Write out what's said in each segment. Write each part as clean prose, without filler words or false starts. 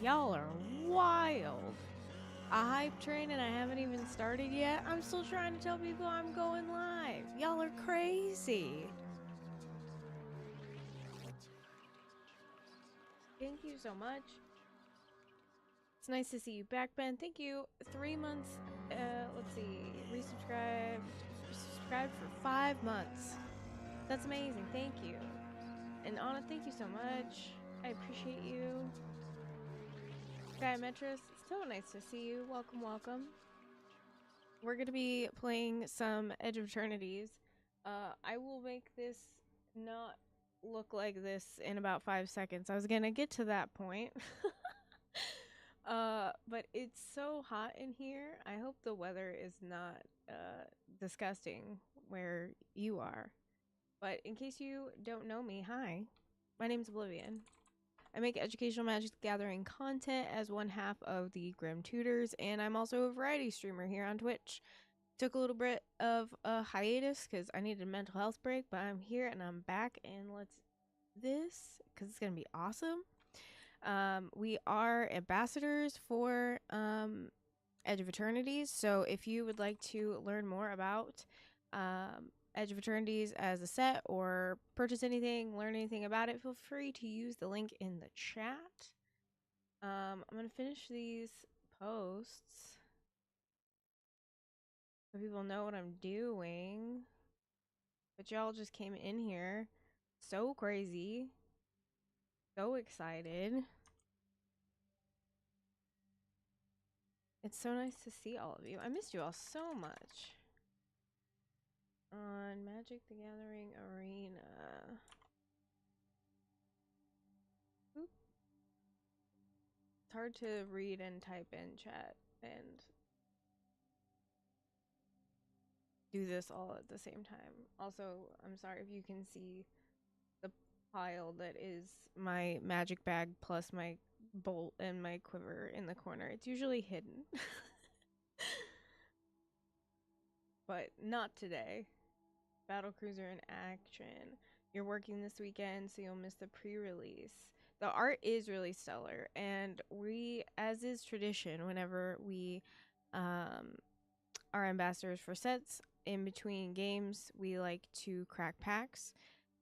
Y'all are wild. A hype train and I haven't even started yet? I'm still trying to tell people I'm going live. Y'all are crazy. Thank you so much. It's nice to see you back, Ben. Thank you. 3 months. Let's see. Resubscribed. Subscribed for 5 months. That's amazing. Thank you. And Anna, thank you so much. I appreciate you. Guy Metris, it's so nice to see you. Welcome, welcome. We're going to be playing some Edge of Eternities. I will make this not look like this in about 5 seconds. I was going to get to that point. But it's so hot in here. I hope the weather is not disgusting where you are. But in case you don't know me, hi. My name's Oblivion. I make educational Magic the Gathering content as one half of the Grim Tutors, and I'm also a variety streamer here on Twitch. Took a little bit of a hiatus because I needed a mental health break, but I'm here and I'm back, and let's this because it's gonna be awesome. We are ambassadors for Edge of Eternities, so if you would like to learn more about Edge of Eternities as a set or purchase anything, learn anything about it, feel free to use the link in the chat. I'm gonna finish these posts so people know what I'm doing. But y'all just came in here so crazy, so excited. It's so nice to see all of you. I missed you all so much. On Magic the Gathering Arena. Oop. It's hard to read and type in chat and do this all at the same time. Also, I'm sorry if you can see the pile that is my magic bag plus my bolt and my quiver in the corner. It's usually hidden. But not today. Battle Cruiser in action. You're working this weekend, so you'll miss the pre-release. The art is really stellar, and we, as is tradition, whenever we are ambassadors for sets in between games, we like to crack packs.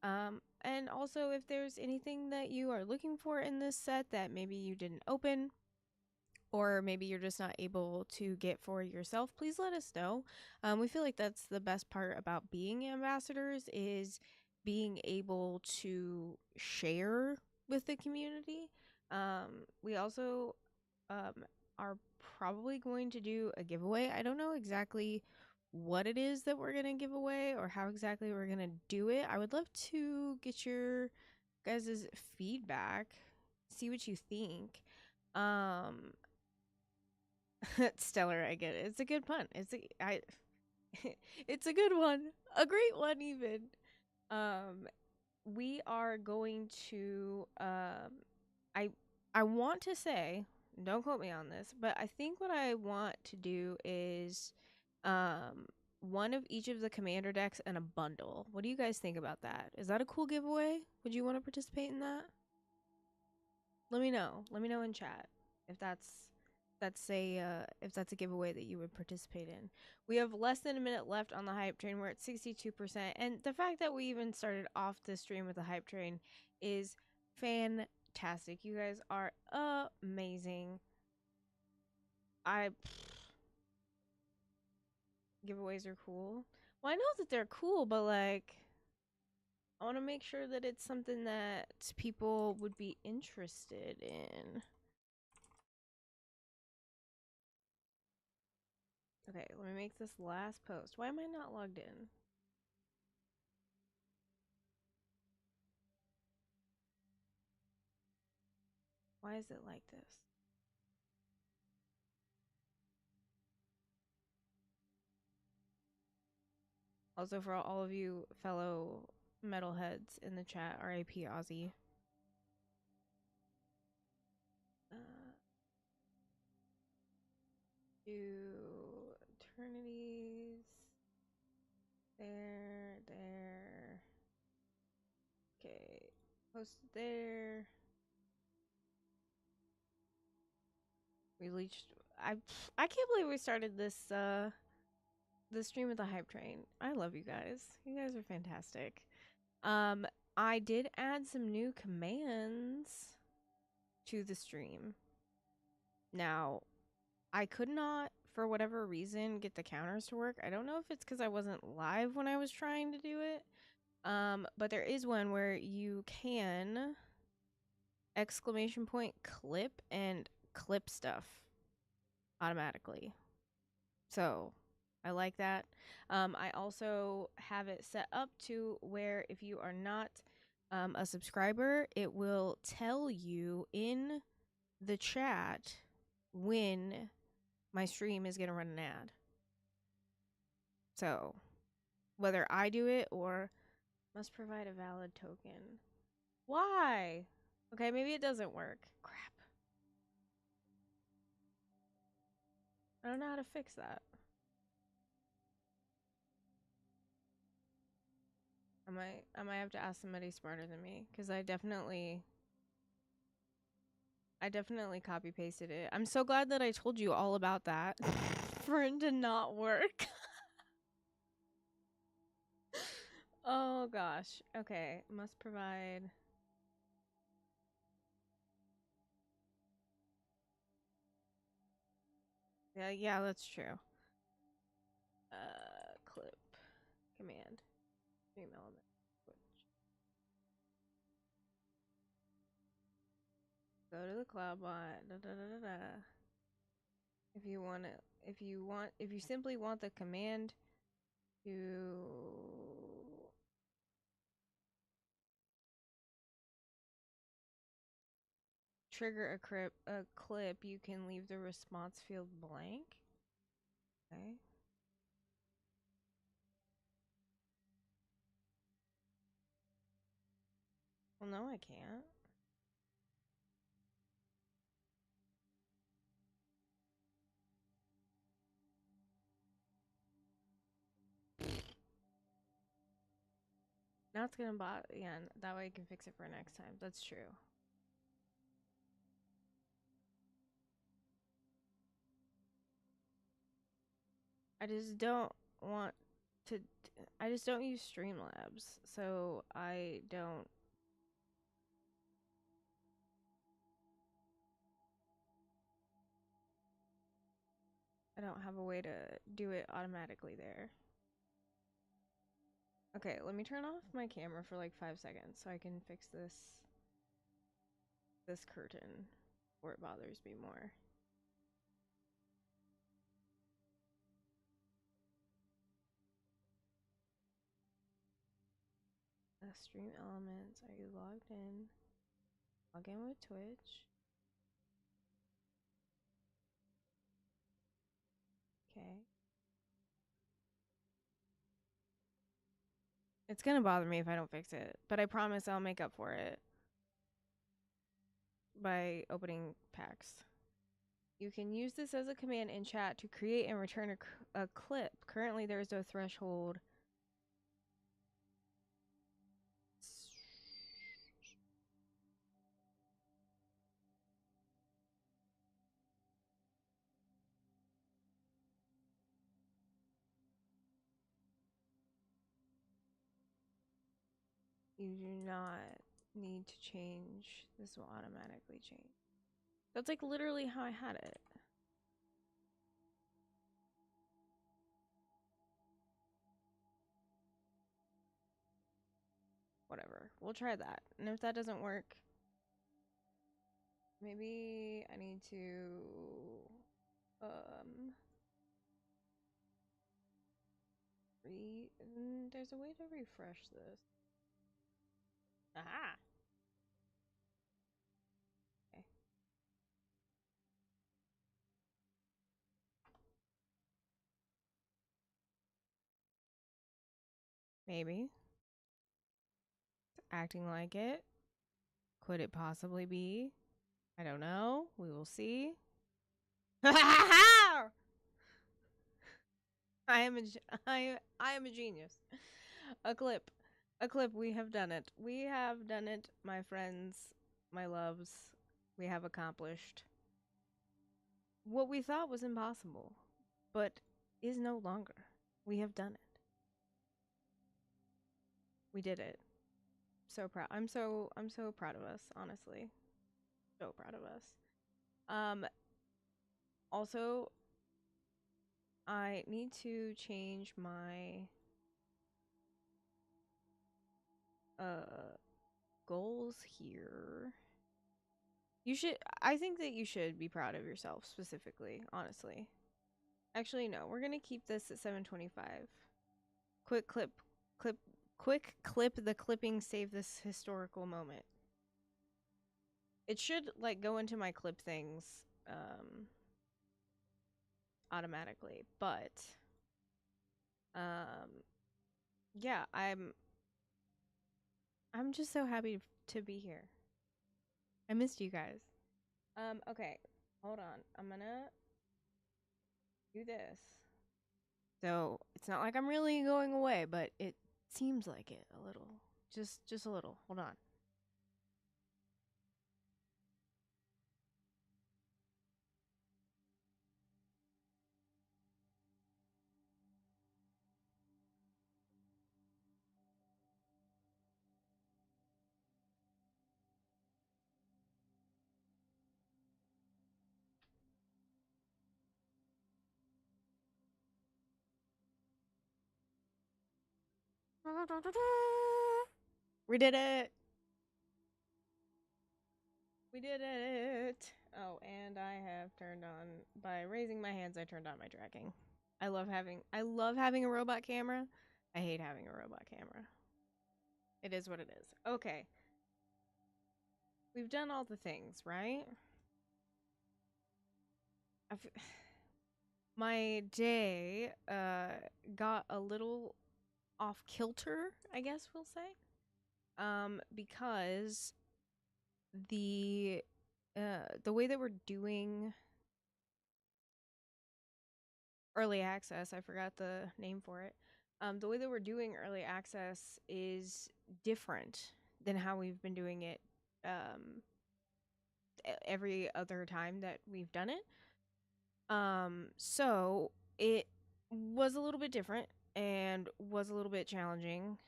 And also, if there's anything that you are looking for in this set that maybe you didn't open, or maybe you're just not able to get for yourself, please let us know. We feel like that's the best part about being ambassadors, is being able to share with the community. We also are probably going to do a giveaway. I don't know exactly what it is that we're going to give away or how exactly we're going to do it. I would love to get your guys' feedback, see what you think. Stellar, I get it. It's a good pun. It's a good one. A great one even. We are going to I want to say, don't quote me on this, but I think what I want to do is one of each of the commander decks and a bundle. What do you guys think about that? Is that a cool giveaway? Would you want to participate in that? Let me know. Let me know in chat if if that's a giveaway that you would participate in. We have less than a minute left on the hype train. We're at 62%, and the fact that we even started off this stream with a hype train is fantastic. You guys are amazing. Giveaways are cool. Well, I know that they're cool, but like, I want to make sure that it's something that people would be interested in. Okay, let me make this last post. Why am I not logged in? Why is it like this? Also, for all of you fellow metalheads in the chat, RIP Ozzy. Do eternities. There. Okay. Post there. We reached. I I can't believe we started this stream with the hype train. I love you guys. You guys are fantastic. Um, I did add some new commands to the stream. Now, I could not, for whatever reason, get the counters to work. I don't know if it's because I wasn't live when I was trying to do it. But there is one where you can exclamation point clip and clip stuff automatically. So I like that. I also have it set up to where if you are not a subscriber, it will tell you in the chat when my stream is going to run an ad. So whether I do it or must provide a valid token. Why? Okay, maybe it doesn't work. Crap. I don't know how to fix that. I might have to ask somebody smarter than me because I definitely copy pasted it. I'm so glad that I told you all about that for it to not work. Oh gosh. Okay, must provide. Yeah, that's true. Clip command stream element. Go to the cloud bot. Da, da, da, da, da. If you want it, if you simply want the command to trigger a clip, you can leave the response field blank. Okay. Well, no, I can't. Now it's gonna bot again. That way I can fix it for next time. That's true. I just don't want to. I just don't use Streamlabs, so I don't. I don't have a way to do it automatically there. Okay, let me turn off my camera for like 5 seconds so I can fix this curtain before it bothers me more. Stream elements. Are you logged in? Log in with Twitch. Okay. It's gonna bother me if I don't fix it, but I promise I'll make up for it by opening packs. You can use this as a command in chat to create and return a clip. Currently, there is no threshold. You do not need to change. This will automatically change. That's like literally how I had it. Whatever. We'll try that. And if that doesn't work, maybe I need to there's a way to refresh this. Aha. Okay. Maybe. It's acting like it. Could it possibly be? I don't know. We will see. I am a genius. A clip. A clip. We have done it. We have done it, my friends, my loves. We have accomplished. what we thought was impossible, but is no longer. We have done it. We did it. So proud. I'm so proud of us, honestly. So proud of us. Um Also, I need to change my uh goals here. I think that you should be proud of yourself specifically, honestly. Actually, no. We're going to keep this at 725. Quick clip quick clip the clipping, save this historical moment. It should like go into my clip things automatically, but um yeah, I'm just so happy to be here. I missed you guys. Okay. Hold on. I'm going to do this. So, it's not like I'm really going away, but it seems like it a little. Just a little. Hold on. We did it. We did it. Oh, and I have turned on by raising my hands. I turned on my tracking. I love having a robot camera. I hate having a robot camera. It is what it is. Okay. We've done all the things, right? I've, my day got a little off kilter, I guess we'll say. Because the way that we're doing early access, I forgot the name for it. The way that we're doing early access is different than how we've been doing it every other time that we've done it. So it was a little bit different and was a little bit challenging.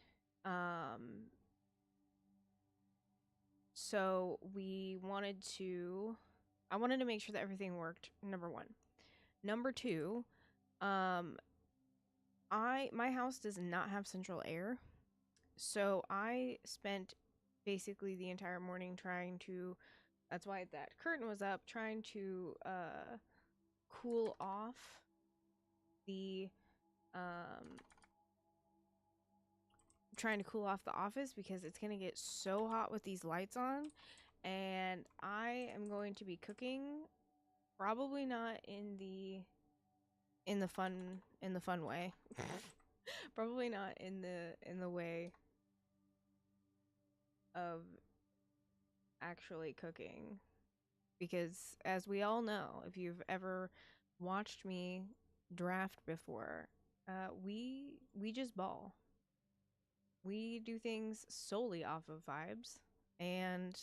Um, so I wanted to make sure that everything worked. Number one. Number two, um, my house does not have central air. So I spent basically the entire morning trying to, that's why that curtain was up, cool off the um trying to cool off the office because it's going to get so hot with these lights on, and I am going to be cooking probably not in the fun way. Probably not in the way of actually cooking, because as we all know, if you've ever watched me draft before, we just ball. We do things solely off of vibes. And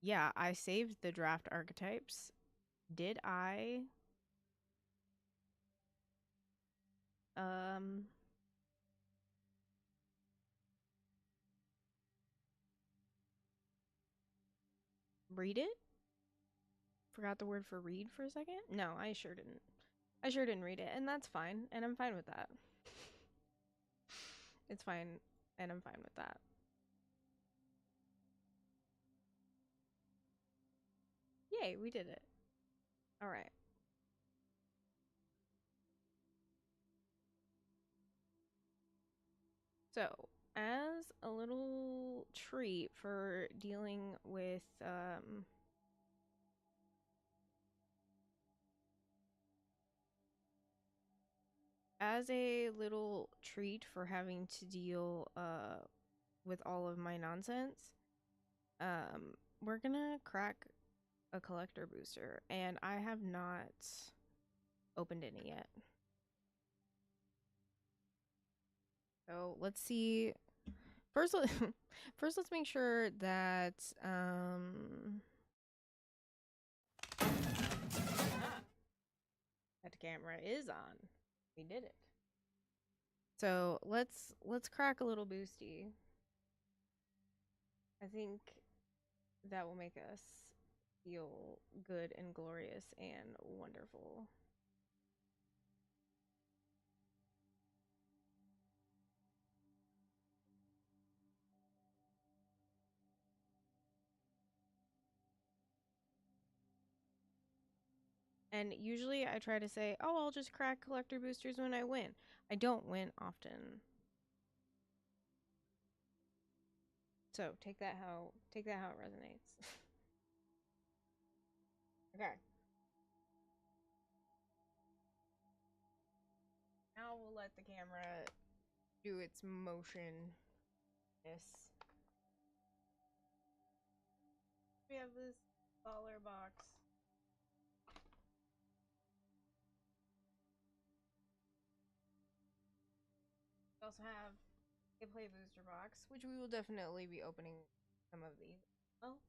yeah, I saved the draft archetypes. Did I um read it? Forgot the word for read for a second? No, I sure didn't. I sure didn't read it, and that's fine, and I'm fine with that. It's fine, and I'm fine with that. Yay, we did it. All right. So, as a little treat for dealing with as a little treat for having to deal with all of my nonsense, we're gonna crack a collector booster, and I have not opened any yet. So let's see. First, first let's make sure that That camera is on. We did it. So let's crack a little boosty. I think that will make us feel good and glorious and wonderful. And usually I try to say, "Oh, I'll just crack collector boosters when I win." I don't win often. So take that how it resonates. Okay. Now we'll let the camera do its motion. We have this baller box. We also have a play booster box, which we will definitely be opening some of these. Well,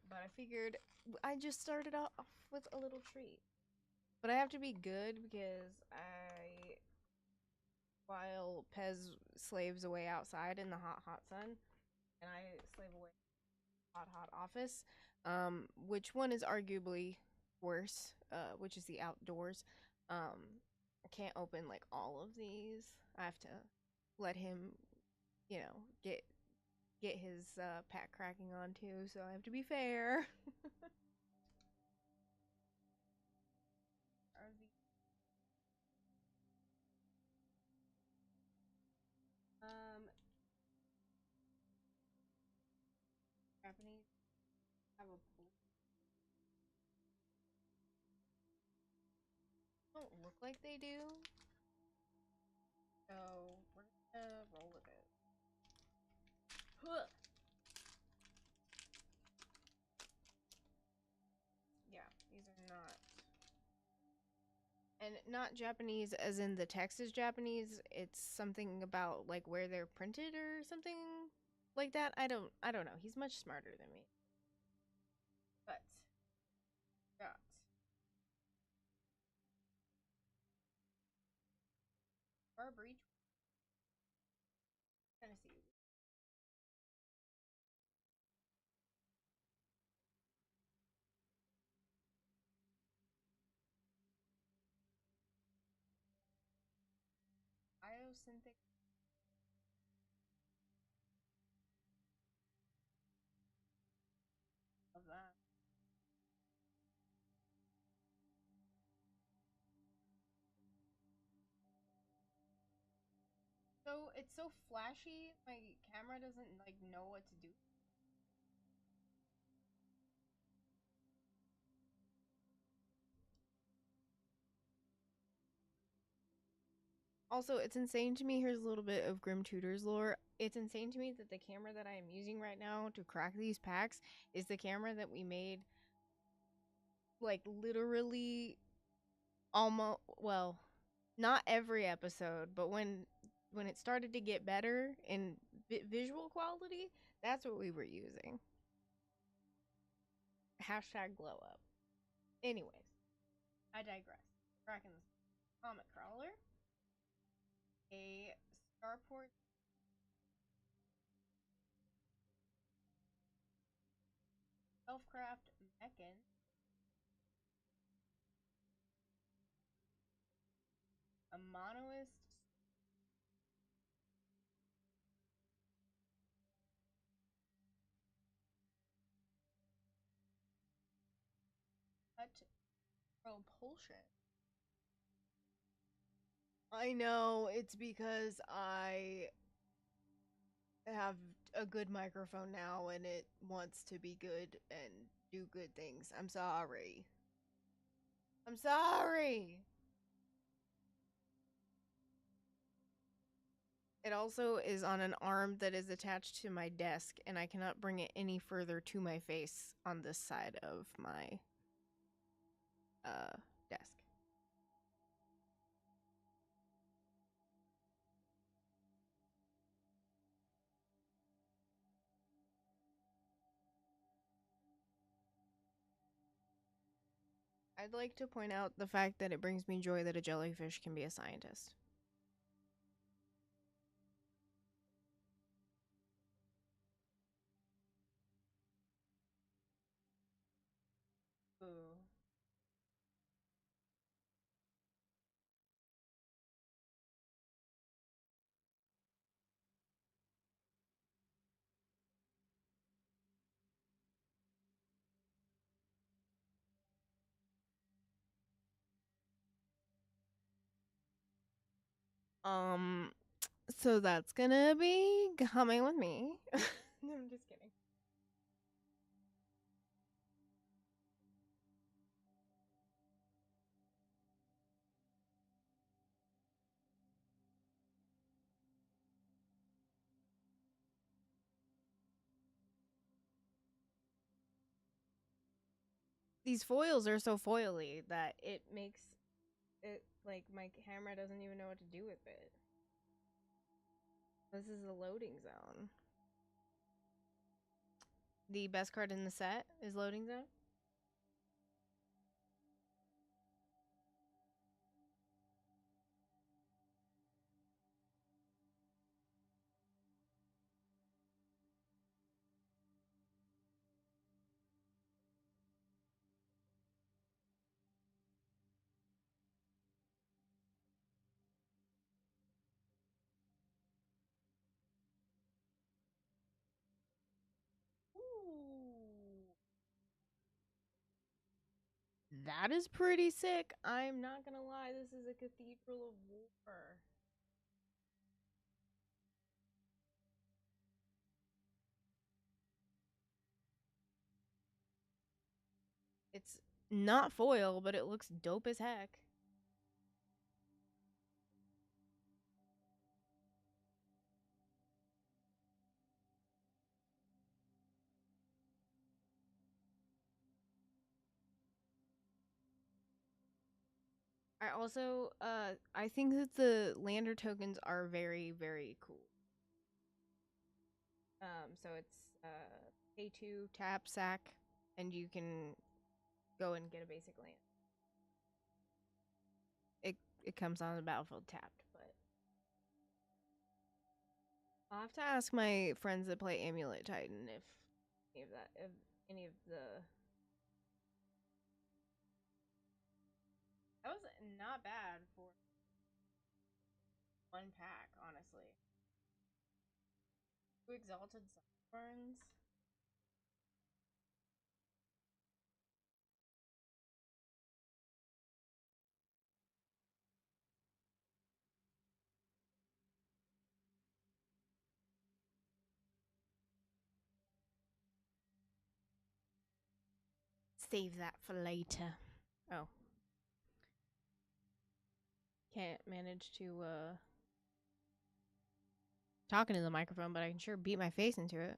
but I figured I just started off with a little treat. But I have to be good because while Pez slaves away outside in the hot, hot sun, and I slave away in the hot, hot office, which one is arguably worse, which is the outdoors. I can't open like all of these. I have to let him, you know, get his pack cracking on too. So I have to be fair. um, Japanese have a don't look like they do. So we're gonna roll with it. Huh. Yeah, these are not. And not Japanese as in the text is Japanese. It's something about like where they're printed or something like that. I don't know. He's much smarter than me. But got our breach Tennessee. Biosynthetic of that. So it's so flashy, my camera doesn't like know what to do. Also, it's insane to me. Here's a little bit of Grim Tutor's lore. It's insane to me that the camera that I am using right now to crack these packs is the camera that we made like literally almost well, not every episode, but when it started to get better in visual quality, that's what we were using. Hashtag glow up. Anyways, I digress. Cracking this comic crawler, a starport self-craft mechan, a monoist cut propulsion. I know it's because I have a good microphone now and it wants to be good and do good things. I'm sorry. I'm sorry. It also is on an arm that is attached to my desk, and I cannot bring it any further to my face on this side of my desk. I'd like to point out the fact that it brings me joy that a jellyfish can be a scientist. Ooh. Um, so that's gonna be coming with me. No, I'm just kidding. These foils are so foily that it makes it like my camera doesn't even know what to do with it. This is the loading zone. The best card in the set is loading zone. Ooh. That is pretty sick. I'm not gonna lie, this is a Cathedral of War. It's not foil, but it looks dope as heck. I also I think that the lander tokens are very, very cool. So it's pay two, tap, sack, and you can go and get a basic land. It comes on the battlefield tapped, but I'll have to ask my friends that play Amulet Titan if any of the that was not bad for one pack, honestly. Two exalted sunburns. Save that for later. Oh, can't manage to talking to the microphone, but I can sure beat my face into it.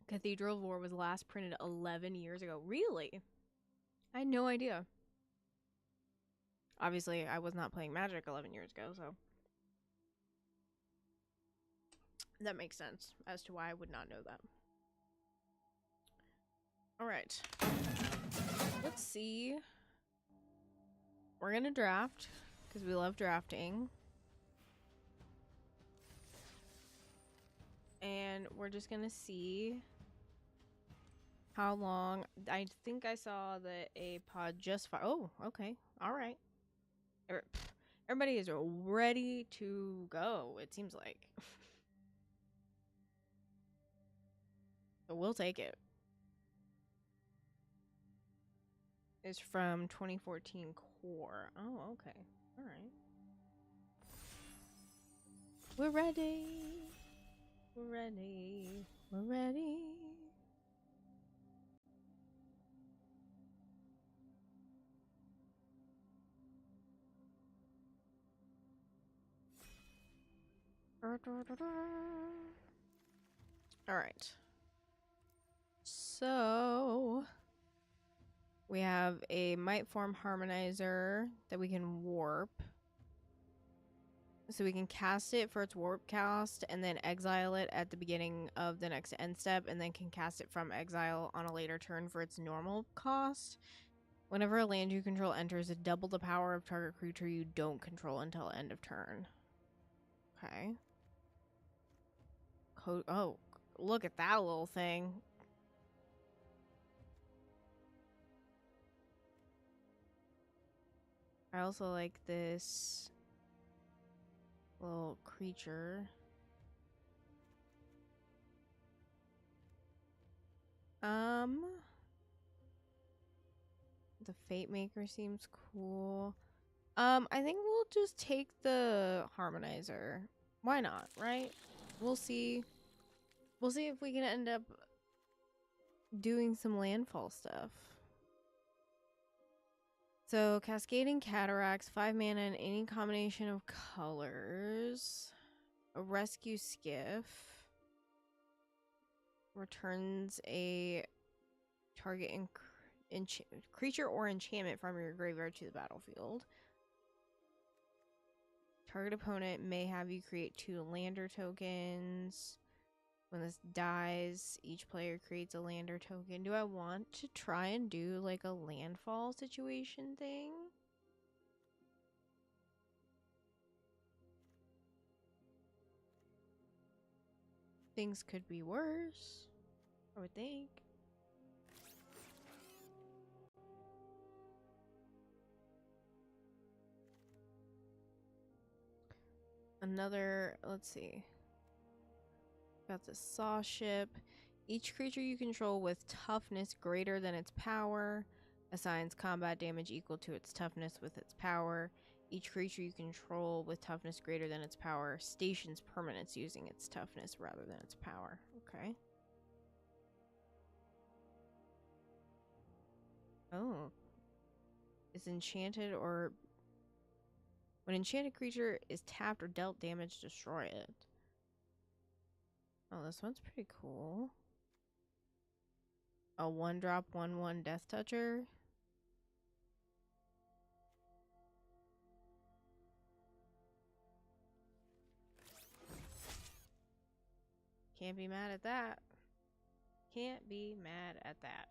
Cathedral of War was last printed 11 years ago. Really? I had no idea. Obviously, I was not playing Magic 11 years ago, so that makes sense as to why I would not know that. All right. Let's see. We're going to draft because we love drafting. And we're just going to see how long. I think I saw that a pod just oh, okay. All right. Everybody is ready to go, it seems like. So we'll take it. It's from 2014 core. Oh, okay. All right. We're ready. We're ready. We're ready. All right. So we have a might form harmonizer that we can warp. So we can cast it for its warp cast and then exile it at the beginning of the next end step, and then can cast it from exile on a later turn for its normal cost. Whenever a land you control enters, double the power of target creature you don't control until end of turn. Okay. Oh, look at that little thing. I also like this little creature. The Fate Maker seems cool. I think we'll just take the Harmonizer. Why not, right? We'll see. We'll see if we can end up doing some landfall stuff. So, Cascading Cataracts, 5 mana in any combination of colors. A Rescue Skiff. Returns a target creature or enchantment from your graveyard to the battlefield. Target opponent may have you create 2 lander tokens. When this dies, each player creates a lander token. Do I want to try and do like a landfall situation thing? Things could be worse, I would think. Another, let's see. Got the Saw Ship. Each creature you control with toughness greater than its power assigns combat damage equal to its toughness with its power. Each creature you control with toughness greater than its power stations permanents using its toughness rather than its power. Okay. Oh. It's enchanted or... When enchanted creature is tapped or dealt damage, destroy it. Oh, this one's pretty cool. A 1-drop, 1/1 Death Toucher. Can't be mad at that. Can't be mad at that.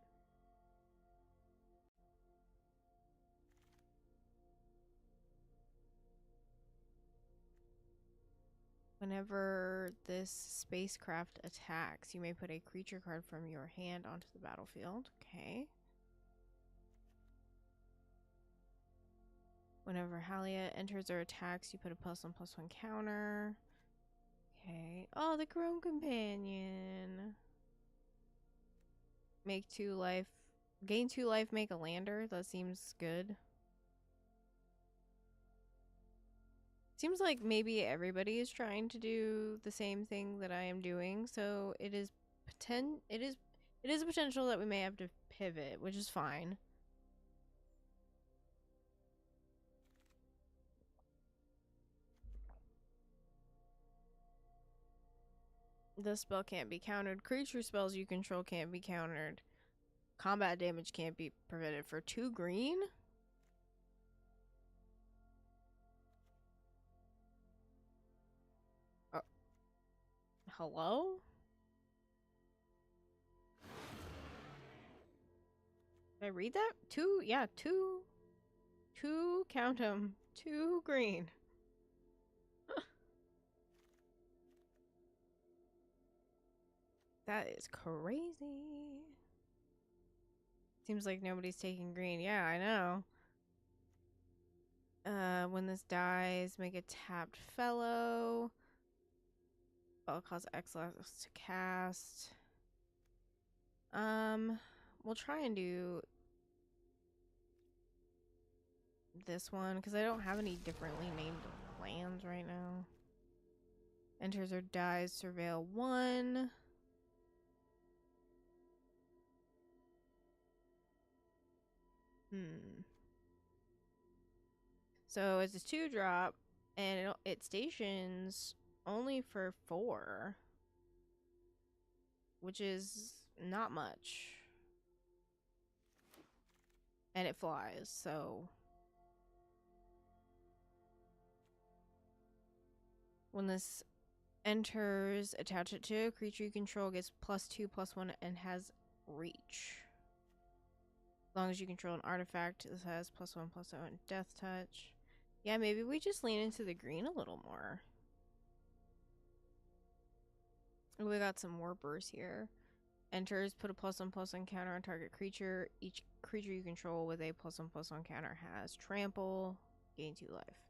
Whenever this spacecraft attacks, you may put a creature card from your hand onto the battlefield. Okay. Whenever Halia enters or attacks, you put a +1/+1 counter. Okay. Oh, the Chrome Companion. Make 2 life. Gain 2 life, make a lander. That seems good. Seems like maybe everybody is trying to do the same thing that I am doing, so it is a potential that we may have to pivot, which is fine. This spell can't be countered. Creature spells you control can't be countered. Combat damage can't be prevented for 2 green? Hello? Did I read that? 2? Yeah, 2. 2, count them. 2 green. That is crazy. Seems like nobody's taking green. Yeah, I know. When this dies, make a tapped fellow. Spell costs X less to cast. We'll try and do this one because I don't have any differently named lands right now. Enters or dies, surveil 1. So it's a 2-drop, and it stations only for 4, which is not much. And it flies, so When this enters, attach it to a creature you control, gets +2/+1 and has reach. As long as you control an artifact, this has +1/+0 and death touch. Yeah, maybe we just lean into the green a little more. We got some warpers here. Enters, put a +1/+1 counter on target creature. Each creature you control with a +1/+1 counter has trample. Gain 2 life.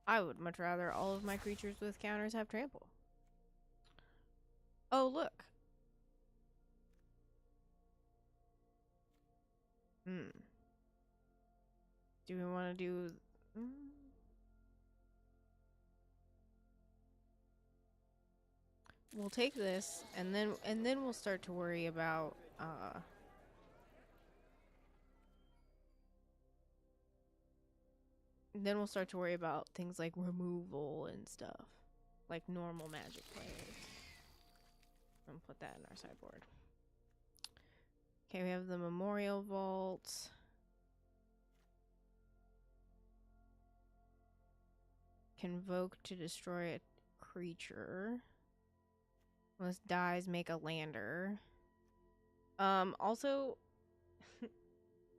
I would much rather all of my creatures with counters have trample. Oh, look. Do we want to do... We'll take this, and then we'll start to worry about, then we'll start to worry about things like removal and stuff. Like normal Magic players. I'm gonna put that in our sideboard. Okay, we have the Memorial Vault. Convoke to destroy a creature. When this dies, make a lander. Also,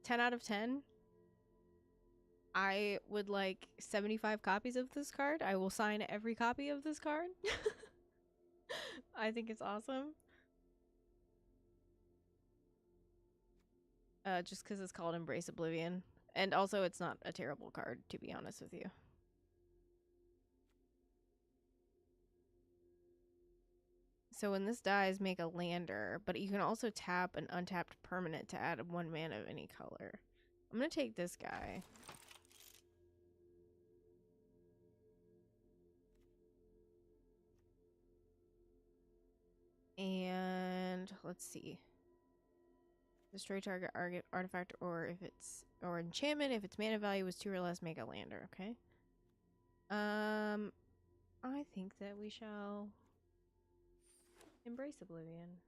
10 out of 10. I would like 75 copies of this card. I will sign every copy of this card. I think it's awesome. Just because it's called Embrace Oblivion. And also, it's not a terrible card, to be honest with you. So when this dies, make a lander. But you can also tap an untapped permanent to add 1 mana of any color. I'm going to take this guy. And let's see. Destroy target artifact or enchantment. If its mana value was 2 or less, make a lander. Okay. I think that we shall embrace Oblivion.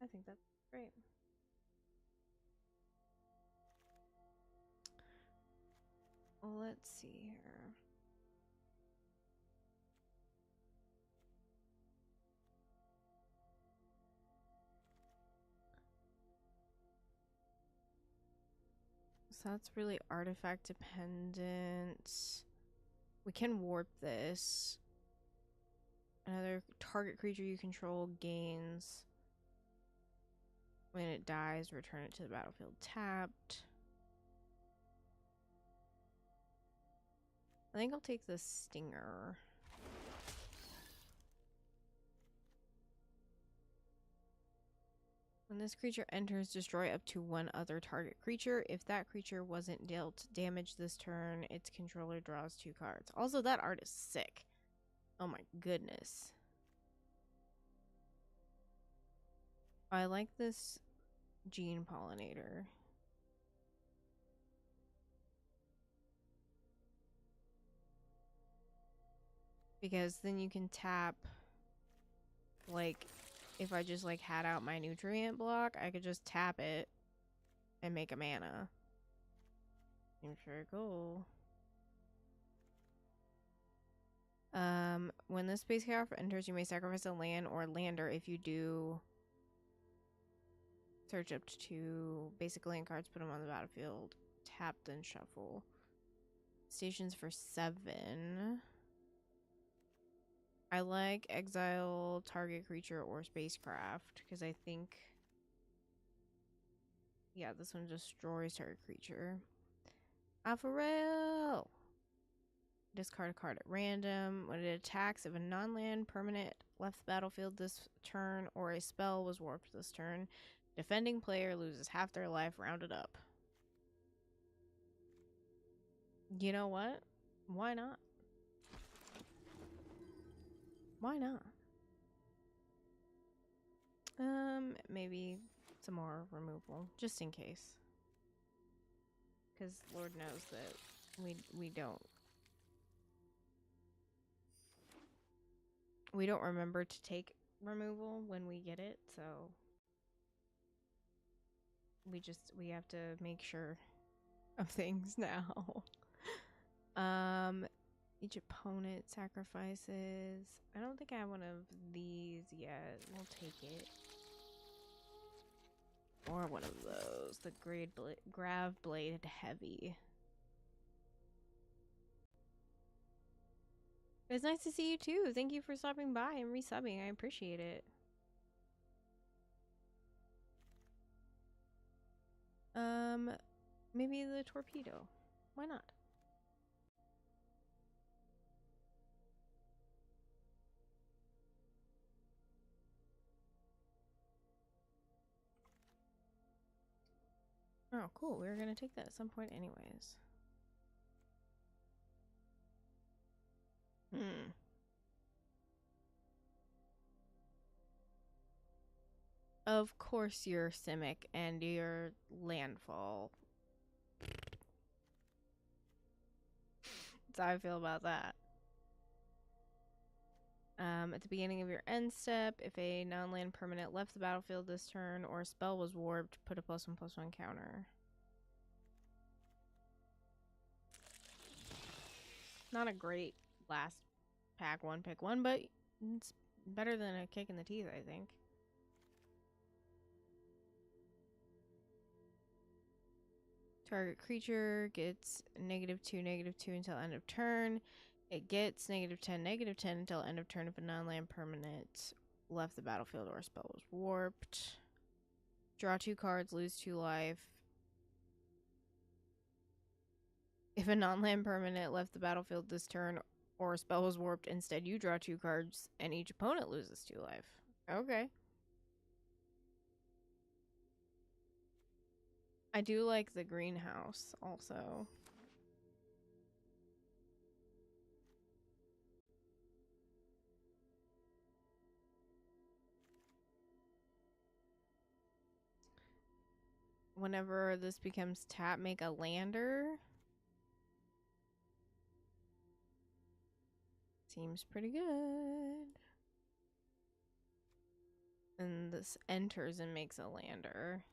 I think that's great. Let's see here. So that's really artifact dependent. We can warp this. Another target creature you control gains. When it dies, return it to the battlefield tapped. I think I'll take the Stinger. When this creature enters, destroy up to 1 other target creature. If that creature wasn't dealt damage this turn, its controller draws 2 cards. Also, that art is sick. Oh my goodness. I like this Gene Pollinator. Because then you can tap, like, if I just, like, had out my nutrient block, I could just tap it and make a mana. Seems very cool. When this space character enters, you may sacrifice a land or lander. If you do, search up to 2 basic land cards, put them on the battlefield, tap, then shuffle. Stations for 7. I like exile target creature or spacecraft because I think, yeah, this one destroys target creature. Alpharel! Discard a card at random. When it attacks, if a non-land permanent left the battlefield this turn or a spell was warped this turn, defending player loses half their life, rounded up. You know what? Why not? Why not? Maybe some more removal, just in case. Because Lord knows that we don't remember to take removal when we get it, so we have to make sure of things now. Each opponent sacrifices. I don't think I have one of these yet. We'll take it. Or one of those. The Grav Bladed Heavy. It's nice to see you too. Thank you for stopping by and resubbing. I appreciate it. Maybe the torpedo. Why not? Oh, cool. We were gonna take that at some point anyways. Of course you're Simic and your landfall. That's how I feel about that. At the beginning of your end step, if a non-land permanent left the battlefield this turn or a spell was warped, put a +1/+1 counter. Not a great last pack one, pick one, but it's better than a kick in the teeth, I think. Target creature gets -2/-2 until end of turn. It gets -10/-10 until end of turn if a non-land permanent left the battlefield or a spell was warped. Draw 2 cards, lose 2 life. If a non-land permanent left the battlefield this turn or a spell was warped, instead you draw 2 cards and each opponent loses 2 life. Okay. I do like the greenhouse also. Whenever this becomes tap, make a lander. Seems pretty good. And this enters and makes a lander.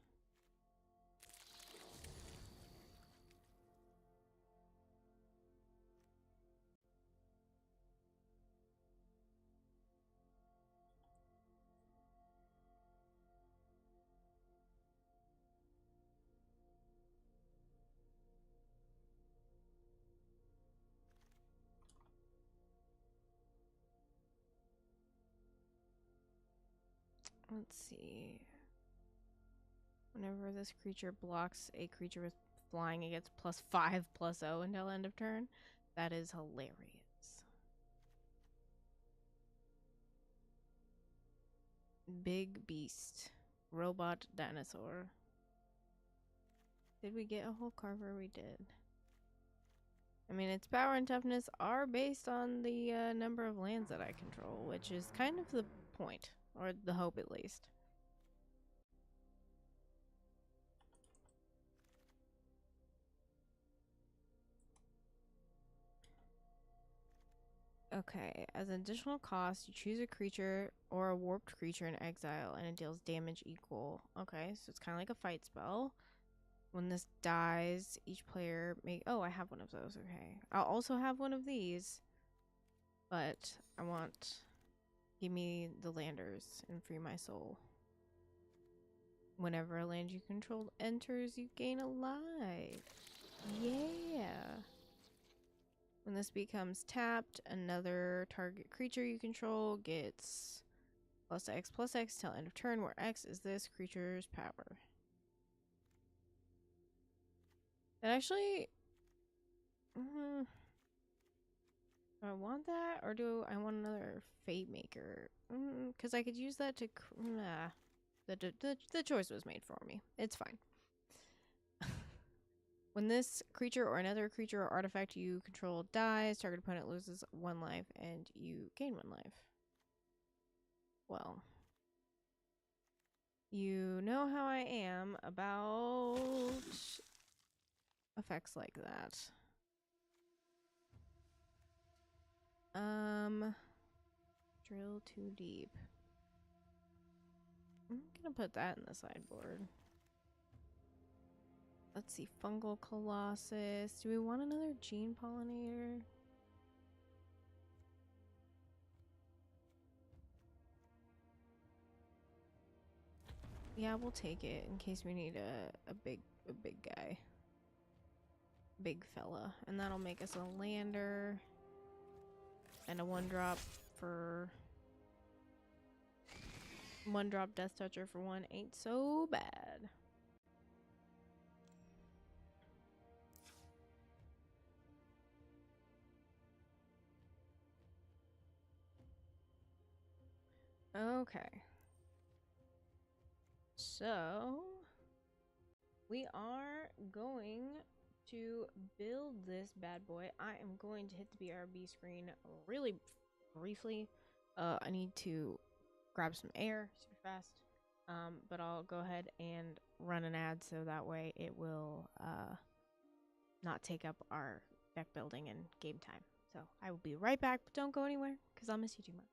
Let's see. Whenever this creature blocks a creature with flying, it gets +5/+0 until end of turn. That is hilarious. Big Beast. Robot Dinosaur. Did we get a whole carver? We did. I mean, its power and toughness are based on the number of lands that I control, which is kind of the point, or the hope at least. Okay, as an additional cost, you choose a creature or a warped creature in exile and it deals damage equal. Okay, so it's kind of like a fight spell. When this dies, each player may... Oh, I have one of those. Okay. I'll also have one of these. But I want... Give me the landers and free my soul. Whenever a land you control enters, you gain a life. Yeah. When this becomes tapped, another target creature you control gets +X/+X till end of turn, where X is this creature's power. That actually... do I want that, or do I want another Fate Maker? Because I could use that to... The choice was made for me. It's fine. When this creature or another creature or artifact you control dies, target opponent loses 1 life and you gain 1 life. Well, you know how I am about effects like that. Drill too deep. I'm gonna put that in the sideboard. Let's see, Fungal Colossus. Do we want another Gene Pollinator? Yeah, we'll take it in case we need a big guy. Big fella. And that'll make us a lander. And a 1-drop for... 1-drop Death Toucher for 1 ain't so bad. Okay. So... we are going to build this bad boy. I am going to hit the BRB screen really briefly. I need to grab some air super fast. But I'll go ahead and run an ad so that way it will not take up our deck building and game time. So I will be right back, but don't go anywhere because I'll miss you too much.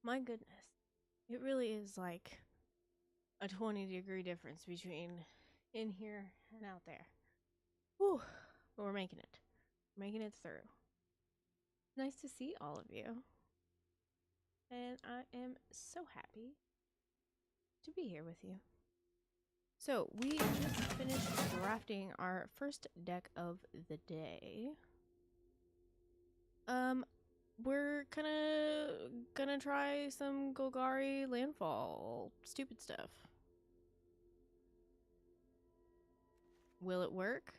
My goodness. It really is like a 20-degree difference between in here and out there. Whew. But we're making it. We're making it through. Nice to see all of you. And I am so happy to be here with you. So, we just finished drafting our first deck of the day. We're kinda gonna try some Golgari landfall stupid stuff. Will it work?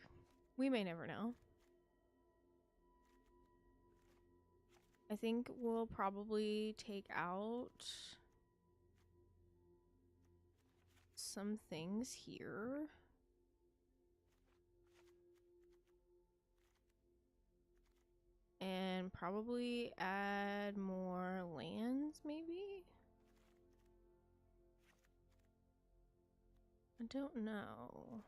We may never know. I think we'll probably take out some things here. And probably add more lands, maybe? I don't know.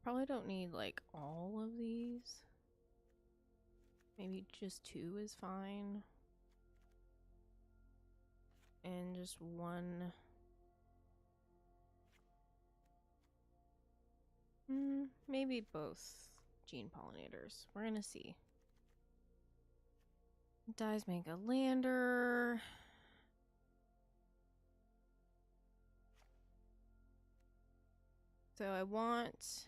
Probably don't need like all of these. Maybe just 2 is fine. And just 1. Maybe both gene pollinators. We're gonna see. Dyes make a lander. So I want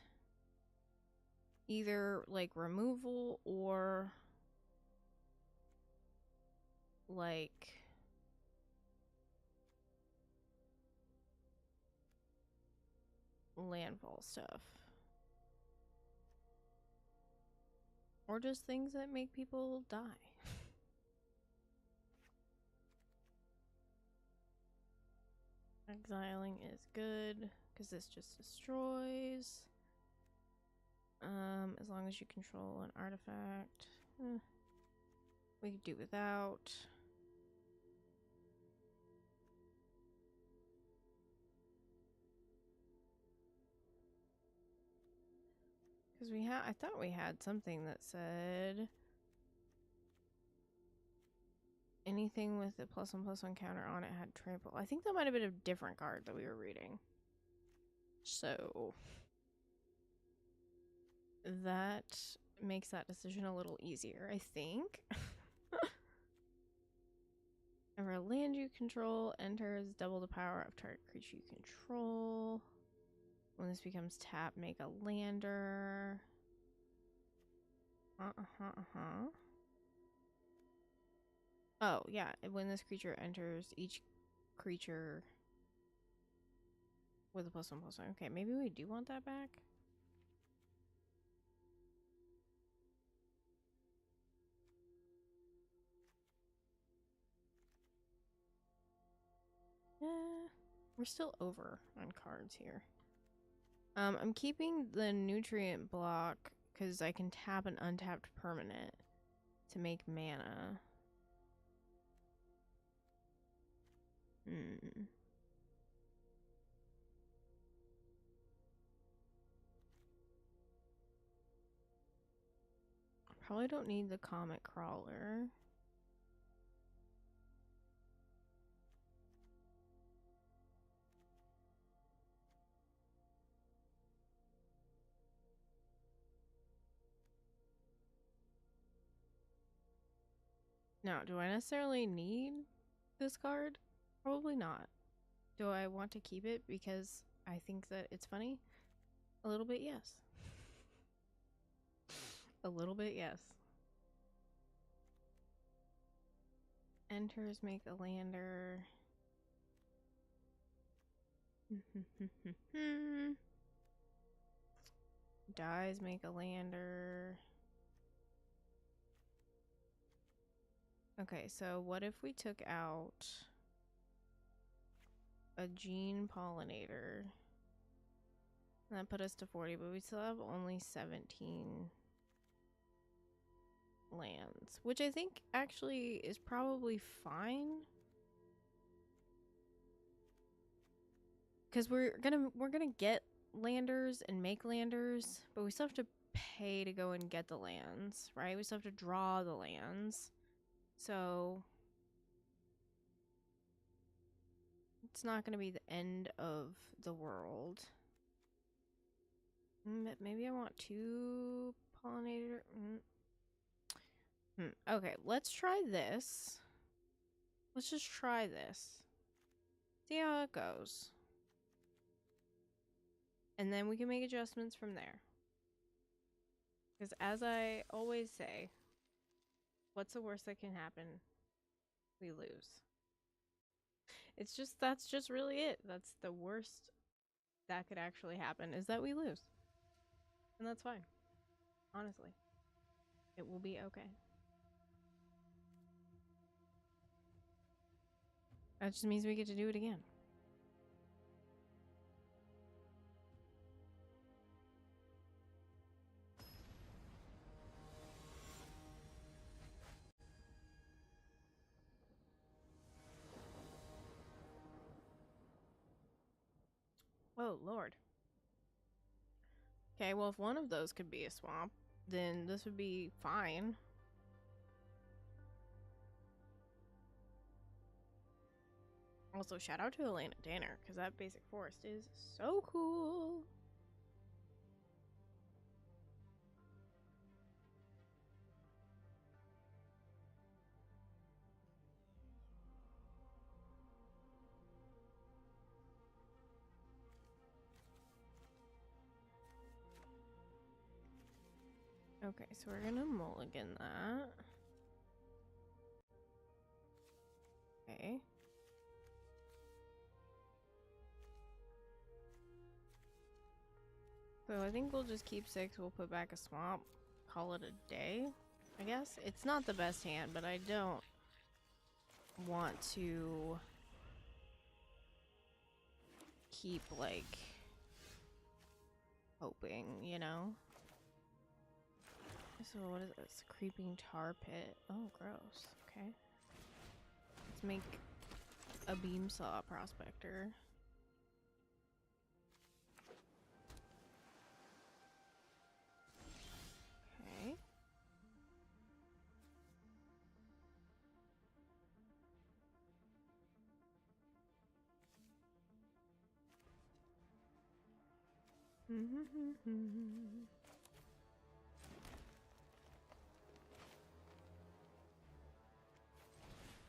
either like removal or like landfall stuff. Or just things that make people die. Exiling is good because this just destroys. As long as you control an artifact. We could do without. Because I thought we had something that said anything with a +1/+1 counter on it had trample. I think that might have been a different card that we were reading. So that makes that decision a little easier, I think. Every land you control enters double the power of target creature you control. When this becomes tap, make a lander. Oh, yeah. When this creature enters, each creature with a +1/+1. Okay, maybe we do want that back. We're still over on cards here. I'm keeping the nutrient block because I can tap an untapped permanent to make mana. Probably don't need the Comet Crawler. Now, do I necessarily need this card? Probably not. Do I want to keep it because I think that it's funny? A little bit, yes. A little bit, yes. Enters, make a lander. Dies, make a lander. Okay, so what if we took out a gene pollinator? That put us to 40, but we still have only 17 lands, which I think actually is probably fine. because we're gonna get landers and make landers, but we still have to pay to go and get the lands, right? We still have to draw the lands, so it's not gonna be the end of the world. Maybe I want 2 pollinator. Okay, let's try this. Let's just try this. See how it goes. And then we can make adjustments from there. Because as I always say, what's the worst that can happen? We lose. That's just really it. That's the worst that could actually happen, is that we lose. And that's fine. Honestly. It will be okay. That just means we get to do it again. Oh, Lord. Okay, well, if one of those could be a swamp, then this would be fine. Also, shout out to Elena Danner, because that basic forest is so cool. Okay, so we're gonna mulligan that. Okay. So I think we'll just keep 6. We'll put back a swamp. Call it a day, I guess. It's not the best hand, but I don't want to keep, like, hoping, you know? So what is this? Creeping tar pit. Oh, gross. Okay. Let's make a beam saw prospector. Okay.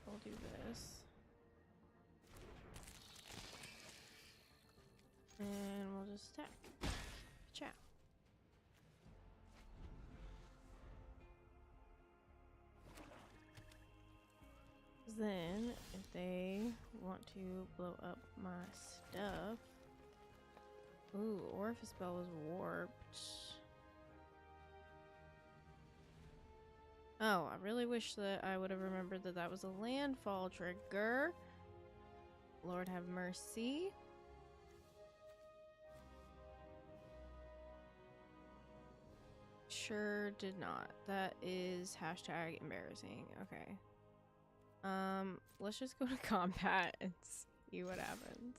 We'll do this. And we'll just attack. Ciao. Then, if they want to blow up my stuff... Ooh, Orifice Spell was warped. Oh, I really wish that I would have remembered that that was a landfall trigger. Lord have mercy. Sure did not. That is hashtag embarrassing. Okay. Let's just go to combat and see what happens.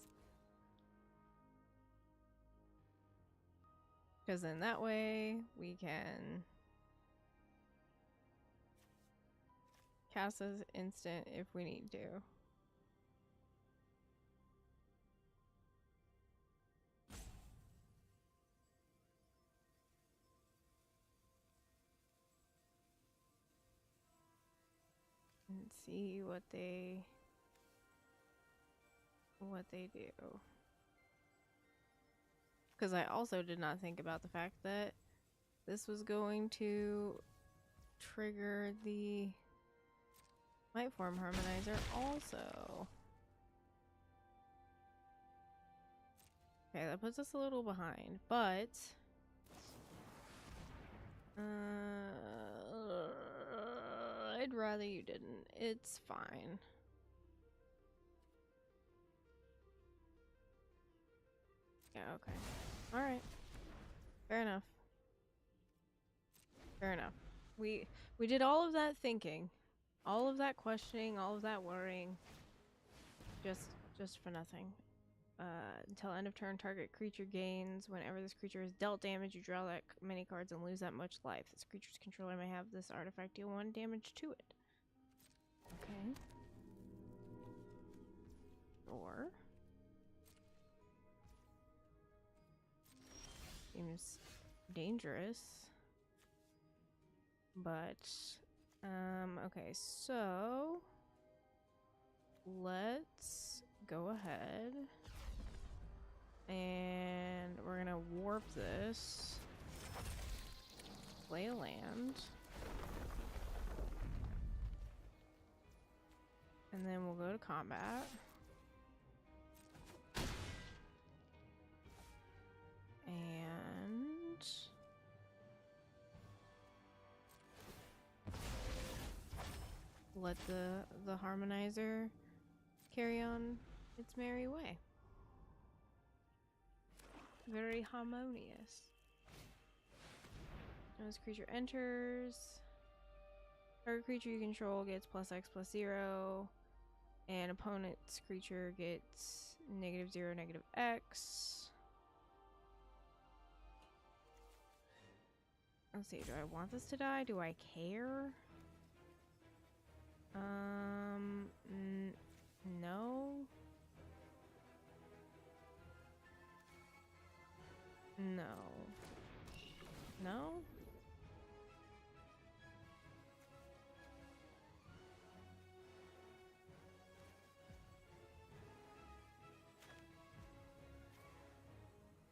Because then that way we can cast as instant if we need to. And see what they do. Because I also did not think about the fact that this was going to trigger the Might Form Harmonizer also. Okay, that puts us a little behind, but I'd rather you didn't. It's fine. Yeah, okay. Alright. Fair enough. Fair enough. We did all of that thinking. All of that questioning, all of that worrying. Just for nothing. Until end of turn, target creature gains. Whenever this creature is dealt damage, you draw that many cards and lose that much life. This creature's controller may have this artifact deal 1 damage to it. Okay. Or seems dangerous. But okay, so let's go ahead and we're gonna warp this, play a land, and then we'll go to combat. And let the harmonizer carry on its merry way. Very harmonious. As creature enters, target creature you control gets +X/+0, and opponent's creature gets -0, -X. Let's see, do I want this to die? Do I care? No. No. No?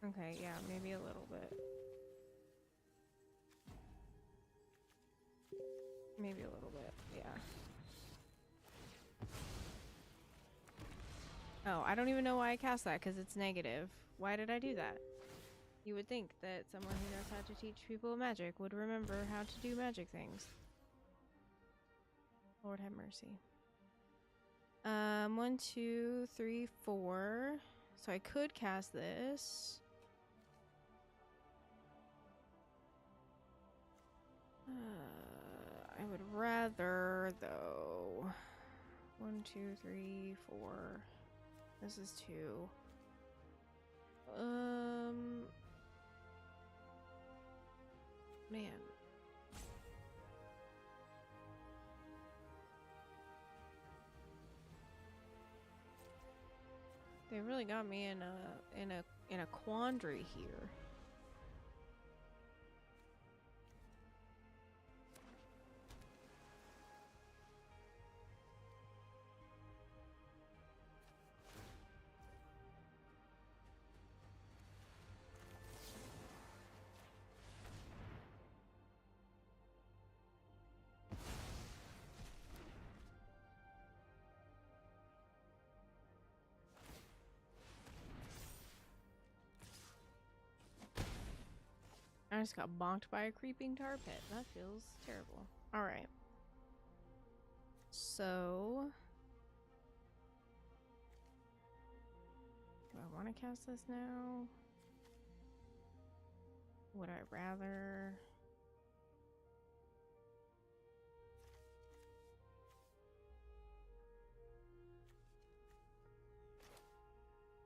Okay, yeah, maybe a little bit. Maybe a little bit, yeah. Oh, I don't even know why I cast that, because it's negative. Why did I do that? You would think that someone who knows how to teach people magic would remember how to do magic things. Lord have mercy. 1, 2, 3, 4. So I could cast this. I would rather, though. 1, 2, 3, 4. This is 2. Man. They really got me in a quandary here. I just got bonked by a creeping tar pit. That feels terrible. Alright. So... do I want to cast this now? Would I rather...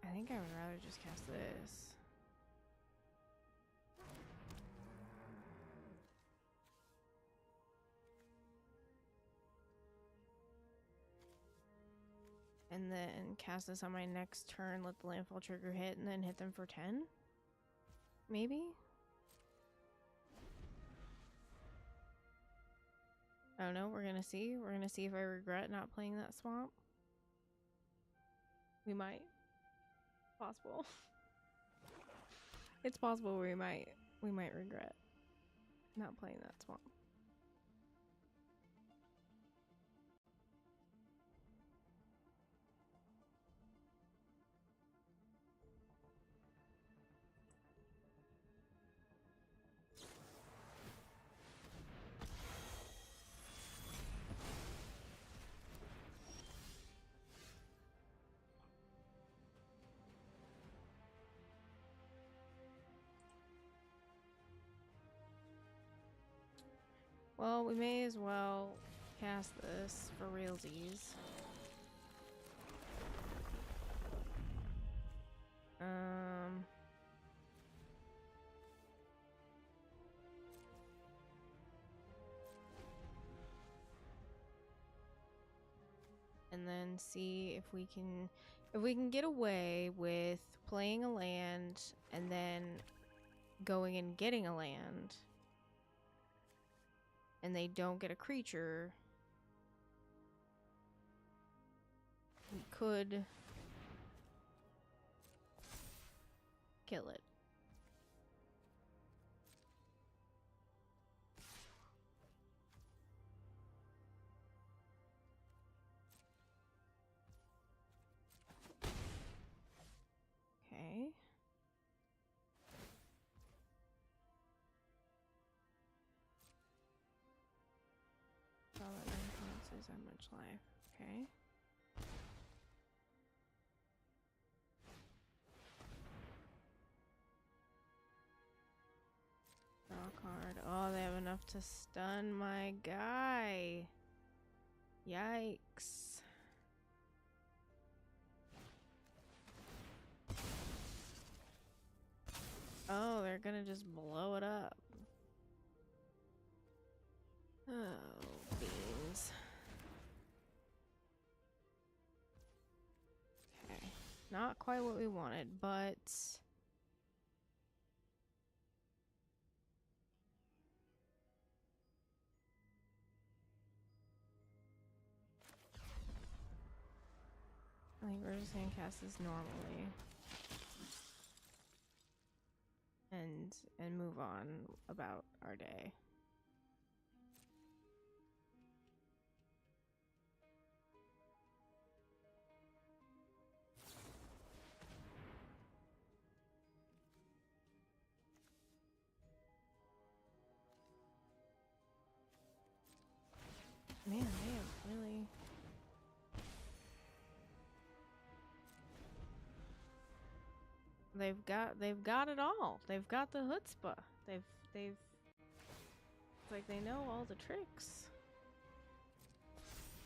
I think I would rather just cast this. And then cast this on my next turn, let the landfall trigger hit, and then hit them for 10? Maybe? I don't know, we're gonna see. We're gonna see if I regret not playing that swamp. We might. Possible. It's possible we might regret not playing that swamp. Well, we may as well cast this for realsies. And then see if we can get away with playing a land and then going and getting a land and they don't get a creature. We could kill it. Okay. All that influences how much life. Okay. Draw a card. Oh, they have enough to stun my guy. Yikes. Oh, they're gonna just blow it up. Oh, beans. Okay. Not quite what we wanted, but... I think we're just gonna cast this normally. And move on about our day. Man, they have really... They've got it all. They've got the chutzpah. They've it's like they know all the tricks.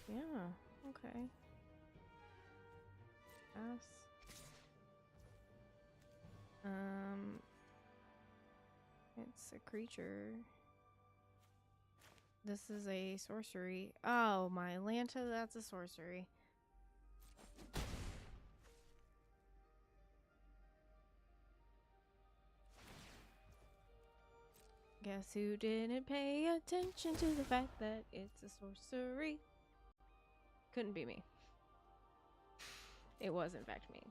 Yeah, okay. Pass. It's a creature. This is a sorcery. Oh, my Lanta, that's a sorcery. Guess who didn't pay attention to the fact that it's a sorcery? Couldn't be me. It was, in fact, me.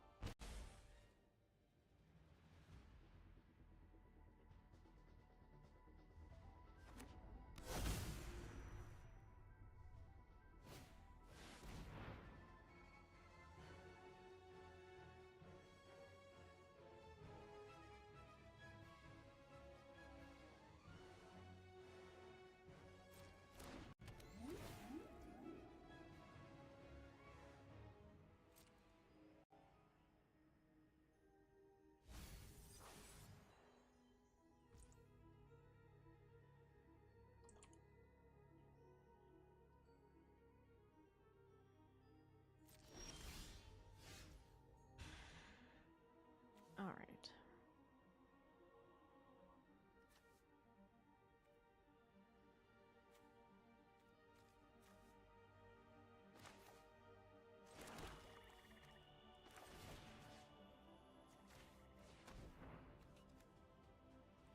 All right.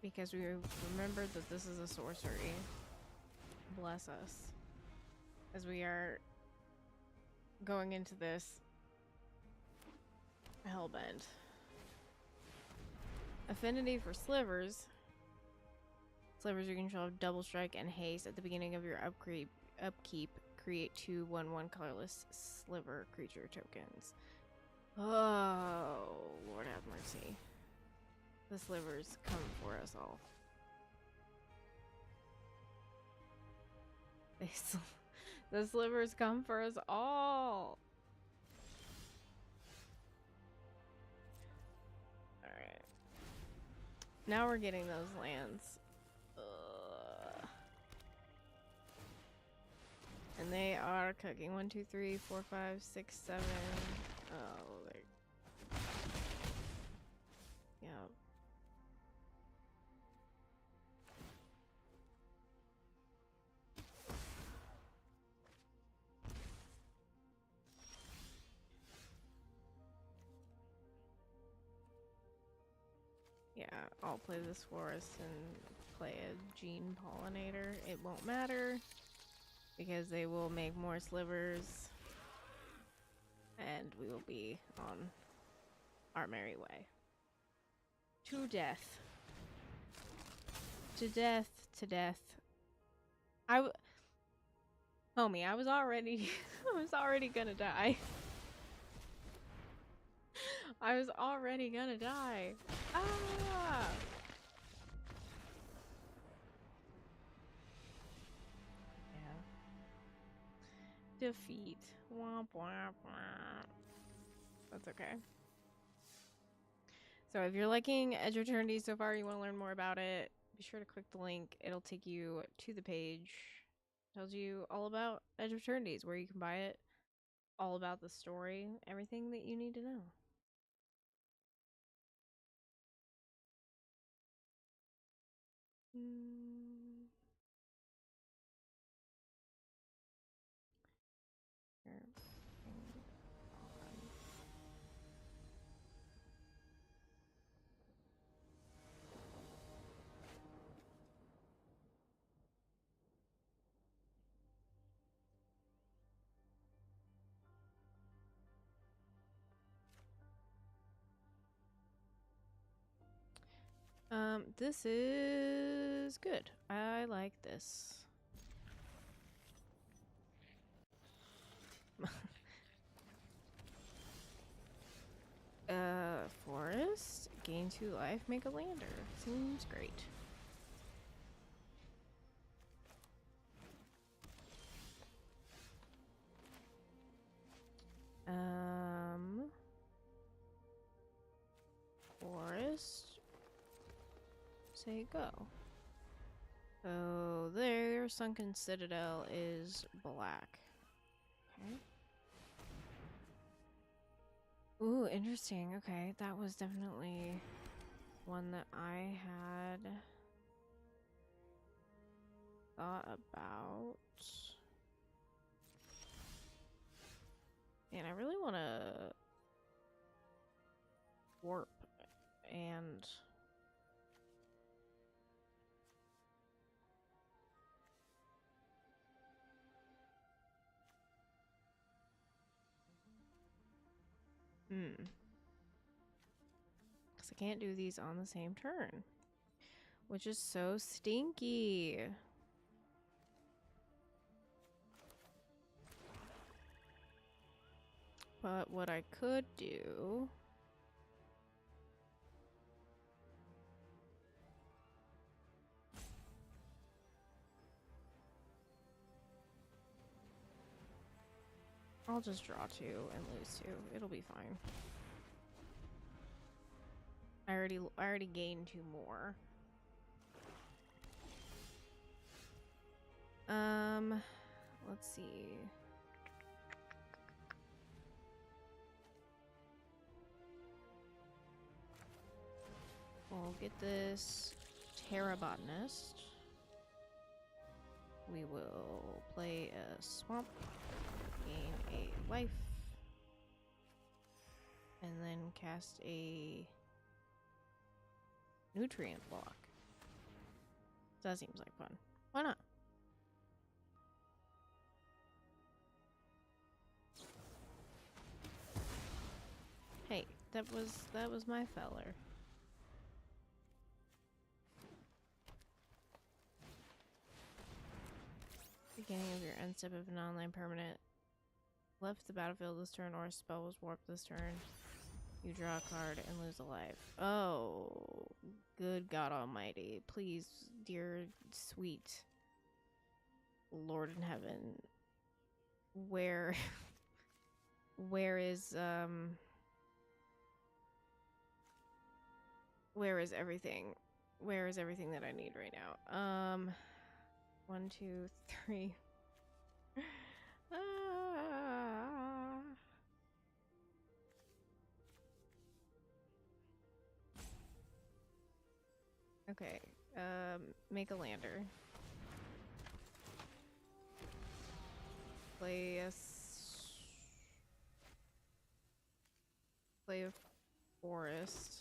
Because we remembered that this is a sorcery. Bless us. As we are going into this hellbent. Affinity for slivers. Slivers you control have double strike and haste. At the beginning of your upkeep, create 2 1/1 colorless sliver creature tokens. Oh, Lord have mercy. The slivers come for us all. The slivers come for us all. Alright. Now we're getting those lands. And they are cooking. 1, 2, 3, 4, 5, 6, 7. Oh, Yeah, I'll play this forest and play a gene pollinator. It won't matter because they will make more slivers and we will be on our merry way. To death. To death, to death. Homie, I was already gonna die. I was already gonna die. Ah! Yeah. Defeat. Womp womp womp. That's okay. So if you're liking Edge of Eternity so far, you want to learn more about it, be sure to click the link. It'll take you to the page. Tells you all about Edge of Eternities, where you can buy it, all about the story, everything that you need to know. This is good. I like this. Forest, gain 2 life, make a lander. Seems great. Forest. Say go. So there, Sunken Citadel is black. Okay. Ooh, interesting. Okay, that was definitely one that I had thought about. And I really want to warp and because I can't do these on the same turn, which is so stinky. But what I could do I'll just draw 2 and lose 2. It'll be fine. I already gained 2 more. Let's see. We'll get this Terrabotanist. We will play a swamp, gain a life, and then cast a nutrient block. That seems like fun. Why not? Hey, that was my feller. Beginning of your end step of an online permanent left the battlefield this turn or a spell was warped this turn. You draw a card and lose a life. Oh, good God Almighty. Please, dear sweet Lord in heaven. Where is everything? Where is everything that I need right now? 1, 2, 3. Okay. Make a lander. Play a forest.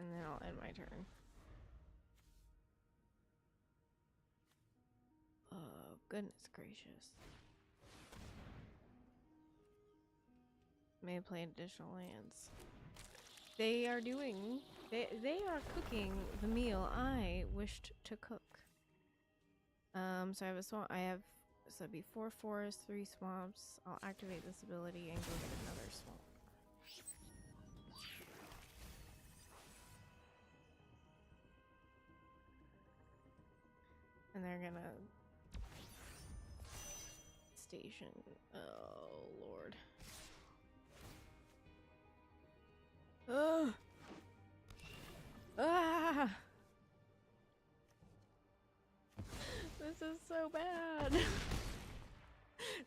And then I'll end my turn. Oh, goodness gracious. May play additional lands. They are doing... They are cooking the meal I wished to cook. So I have a swamp. I have... So it'd be 4 forests, 3 swamps. I'll activate this ability and go get another swamp. And they're gonna... Station. Oh, Lord. Ugh! Ah! This is so bad.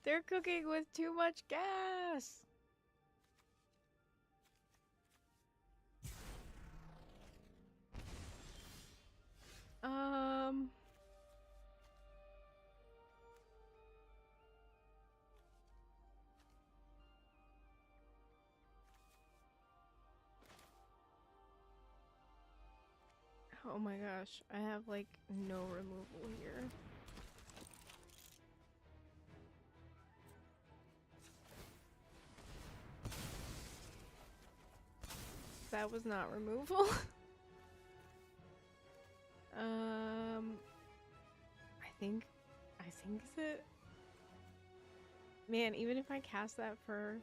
They're cooking with too much gas. Oh my gosh, I have like no removal here. That was not removal. I think is it. Man, even if I cast that for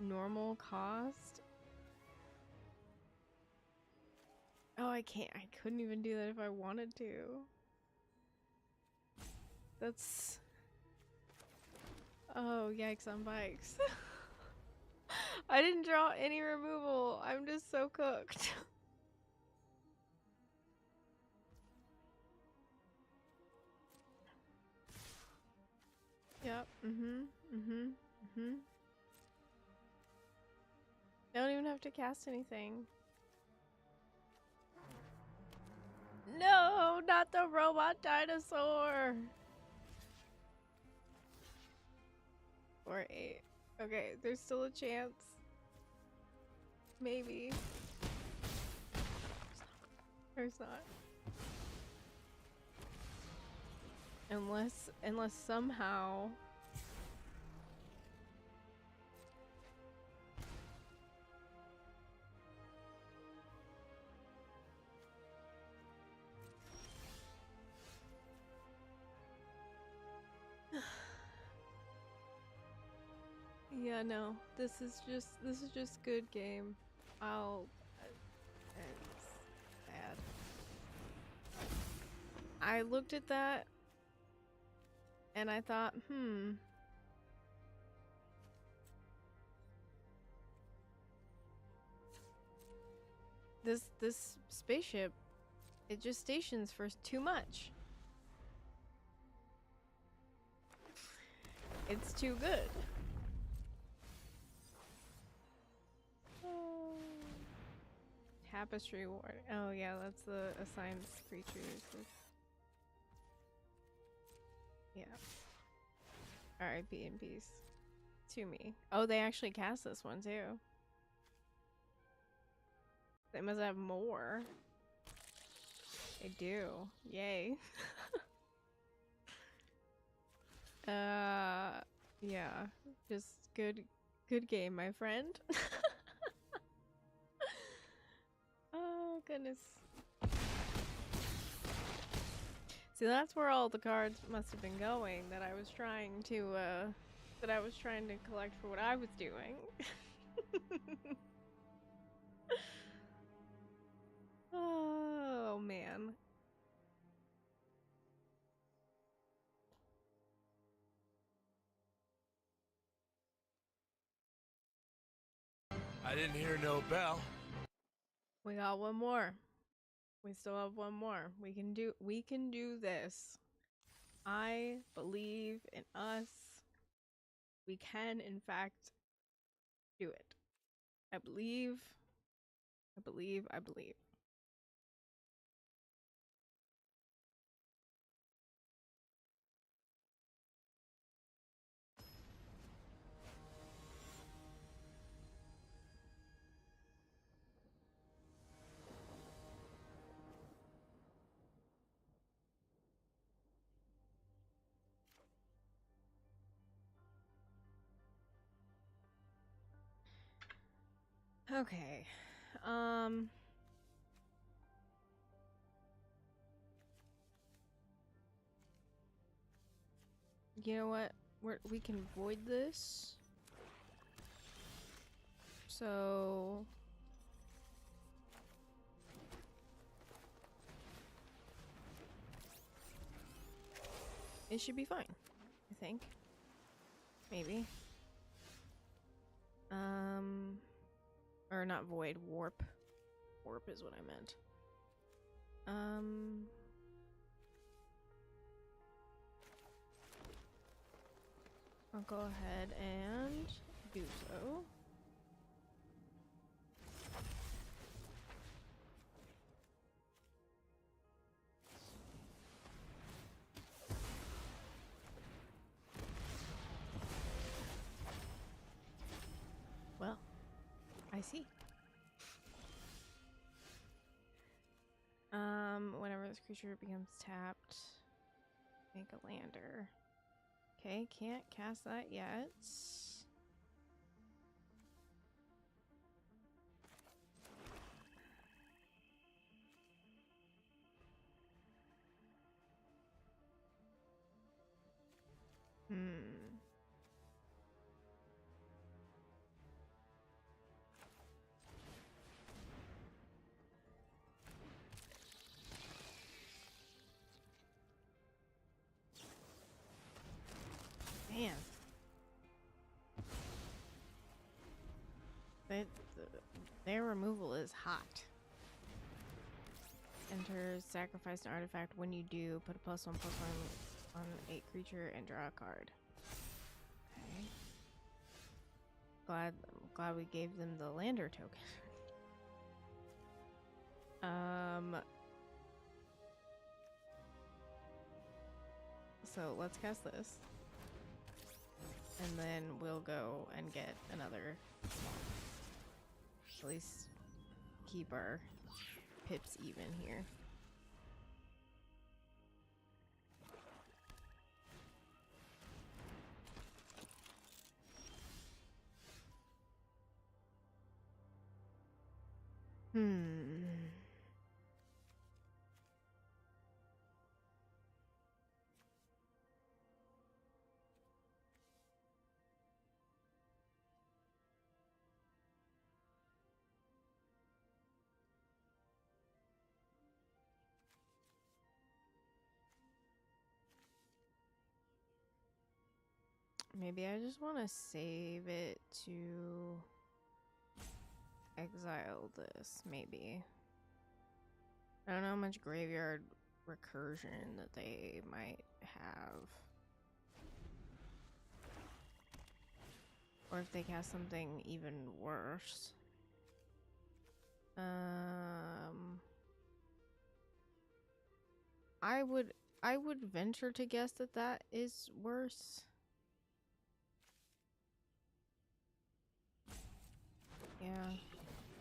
normal cost. Oh, I can't. I couldn't even do that if I wanted to. That's... Oh, yikes on bikes. I didn't draw any removal. I'm just so cooked. Yep. I don't even have to cast anything. No, not the robot dinosaur. 4, 8. Okay, there's still a chance. Maybe. There's not. Unless somehow... Yeah, no. This is just good game. It's bad. I looked at that and I thought, this spaceship, it just stations for too much. It's too good. Oh. Tapestry Ward. Oh yeah, that's the assigned creatures. Yeah. Alright, be in peace. To me. Oh, they actually cast this one too. They must have more. They do. Yay. Yeah. Just good game, my friend. Oh, goodness. See, that's where all the cards must have been going that I was trying to collect for what I was doing. Oh, man. I didn't hear no bell. We got one more. We still have one more. We can do this. I believe in us. We can, in fact, do it. I believe. Okay. Um. You know what? We can void this. So it should be fine, I think. Maybe. Or not void, warp. Warp is what I meant. I'll go ahead and do so. Well, I see. Whenever this creature becomes tapped, make a lander. Okay, can't cast that yet. Man. Their removal is hot. Enter sacrifice an artifact. When you do, put a +1/+1 on a creature and draw a card. Okay. Glad we gave them the lander token. So let's cast this. And then we'll go and get another swamp. At least keep our pips even here. Maybe I just want to save it to exile this, maybe. I don't know how much graveyard recursion that they might have. Or if they cast something even worse. I would venture to guess that that is worse. Yeah,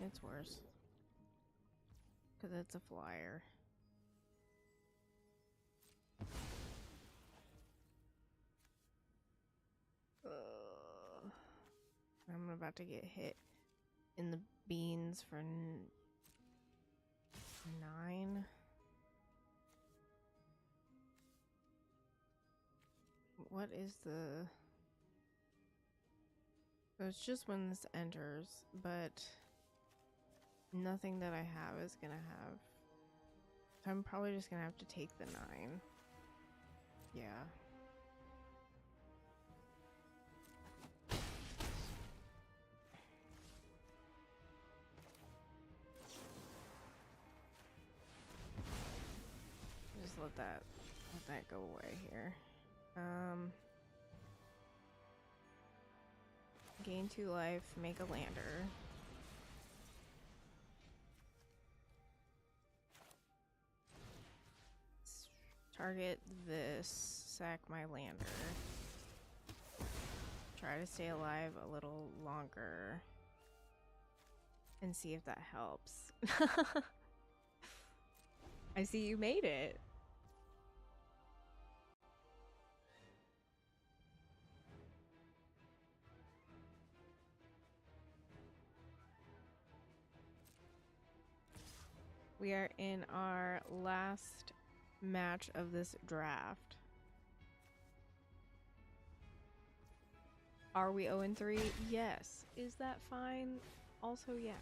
it's worse. Because it's a flyer. I'm about to get hit in the beans for 9. What is the... So it's just when this enters, but nothing that I have is gonna have... So I'm probably just gonna have to take the 9. Yeah. Just let that go away here. Gain 2 life, make a lander. Target this, sack my lander. Try to stay alive a little longer. And see if that helps. I see you made it. We are in our last match of this draft. Are we 0-3? Yes. Is that fine? Also, yes.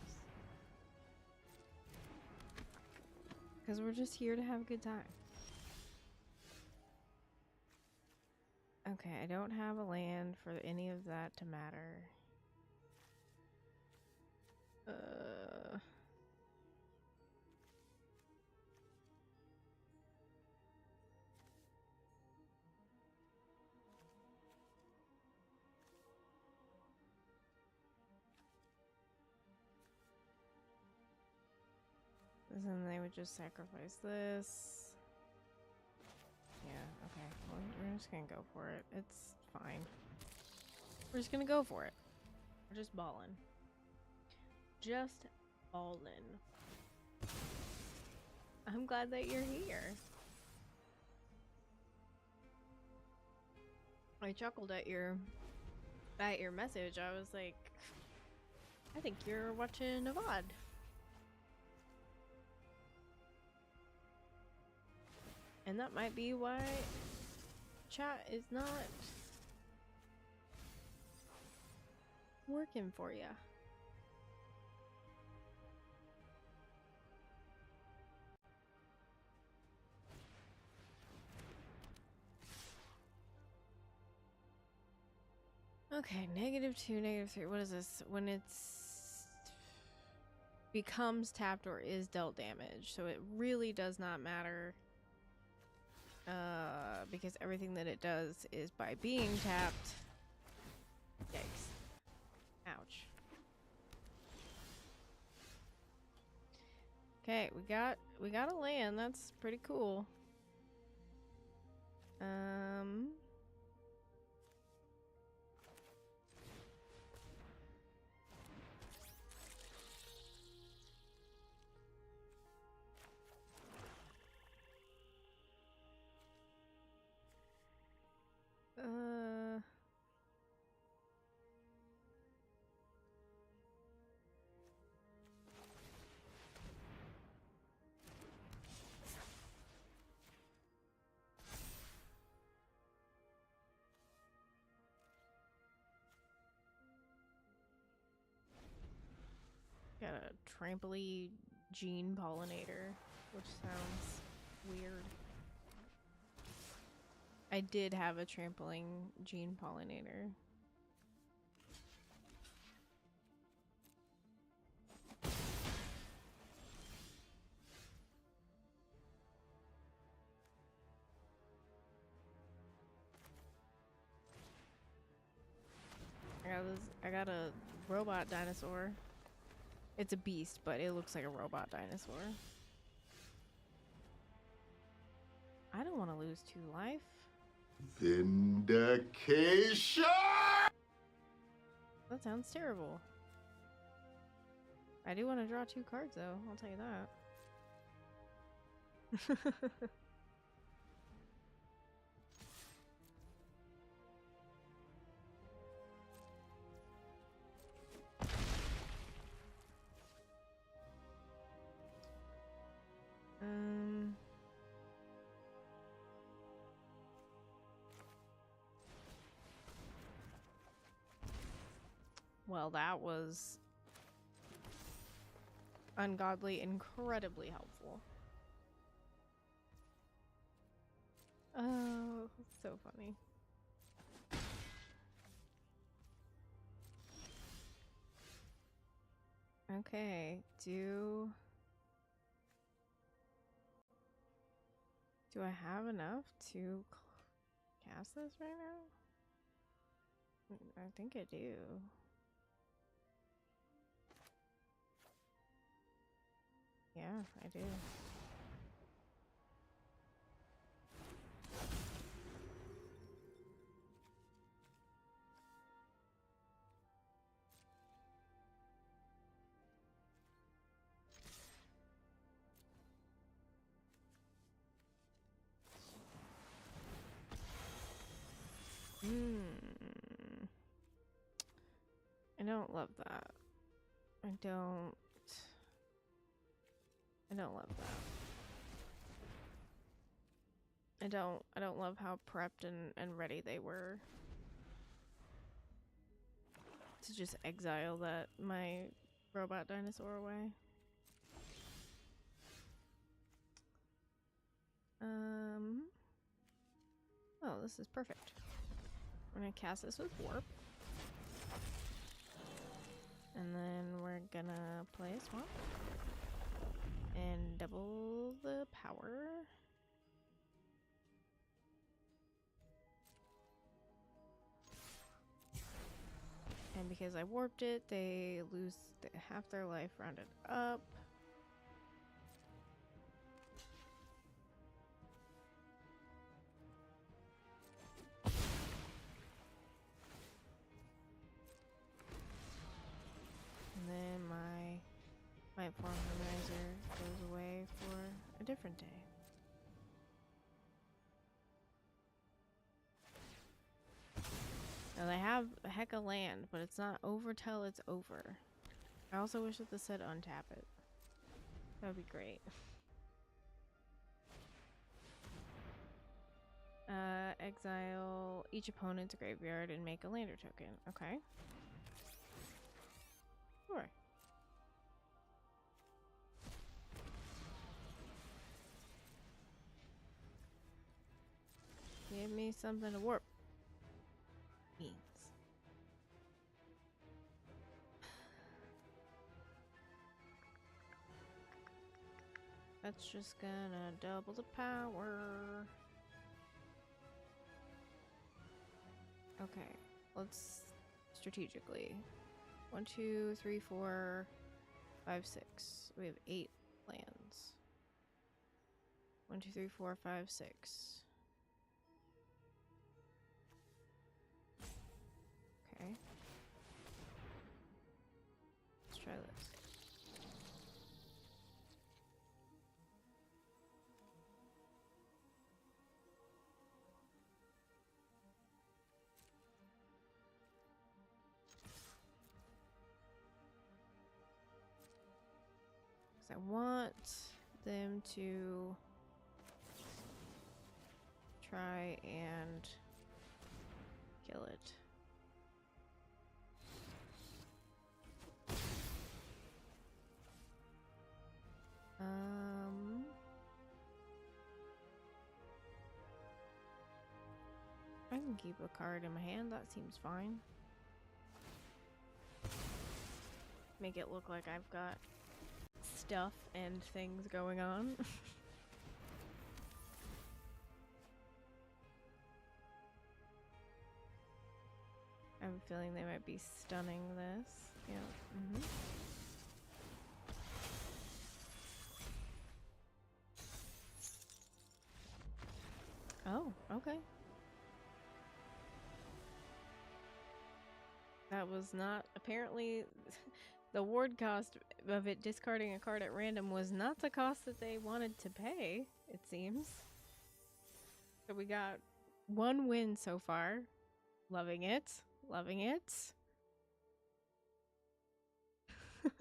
Because we're just here to have a good time. Okay, I don't have a land for any of that to matter. Then they would just sacrifice this. Yeah, okay. Well, we're just gonna go for it. It's fine. We're just gonna go for it. We're just ballin'. Just ballin'. I'm glad that you're here. I chuckled at your message. I was like, I think you're watching a VOD. And that might be why chat is not working for you. Okay, -2, -3. What is this? When it's becomes tapped or is dealt damage. So it really does not matter. Because everything that it does is by being tapped. Yikes. Ouch. Okay, we got a land. That's pretty cool. Got a trampoline gene pollinator, which sounds weird. I did have a trampoline gene pollinator. I got a robot dinosaur. It's a beast, but it looks like a robot dinosaur. I don't want to lose 2 life. Vindication! That sounds terrible. I do want to draw 2 cards, though. I'll tell you that. Well, that was ungodly, incredibly helpful. Oh, so funny. Okay, do I have enough to cast this right now? I think I do. Yeah, I do. I don't love that. I don't. I don't love that. I don't love how prepped and ready they were to just exile that my robot dinosaur away. Oh, this is perfect. We're gonna cast this with warp. And then we're gonna play a swamp. And double the power. And because I warped it, they lose half their life rounded up. And then my form harmonizer goes away for a different day. Now they have a heck of land, but it's not over till it's over. I also wish that this said untap it. That would be great. Exile each opponent's graveyard and make a lander token. Okay. Sure. Give me something to warp. Beans. That's just gonna double the power. Okay, let's strategically. 1, 2, 3, 4, 5, 6. We have 8 lands. 1, 2, 3, 4, 5, 6. Okay. Let's try this. I want them to try and kill it. I can keep a card in my hand, that seems fine. Make it look like I've got stuff and things going on. I have a feeling they might be stunning this. Yeah. Oh, okay. That was not apparently the ward cost of it discarding a card at random was not the cost that they wanted to pay, it seems. So we got 1 win so far. Loving it. Loving it. It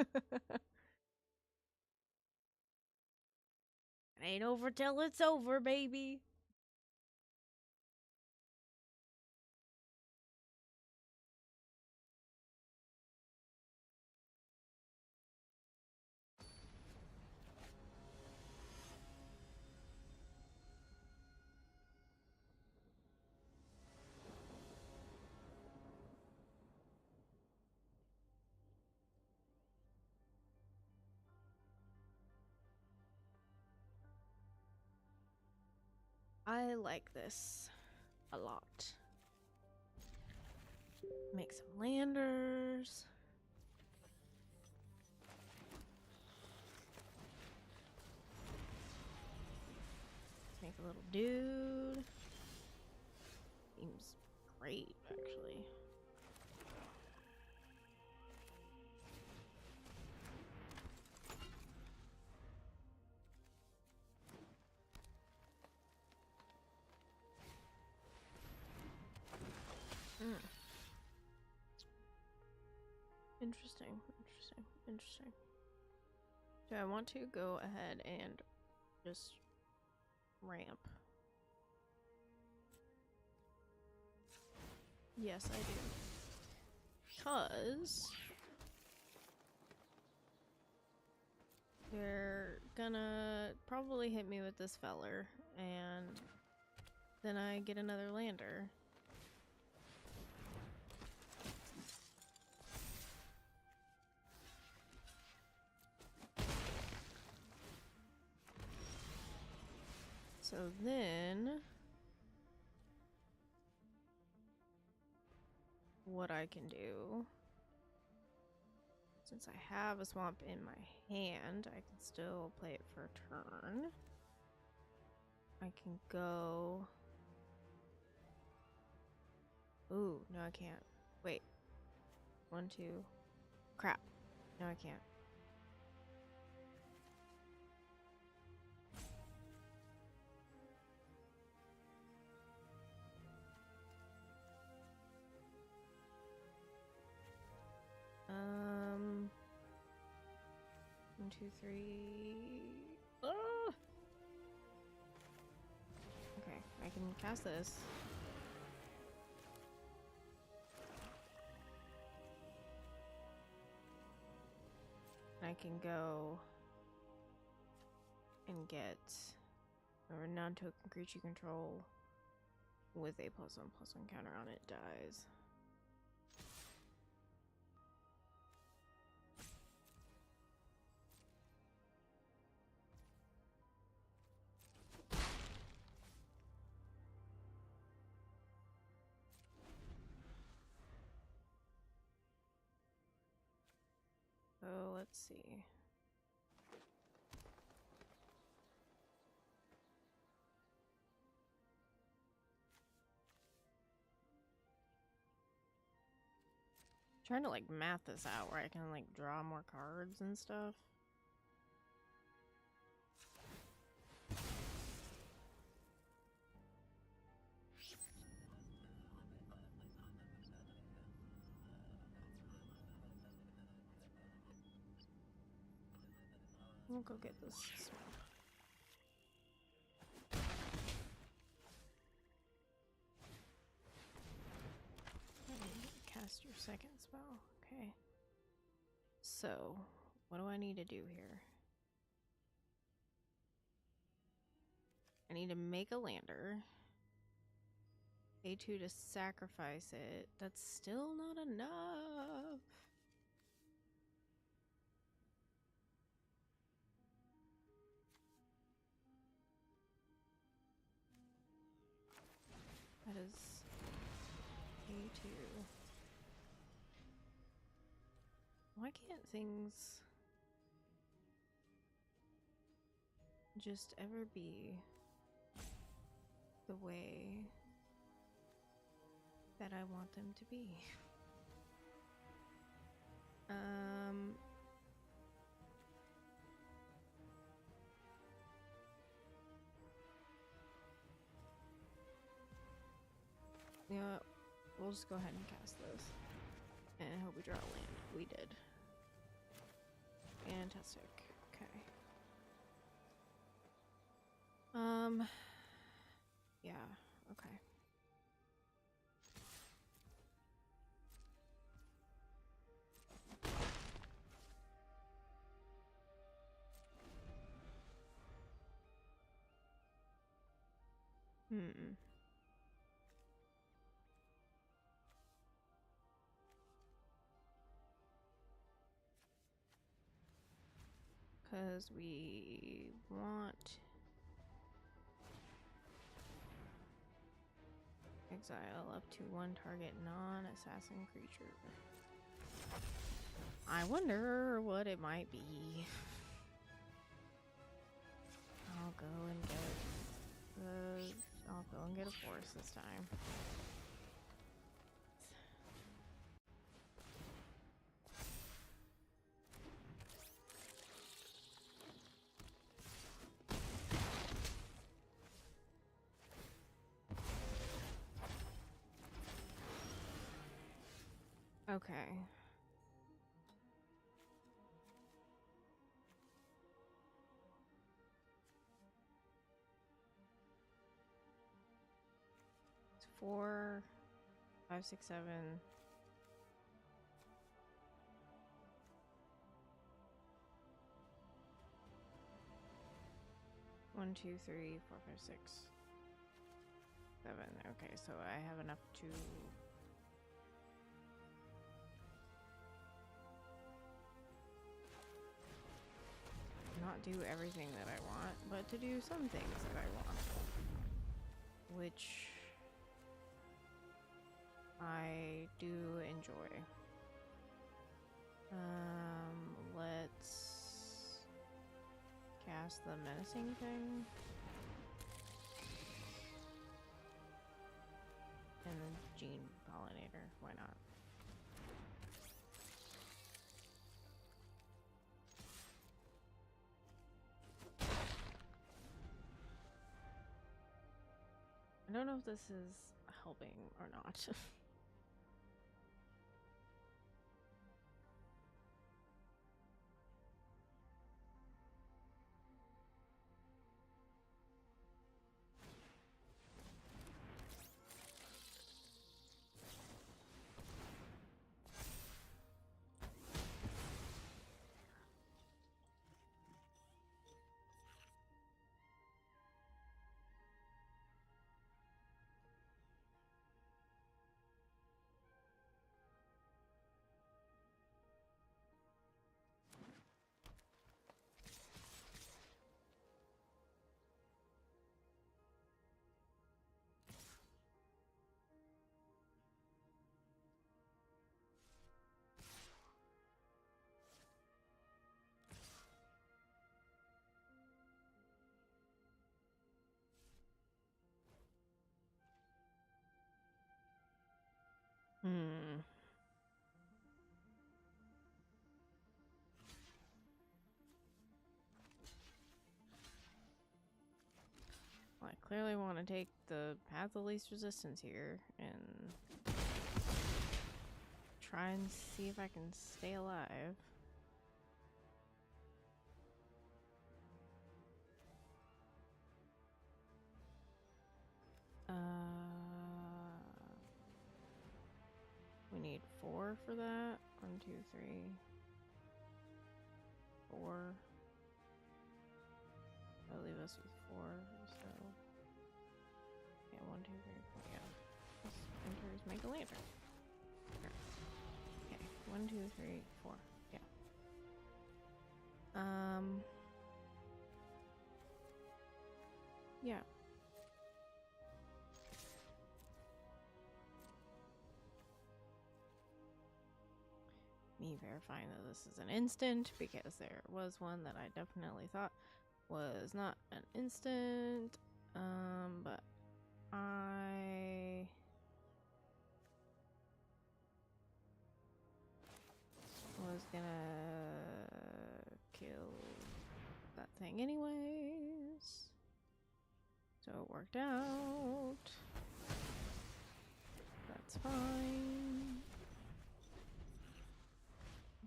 ain't over till it's over, baby. I like this a lot. Make some landers. Make a little dude. Seems great, actually. Interesting. Do I want to go ahead and just ramp? Yes, I do. Because they're gonna probably hit me with this feller, and then I get another lander. So then what I can do, since I have a swamp in my hand, I can still play it for a turn. I can go... Ooh, no I can't. Wait. 1, 2... Crap. No I can't. One, two, three... Ah! Okay, I can cast this. I can go and get a renowned token creature you control with a +1/+1 counter on it dies. So let's see. Trying to like math this out where I can like draw more cards and stuff. We'll go get this swamp. Cast your second spell. Okay. So, what do I need to do here? I need to make a lander. A2 to sacrifice it. That's still not enough. That is A2. Why can't things just ever be the way that I want them to be? You know what? We'll just go ahead and cast this. And I hope we draw a land. We did. Fantastic. Okay. Yeah, okay. Because we want exile up to 1 target non-assassin creature. I wonder what it might be. I'll go and get a forest this time. Okay. 4, 5, 6, 7. 1, 2, 3, 4, 5, 6, 7. Okay, so I have enough to not do everything that I want, but to do some things that I want, which I do enjoy. Let's cast the menacing thing. And the gene pollinator, why not? I don't know if this is helping or not. Hmm. Well, I clearly want to take the path of least resistance here and try and see if I can stay alive. We need 4 for that. 1, 2, 3, 4. That'll leave us with 4. So yeah, 1, 2, 3, 4. Yeah. This enters make a lantern. Okay. 1, 2, 3, 4. Yeah. Yeah. Me verifying that this is an instant because there was one that I definitely thought was not an instant. But I was gonna kill that thing anyways. So it worked out. That's fine.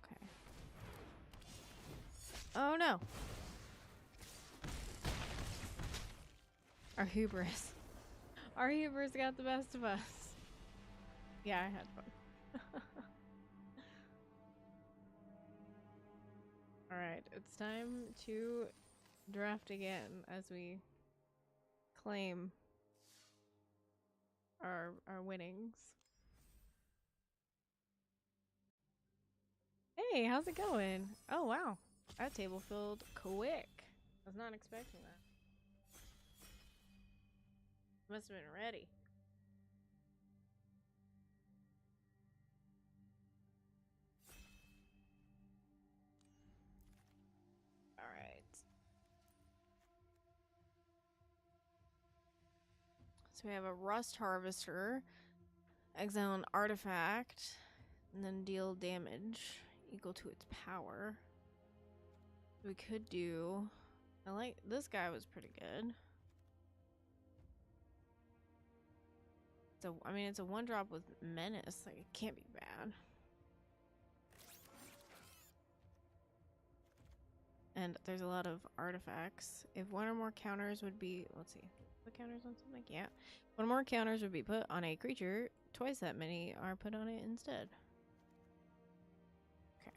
Okay. Oh no! Our hubris. Our hubris got the best of us. Yeah, I had fun. Alright, it's time to draft again as we claim our winnings. Hey, how's it going? Oh wow, that table filled quick. I was not expecting that. Must have been ready. Alright. So we have a rust harvester, exile an artifact, and then deal damage equal to its power. We could do... I like... This guy was pretty good. So, I mean, it's a 1-drop with menace. Like, it can't be bad. And there's a lot of artifacts. If one or more counters would be... Let's see. Put counters on something? Yeah. One more counters would be put on a creature. Twice that many are put on it instead.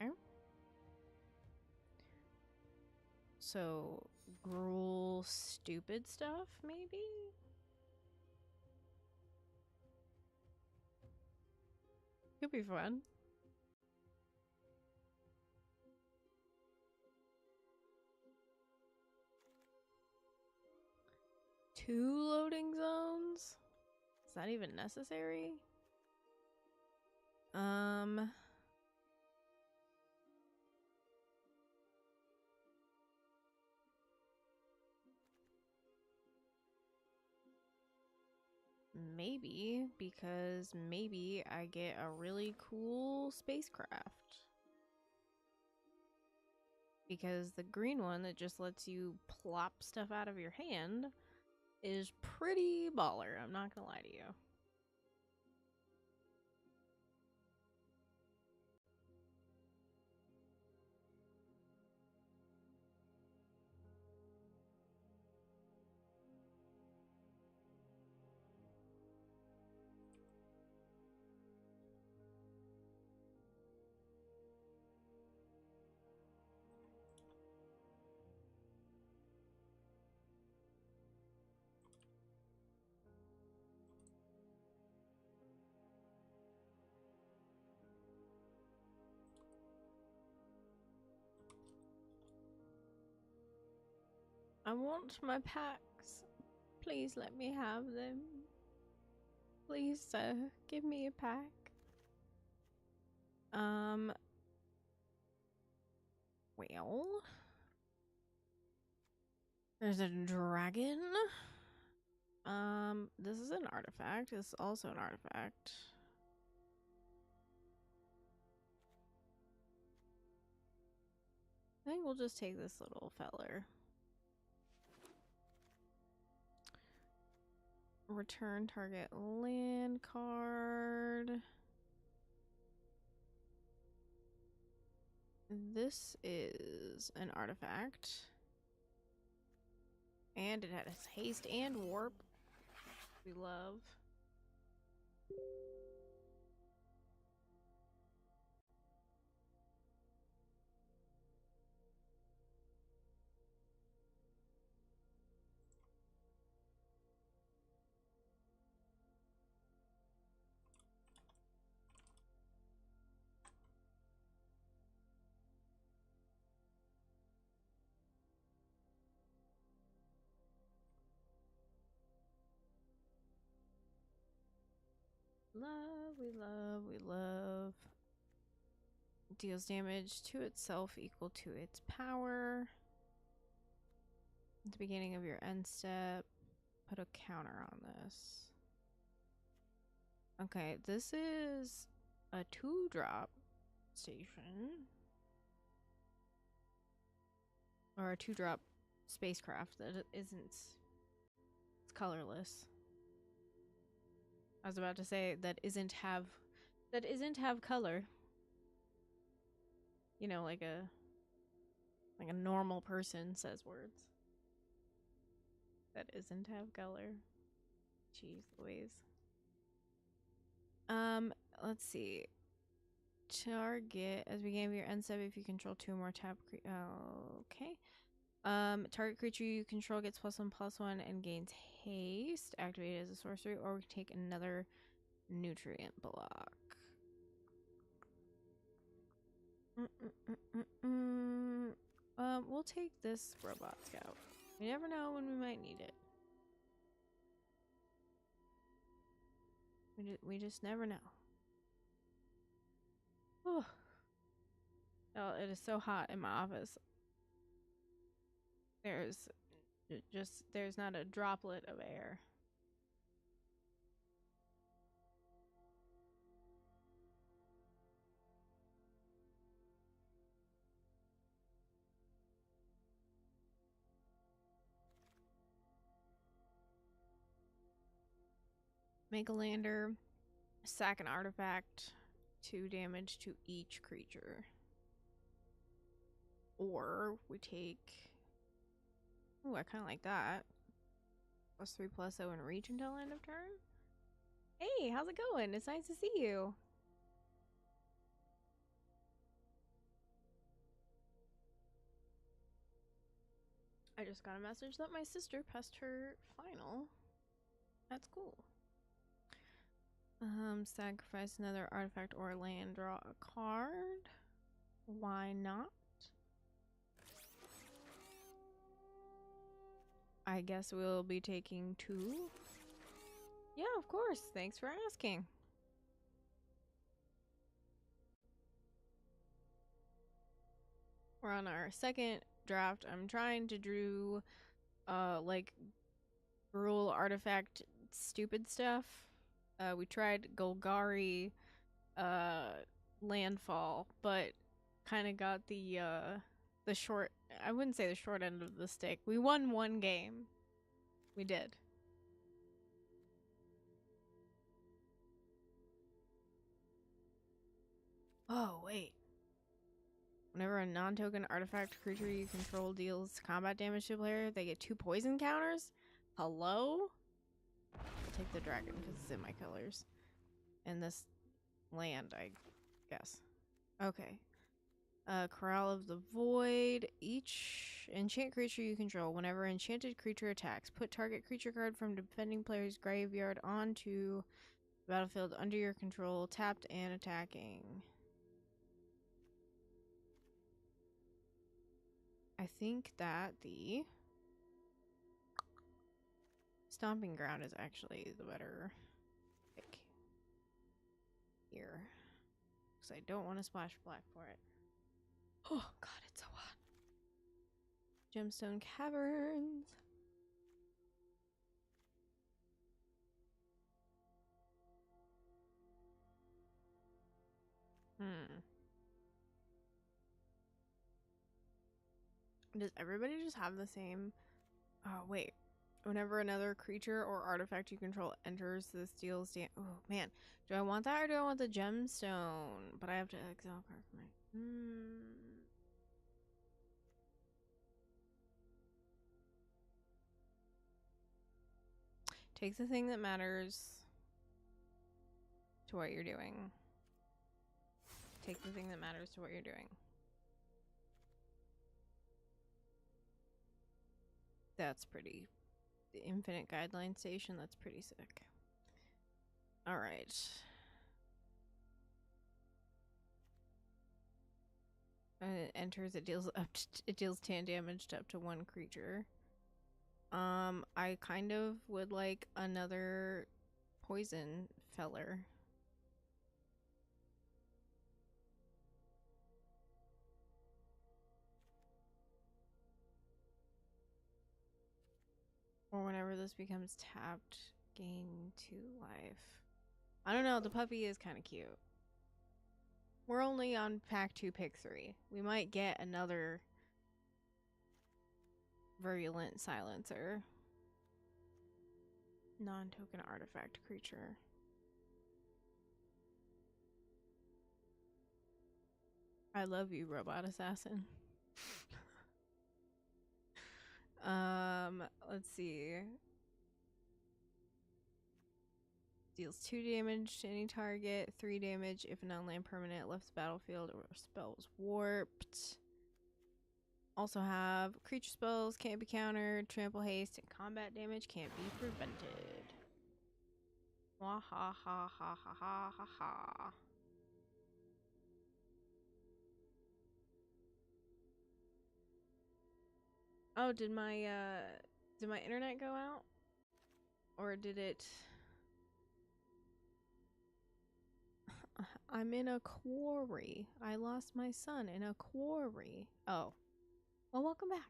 Okay. So, gruel stupid stuff, maybe? Could be fun. Two loading zones? Is that even necessary? Maybe, because maybe I get a really cool spacecraft. Because the green one that just lets you plop stuff out of your hand is pretty baller, I'm not gonna lie to you. I want my packs. Please let me have them. Please, sir, give me a pack. Well, there's a dragon. This is an artifact. This is also an artifact. I think we'll just take this little feller. Return target land card. This is an artifact. And it has haste and warp. We love. Love, we love, we love. Deals damage to itself equal to its power. At the beginning of your end step, put a counter on this. Okay, this is a 2-drop station. Or a 2-drop spacecraft that isn't... It's colorless. I was about to say that isn't have color. You know, like a normal person says words. That isn't have color. Jeez Louise. Let's see. Target as beginning of your end step if you control 2 or more tap okay. Target creature you control gets +1/+1 and gains haste. Activated as a sorcery, or we can take another nutrient block. We'll take this robot scout. We never know when we might need it. We just never know. Oh, it is so hot in my office. There's not a droplet of air. Make a lander, sack an artifact, 2 damage to each creature. Or we take... Ooh, I kind of like that. +3/+0 and reach until end of turn. Hey, how's it going? It's nice to see you. I just got a message that my sister passed her final. That's cool. Sacrifice another artifact or land, draw a card. Why not? I guess we'll be taking 2. Yeah, of course. Thanks for asking. We're on our second draft. I'm trying to do like rule artifact stupid stuff. We tried Golgari landfall, but kind of got the short, I wouldn't say the short end of the stick. We won 1 game. We did. Oh, wait. Whenever a non-token artifact creature you control deals combat damage to a player, they get 2 poison counters? Hello? I'll take the dragon because it's in my colors. And this land, I guess. Okay. Corral of the Void. Each enchant creature you control, whenever enchanted creature attacks, put target creature card from defending player's graveyard onto the battlefield under your control, tapped and attacking. I think that the Stomping Ground is actually the better pick here. Because I don't want to splash black for it. Oh god, it's so hot. Gemstone Caverns. Does everybody just have the same? Oh, wait. Whenever another creature or artifact you control enters, this deals damage. Oh, man. Do I want that or do I want the gemstone? But I have to exile card for my... Take the thing that matters to what you're doing. Take the thing that matters to what you're doing. That's pretty... The Infinite Guideline Station, that's pretty sick. Alright. It enters, it deals 10 damage to up to 1 creature. I kind of would like another poison feller. Or whenever this becomes tapped, gain 2 life. I don't know, the puppy is kind of cute. We're only on pack 2, pick 3. We might get another virulent silencer. Non-token artifact creature. I love you, robot assassin. Let's see. Deals 2 damage to any target, 3 damage if an unland permanent left the battlefield or a spell was warped. Also have creature spells can't be countered, trample haste, and combat damage can't be prevented. Wah ha ha ha ha ha ha ha. Oh, did my internet go out? Or did it... I'm in a quarry. I lost my son in a quarry. Oh. Well, welcome back.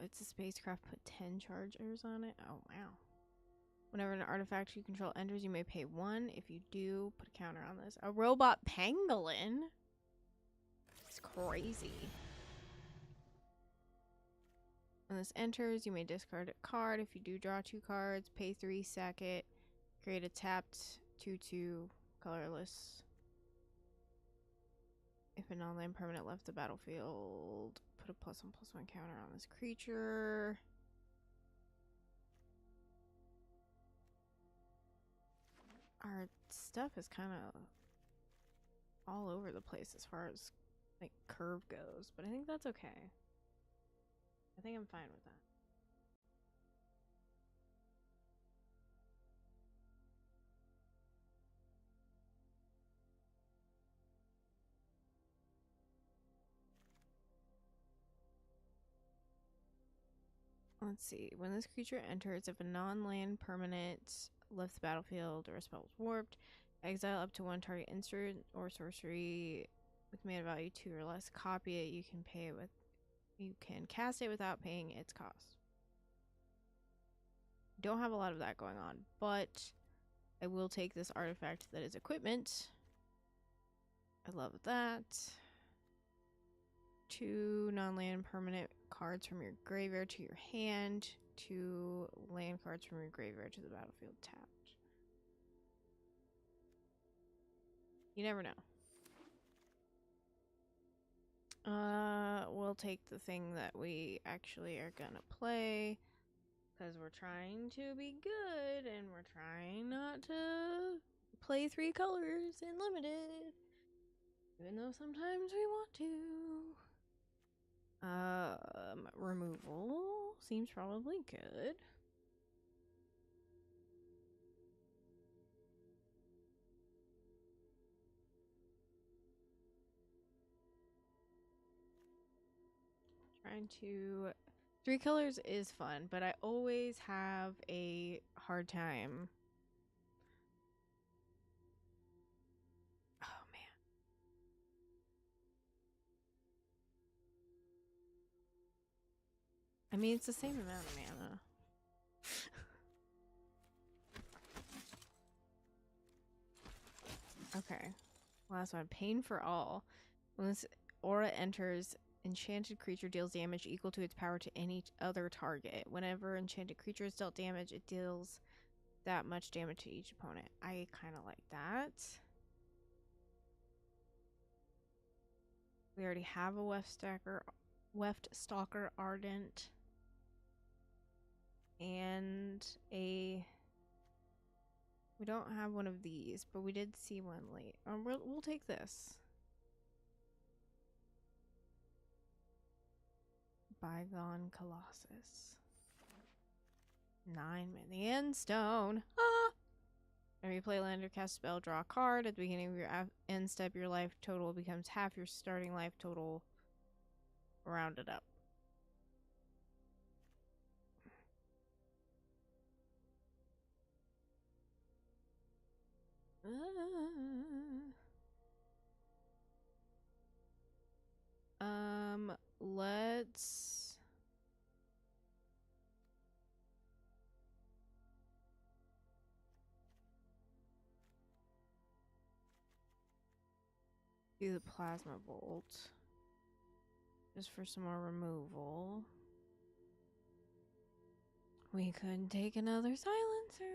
It's a spacecraft, put 10 chargers on it. Oh, wow. Whenever an artifact you control enters, you may pay 1. If you do, put a counter on this. A robot pangolin? It's crazy. When this enters, you may discard a card. If you do draw 2 cards, pay 3, sack it. Create a tapped 2/2 colorless. If If a non-land permanent left the battlefield, put a +1/+1 counter on this creature. Our stuff is kind of all over the place as far as like curve goes, but I think that's okay. I think I'm fine with that. Let's see. When this creature enters, if a non-land permanent left the battlefield or a spell is warped, exile up to one target instant or sorcery with mana value 2 or less. Copy it. You can cast it without paying its cost. Don't have a lot of that going on, but I will take this artifact that is equipment. I love that. 2 non-land permanent cards from your graveyard to your hand. 2 land cards from your graveyard to the battlefield tapped. You never know. We'll take the thing that we actually are gonna play, because we're trying to be good and we're trying not to play 3 colors in limited, even though sometimes we want to. Removal seems probably good. Trying to 3 colors is fun, but I always have a hard time. Oh man. I mean, it's the same amount of mana. Okay. Last one. Pain for all. When this aura enters, enchanted creature deals damage equal to its power to any other target. Whenever enchanted creature is dealt damage, it deals that much damage to each opponent. I kind of like that. We already have a Weft Stalker Ardent. And we don't have one of these, but we did see one late. We'll take this. Bygone Colossus. 9 mana. The End Stone. Ah! Whenever you play land or cast a spell, draw a card. At the beginning of your end step, your life total becomes half your starting life total rounded up. Let's do the Plasma Bolt just for some more removal. We could take another Silencer.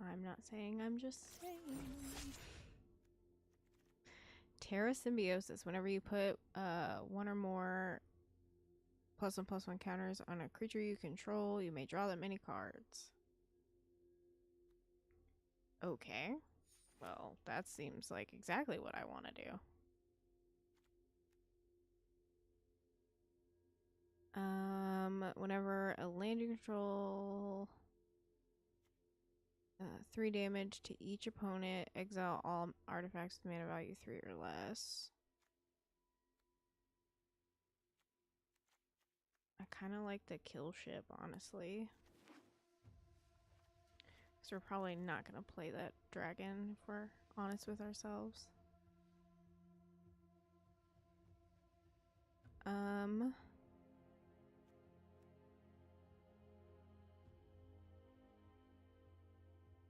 I'm not saying, I'm just saying. Terra Symbiosis. Whenever you put 1 or more +1/+1 counters on a creature you control, you may draw that many cards. Okay. Well, that seems like exactly what I want to do. Whenever a land you control 3 damage to each opponent, exile all artifacts with mana value 3 or less. I kind of like the kill ship, honestly. Because we're probably not going to play that dragon, if we're honest with ourselves.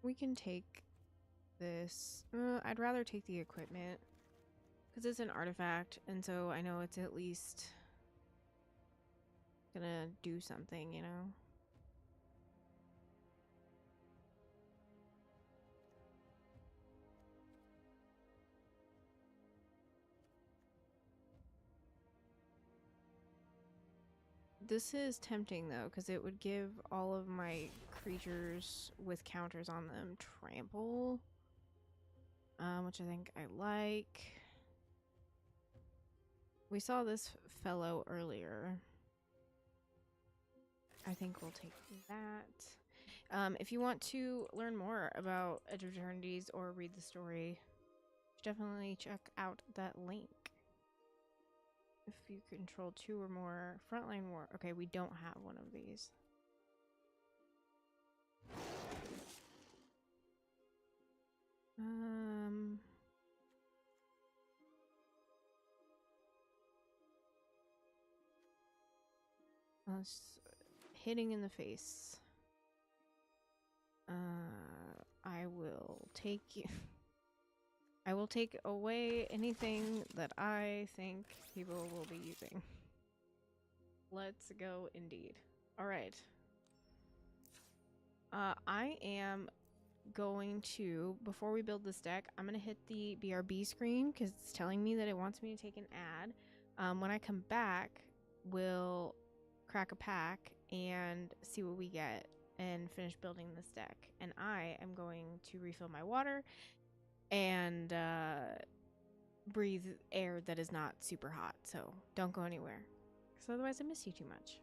We can take this. I'd rather take the equipment because it's an artifact, and so I know it's at least gonna do something, you know? this is tempting though, because it would give all of my creatures with counters on them trample, which I think I like. We saw this fellow earlier. I think we'll take that. If you want to learn more about Edge of Eternities or read the story, definitely check out that link. If you control 2 or more frontline war. Okay, we don't have one of these. Hitting in the face. I will take you. I will take away anything that I think people will be using. Let's go indeed. All right. I am going to, before we build this deck, I'm going to hit the BRB screen because it's telling me that it wants me to take an ad. When I come back, we'll crack a pack and see what we get and finish building this deck. And I am going to refill my water and breathe air that is not super hot. So don't go anywhere because otherwise I miss you too much.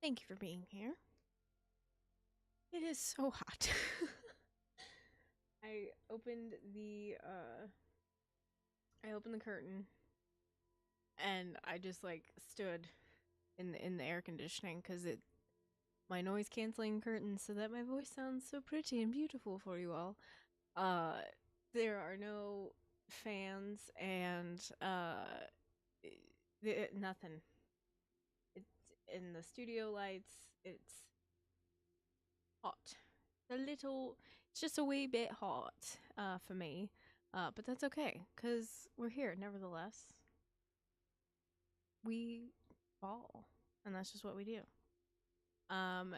Thank you for being here. It is so hot. I opened the curtain and I just like stood in the air conditioning cuz it my noise canceling curtain so that my voice sounds so pretty and beautiful for you all. Uh there are no fans and nothing. It's in the studio lights. It's hot. It's just a wee bit hot for me. But that's okay, because we're here nevertheless. We fall, and that's just what we do. Um,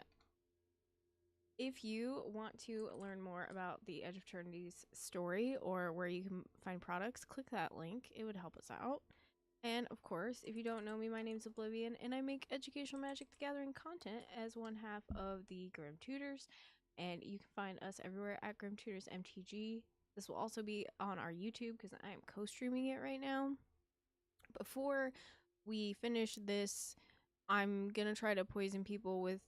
if you want to learn more about the Edge of Eternity's story or where you can find products, click that link. It would help us out. And of course, if you don't know me, my name's Oblivion, and I make educational Magic the Gathering content as one half of the Grim Tutors. And you can find us everywhere at Grim Tutors MTG. This will also be on our YouTube because I am co-streaming it right now. Before we finish this, I'm gonna try to poison people with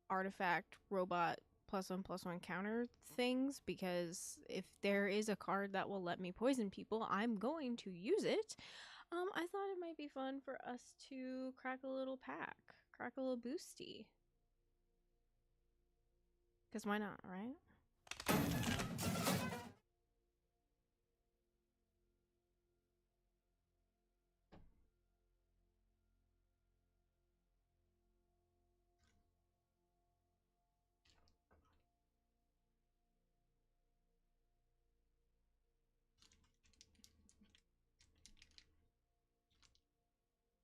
artifact robot +1/+1 counter things, because if there is a card that will let me poison people, I'm going to use it. I thought it might be fun for us to crack a little pack, crack a little boosty. Because why not, right?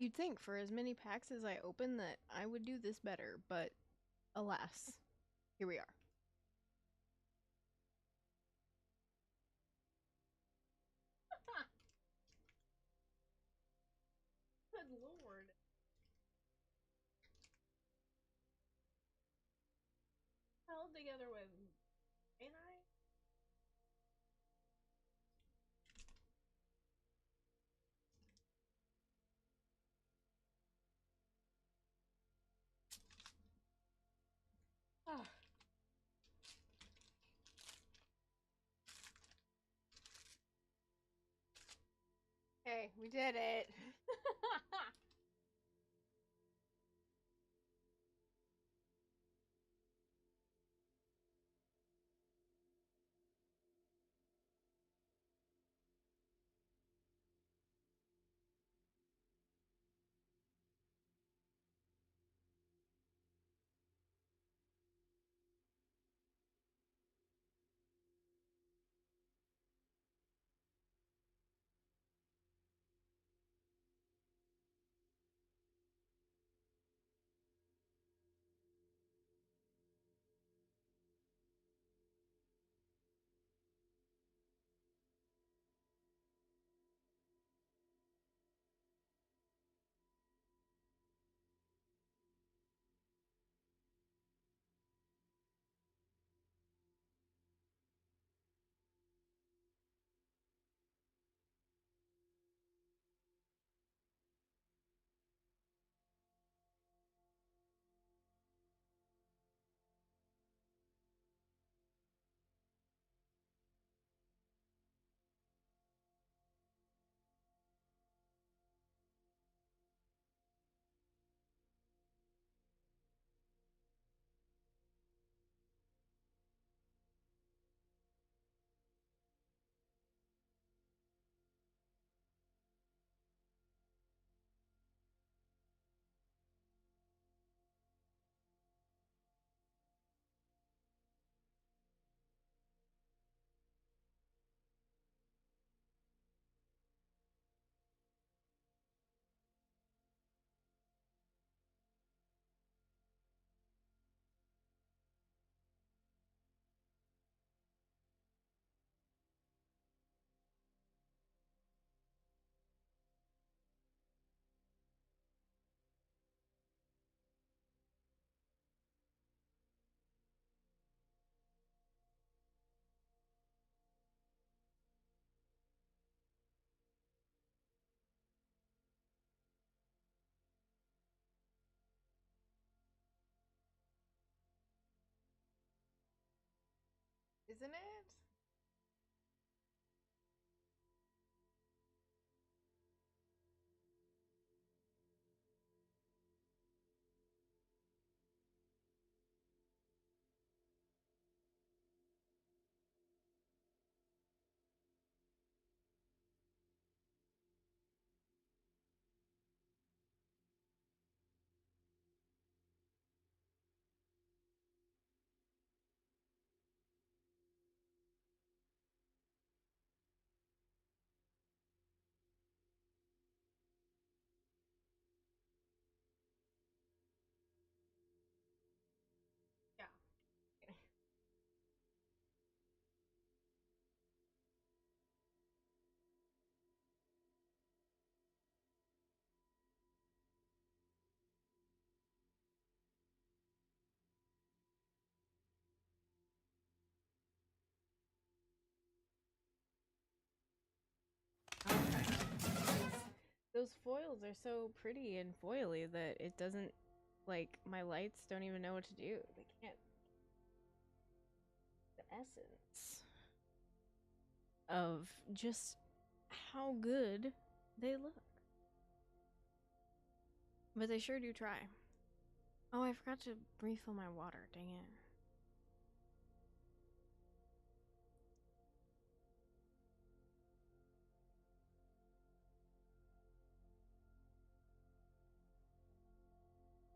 You'd think for as many packs as I open that I would do this better, but alas, here we are. Good lord. Held together with, ain't I? Ah. Hey, we did it. isn't it? Yeah. Okay. Those foils are so pretty and foily that it doesn't, like, my lights don't even know what to do. They can't. The essence of just how good they look. But they sure do try. Oh, I forgot to refill my water. Dang it.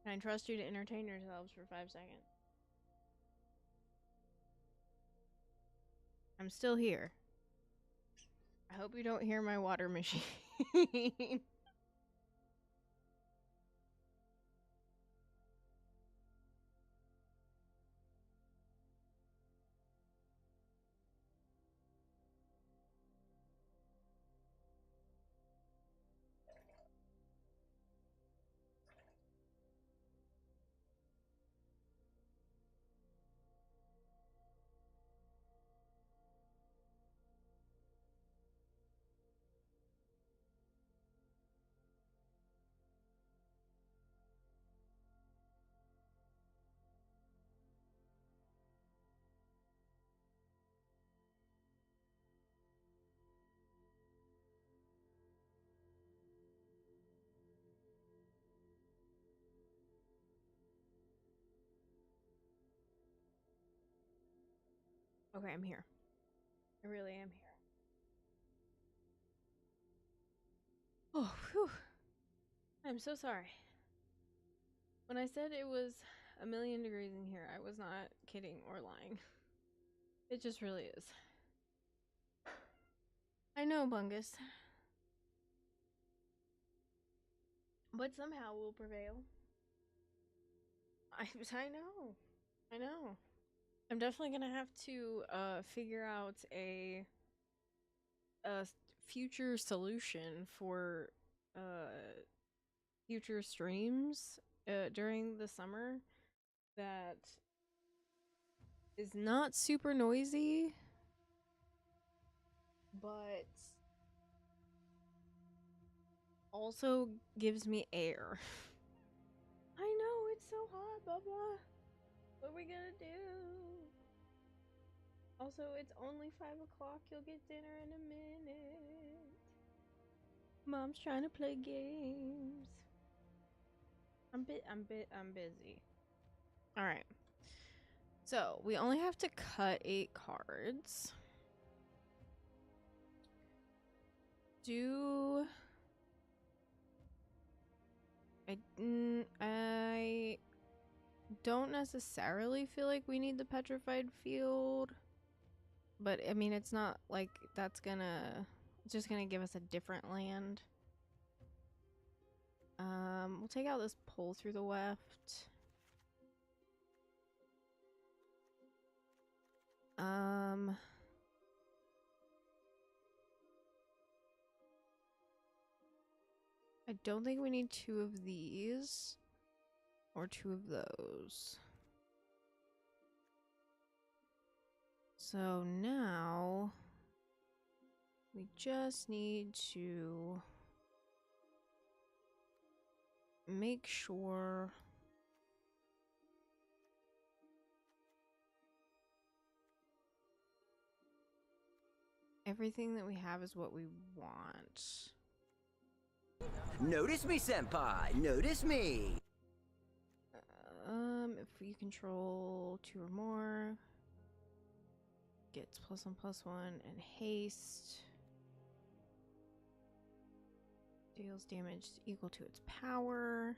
Can I trust you to entertain yourselves for 5 seconds? I'm still here. I hope you don't hear my water machine. Okay, I'm here. I really am here. Oh, whew. I'm so sorry. When I said it was a million degrees in here, I was not kidding or lying. It just really is. I know, Bungus. But somehow we'll prevail. I know. I know. I'm definitely gonna have to figure out a future solution for future streams during the summer that is not super noisy, but also gives me air. I know, it's so hot, Bubba. What are we gonna do? Also, it's only 5 o'clock. You'll get dinner in a minute. Mom's trying to play games. I'm busy. All right. So we only have to cut 8 cards. I don't necessarily feel like we need the petrified field, but I mean it's not like that's it's just gonna give us a different land. We'll take out this pull through the weft. I don't think we need 2 of these or 2 of those. So now we just need to make sure everything that we have is what we want. Notice me, senpai. Notice me. If you control 2 or more, gets +1/+1 and haste. Deals damage equal to its power.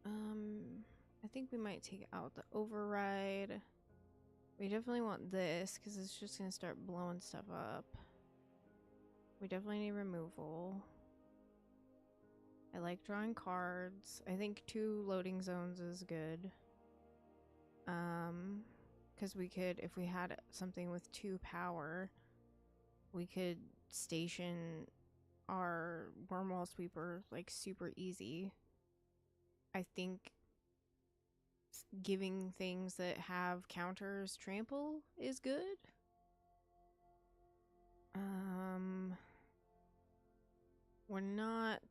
I think we might take out the override. We definitely want this because it's just gonna start blowing stuff up. We definitely need removal. I like drawing cards. I think 2 loading zones is good. Because we could, if we had something with 2 power, we could station our wormwall sweeper like super easy. I think giving things that have counters trample is good. We're not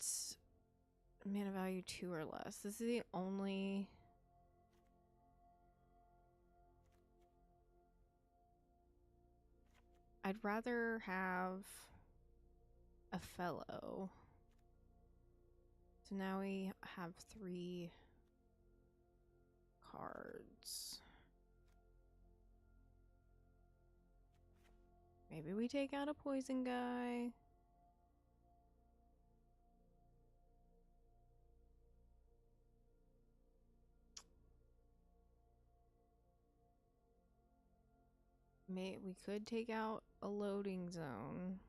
mana value 2 or less. This is the only I'd rather have a fellow. So now we have 3 cards. Maybe we take out a poison guy. We could take out a loading zone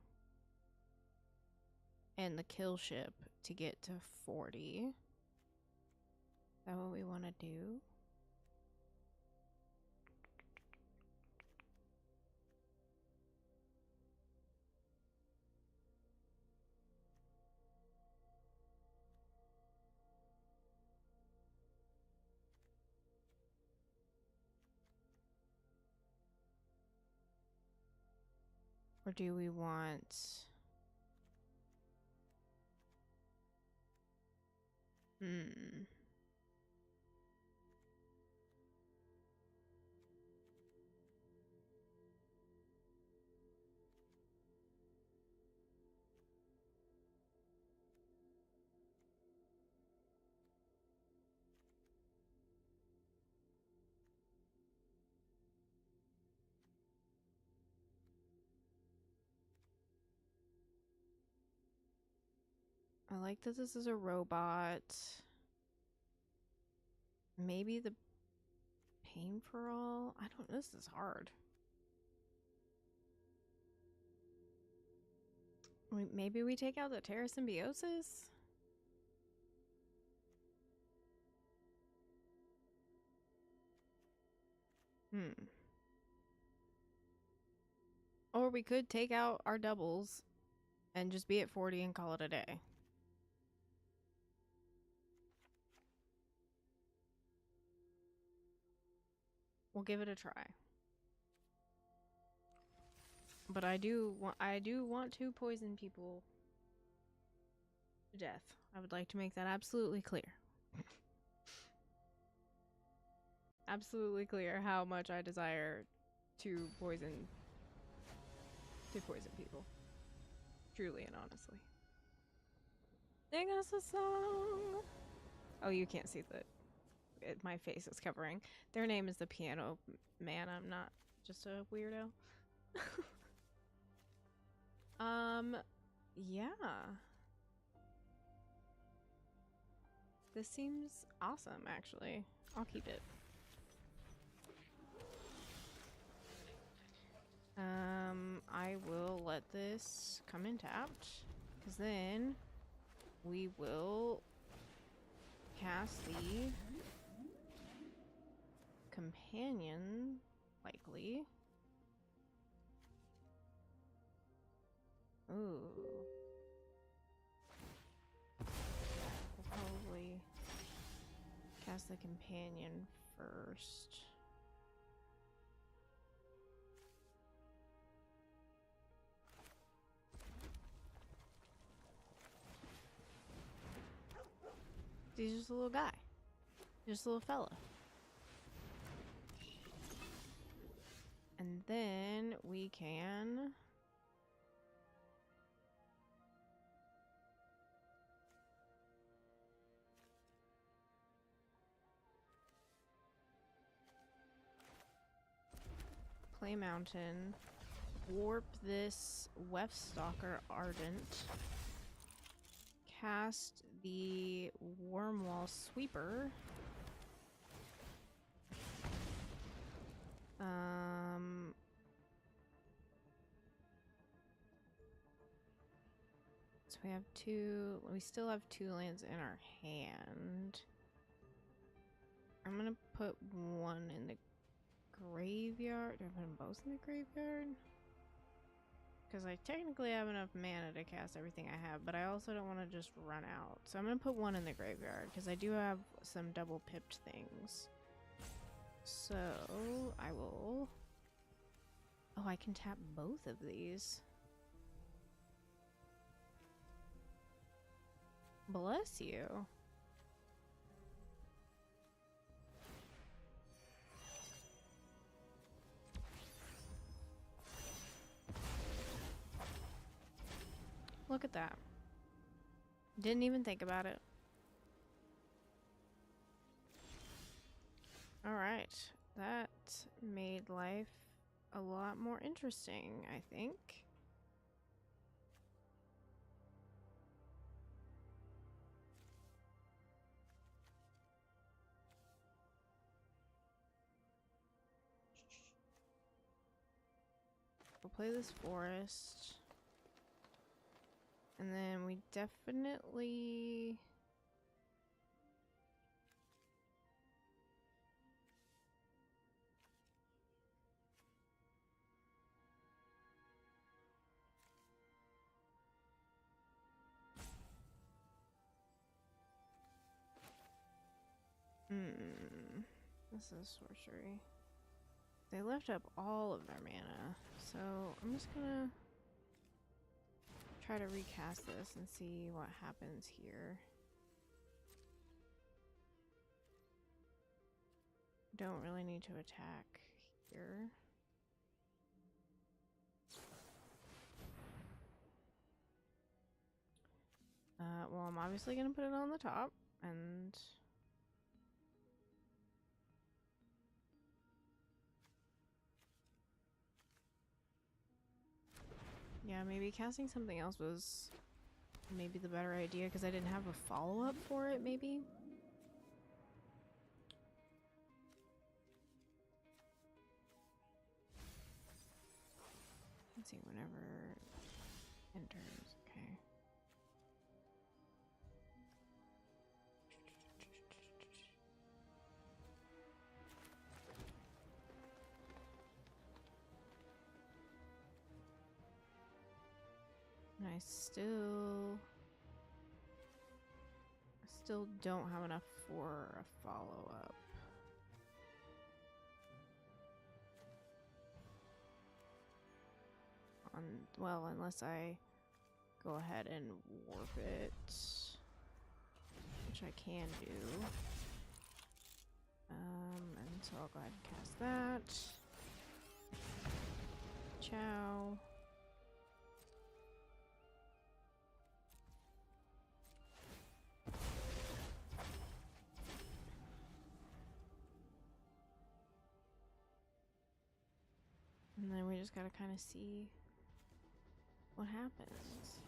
and the kill ship to get to 40. Is that what we want to do? Or do we want... I like that this is a robot. Maybe the pain for all? I don't know. This is hard. Maybe we take out the Terra Symbiosis? Or we could take out our doubles and just be at 40 and call it a day. We'll give it a try. But I do want to poison people to death. I would like to make that absolutely clear. Absolutely clear how much I desire to poison people. Truly and honestly. Sing us a song. Oh, you can't see my face is covering. Their name is the Piano Man. I'm not just a weirdo. Yeah. This seems awesome, actually. I'll keep it. I will let this come in tapped, because then we will cast the companion, likely. Ooh. We'll probably cast the companion first. He's just a little guy. Just a little fella. then we can play mountain, warp this Weftstalker Ardent, cast the Wormwall Sweeper, so we still have 2 lands in our hand. I'm gonna put 1 in the graveyard. Do I put them both in the graveyard? Because I technically have enough mana to cast everything I have, but I also don't want to just run out. So I'm going to put 1 in the graveyard, because I do have some double pipped things. So I will... Oh, I can tap both of these. Bless you. Look at that. Didn't even think about it. Alright. That made life a lot more interesting, I think. We'll play this forest. And then we definitely... This is sorcery. They left up all of their mana, so I'm just gonna try to recast this and see what happens here. Don't really need to attack here. Well, I'm obviously gonna put it on the top, and yeah, maybe casting something else was maybe the better idea because I didn't have a follow-up for it, maybe? Let's see, whenever it enters, okay. And I still don't have enough for a follow-up. Well, unless I go ahead and warp it, which I can do. And so I'll go ahead and cast that. Ciao. And then we just gotta kind of see what happens.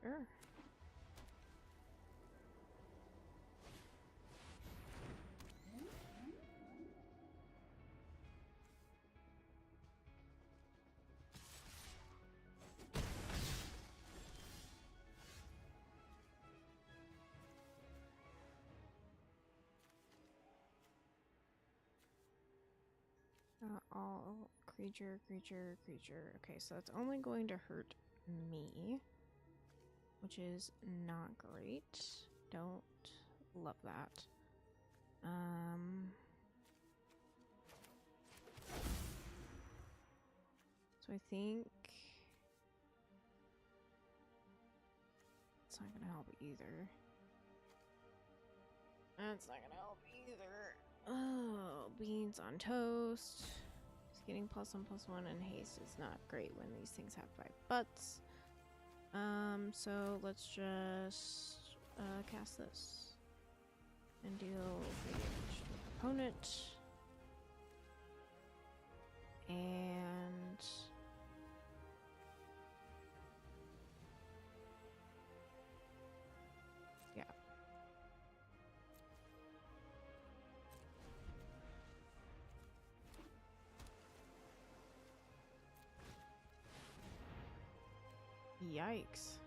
Sure. All creature. Okay, so it's only going to hurt me, which is not great. Don't love that. So I think it's not gonna help either. That's not gonna help either. Oh, beans on toast. Just getting +1/+1 and haste is not great when these things have 5 butts. So let's just cast this and deal damage to the opponent. And yeah. Yikes.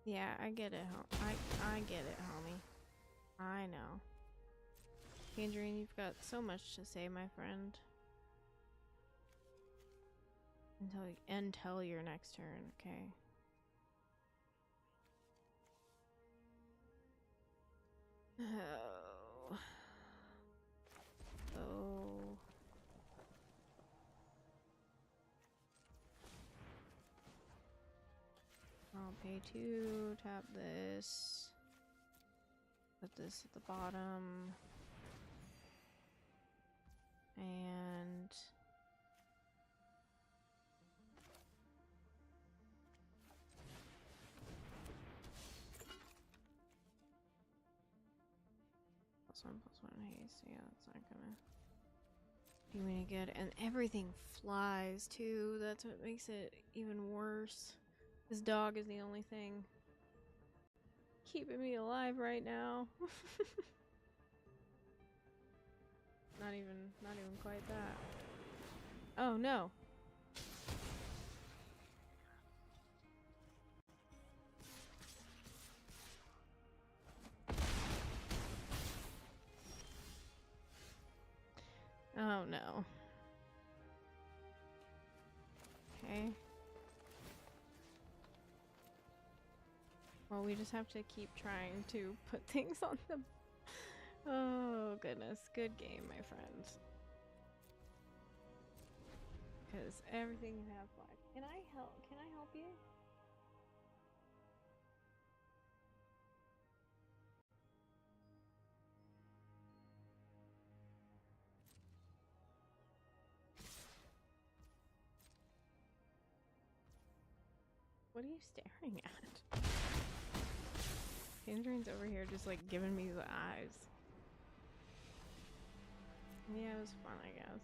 Yeah, I get it. I get it, homie. I know. Tangerine, you've got so much to say, my friend. Until your next turn, okay? Oh. Oh. I'll pay 2, tap this. Put this at the bottom. And +1/+1 haste. Yeah, that's not gonna do me any good. And everything flies too. That's what makes it even worse. This dog is the only thing keeping me alive right now. Not even quite that. Oh no. Oh no. Okay. Well, we just have to keep trying to put things on the... Oh goodness. Good game, my friends. Because everything can have flags. Can I help? Can I help you? What are you staring at? Tangerine's over here just like giving me the eyes. Yeah, it was fun, I guess.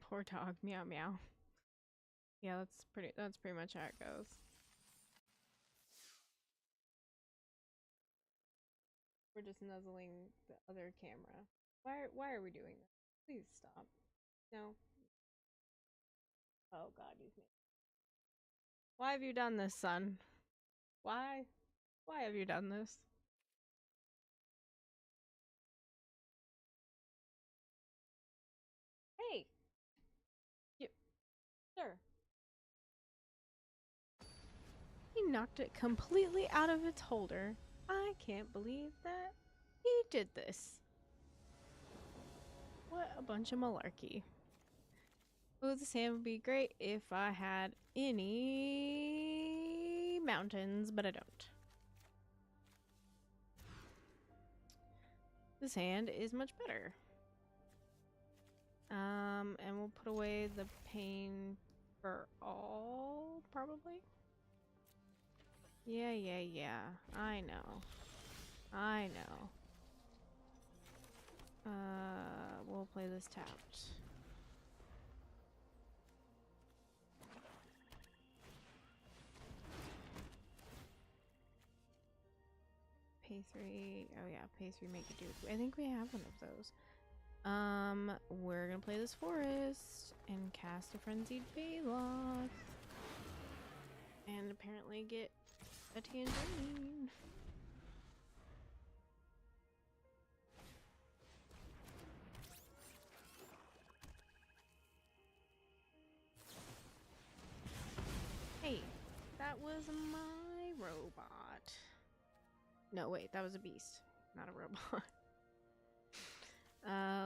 Poor dog. Meow meow. Yeah, that's pretty much how it goes. We're just nuzzling the other camera. Why are we doing this? Please stop. No. Oh god, you've made... Why have you done this, son? Why? Why have you done this? Hey! You, sir. He knocked it completely out of its holder. I can't believe that he did this. What a bunch of malarkey. Oh, the sand would be great if I had any mountains, but I don't. The sand is much better. And we'll put away the pain for all, probably. Yeah. I know. We'll play this tapped. Pay 3. Oh yeah, pay 3, make a dude. I think we have one of those. We're gonna play this forest and cast a frenzied Baylock. And apparently get a tangerine. Hey, that was my robot. No, wait, that was a beast, not a robot.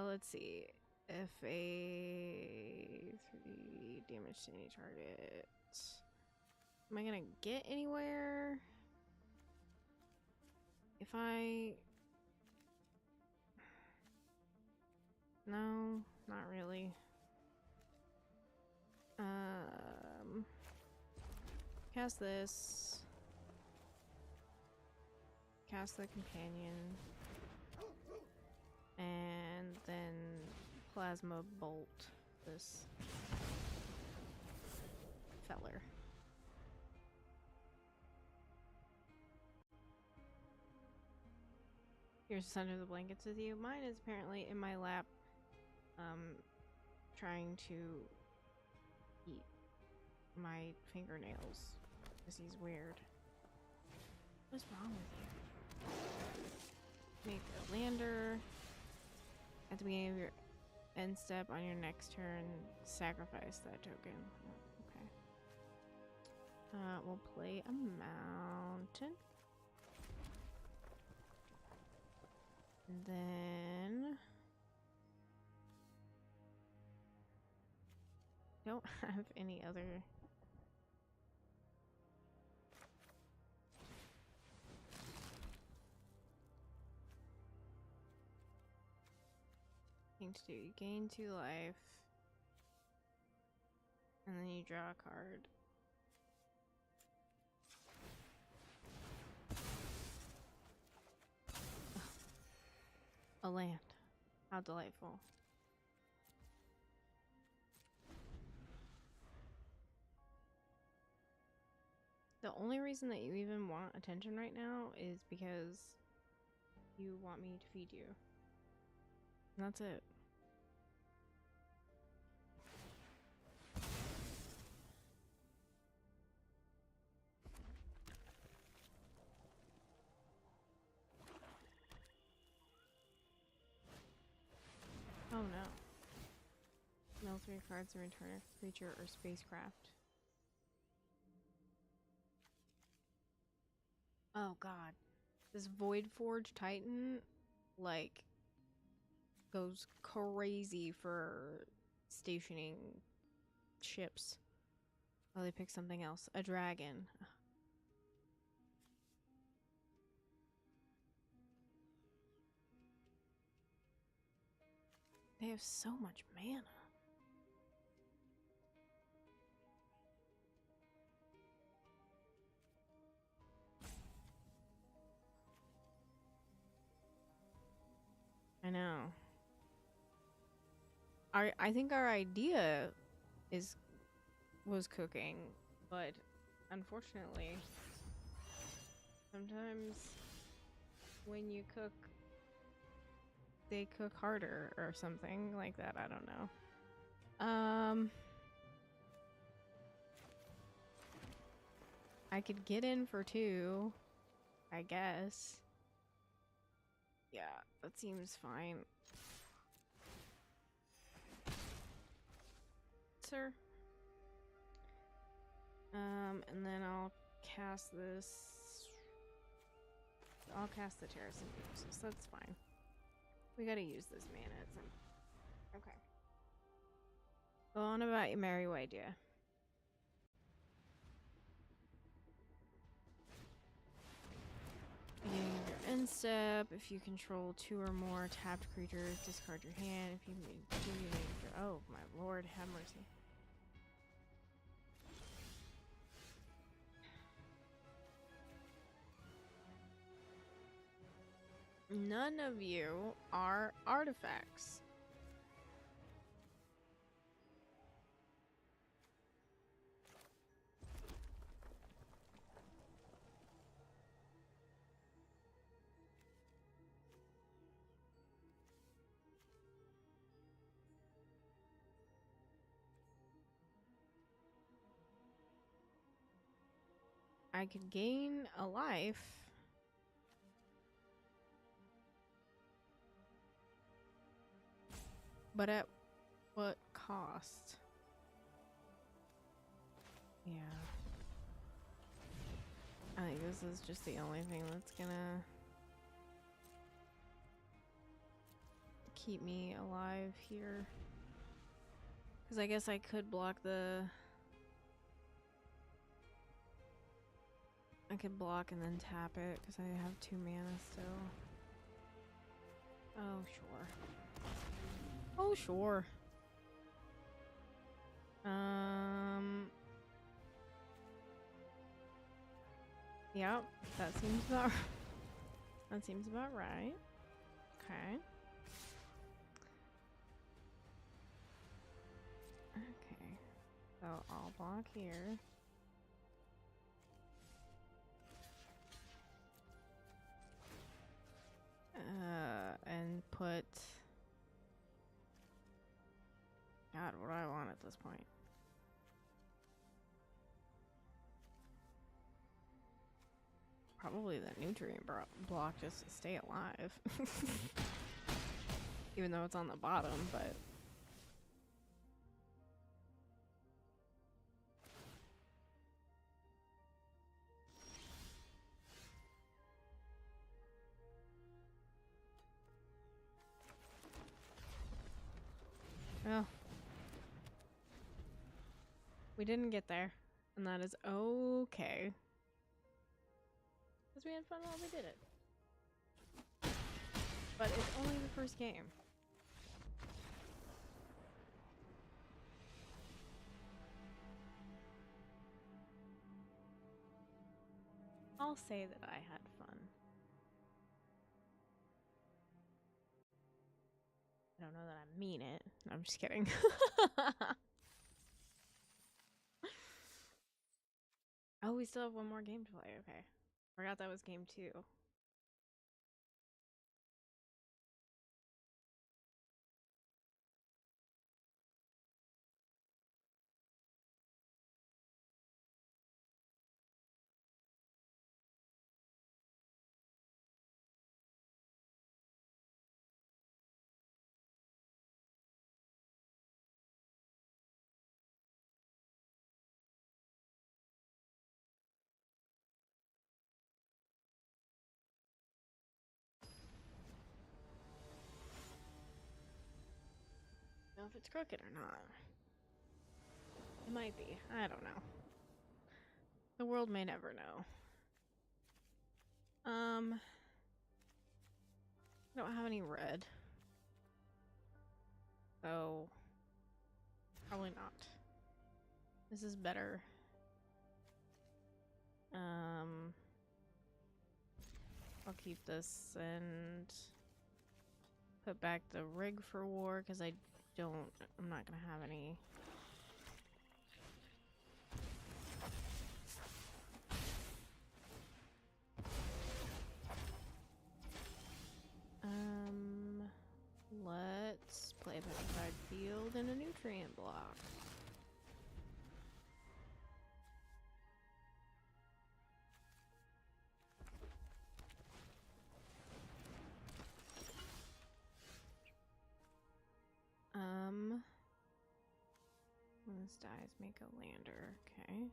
Let's see. If a 3 damage to any target. Am I gonna get anywhere? If I... No, not really. Cast this. Cast the companion. And then plasma bolt this feller. Here's under the blankets with you. Mine is apparently in my lap, trying to eat my fingernails because he's weird. What's wrong with you? Make a lander. At the beginning of your end step on your next turn, sacrifice that token. Okay. We'll play a mountain. And then... don't have any other... thing to do. You gain 2 life. And then you draw a card. A land. How delightful. The only reason that you even want attention right now is because you want me to feed you. And that's it. Oh no. Mill 3 cards and return a creature or spacecraft. Oh god. This Void Forge Titan, like, goes crazy for stationing ships. Oh, they picked something else. A dragon. They have so much mana. I know. I think our idea was cooking, but unfortunately, sometimes when you cook, they cook harder or something like that. I don't know. I could get in for 2, I guess. Yeah, that seems fine. Sir. And then I'll cast this. I'll cast the Terra Symbiosis. That's fine. We gotta use this mana at some. Okay. Go on about your merry way, dear. Beginning of your end step. If you control 2 or more tapped creatures, discard your hand. If you make 2, you make. Oh my lord, have mercy. None of you are artifacts. I could gain a life. But at what cost? Yeah. I think this is just the only thing that's gonna keep me alive here. Because I guess I could block the... I could block and then tap it because I have 2 mana still. Oh, sure. Oh, sure. Yep, that seems about right. Okay. Okay. So I'll block here. And put... God, what do I want at this point? Probably the nutrient block just to stay alive. Even though it's on the bottom, but... Well, we didn't get there, and that is okay. Because we had fun while we did it. But it's only the first game. I'll say that I had fun. I don't know that I mean it. I'm just kidding. Oh, we still have one more game to play. Okay. Forgot that was game 2. Know if it's crooked or not. It might be. I don't know. The world may never know. I don't have any red. So probably not. This is better. I'll keep this and put back the rig for war because I'm not gonna have any. Let's play a petrified field and a nutrient block. When this dies, make a lander. Okay.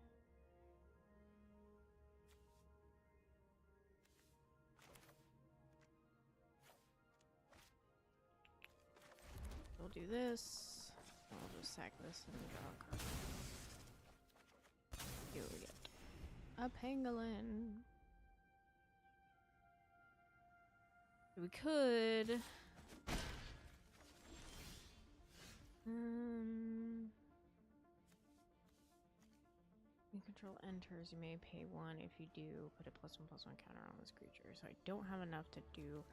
We'll do this. I'll just sack this and draw a card. Here we get a pangolin. We could. You control enters. You may pay 1 if you do. Put a +1/+1 counter on this creature. So I don't have enough to do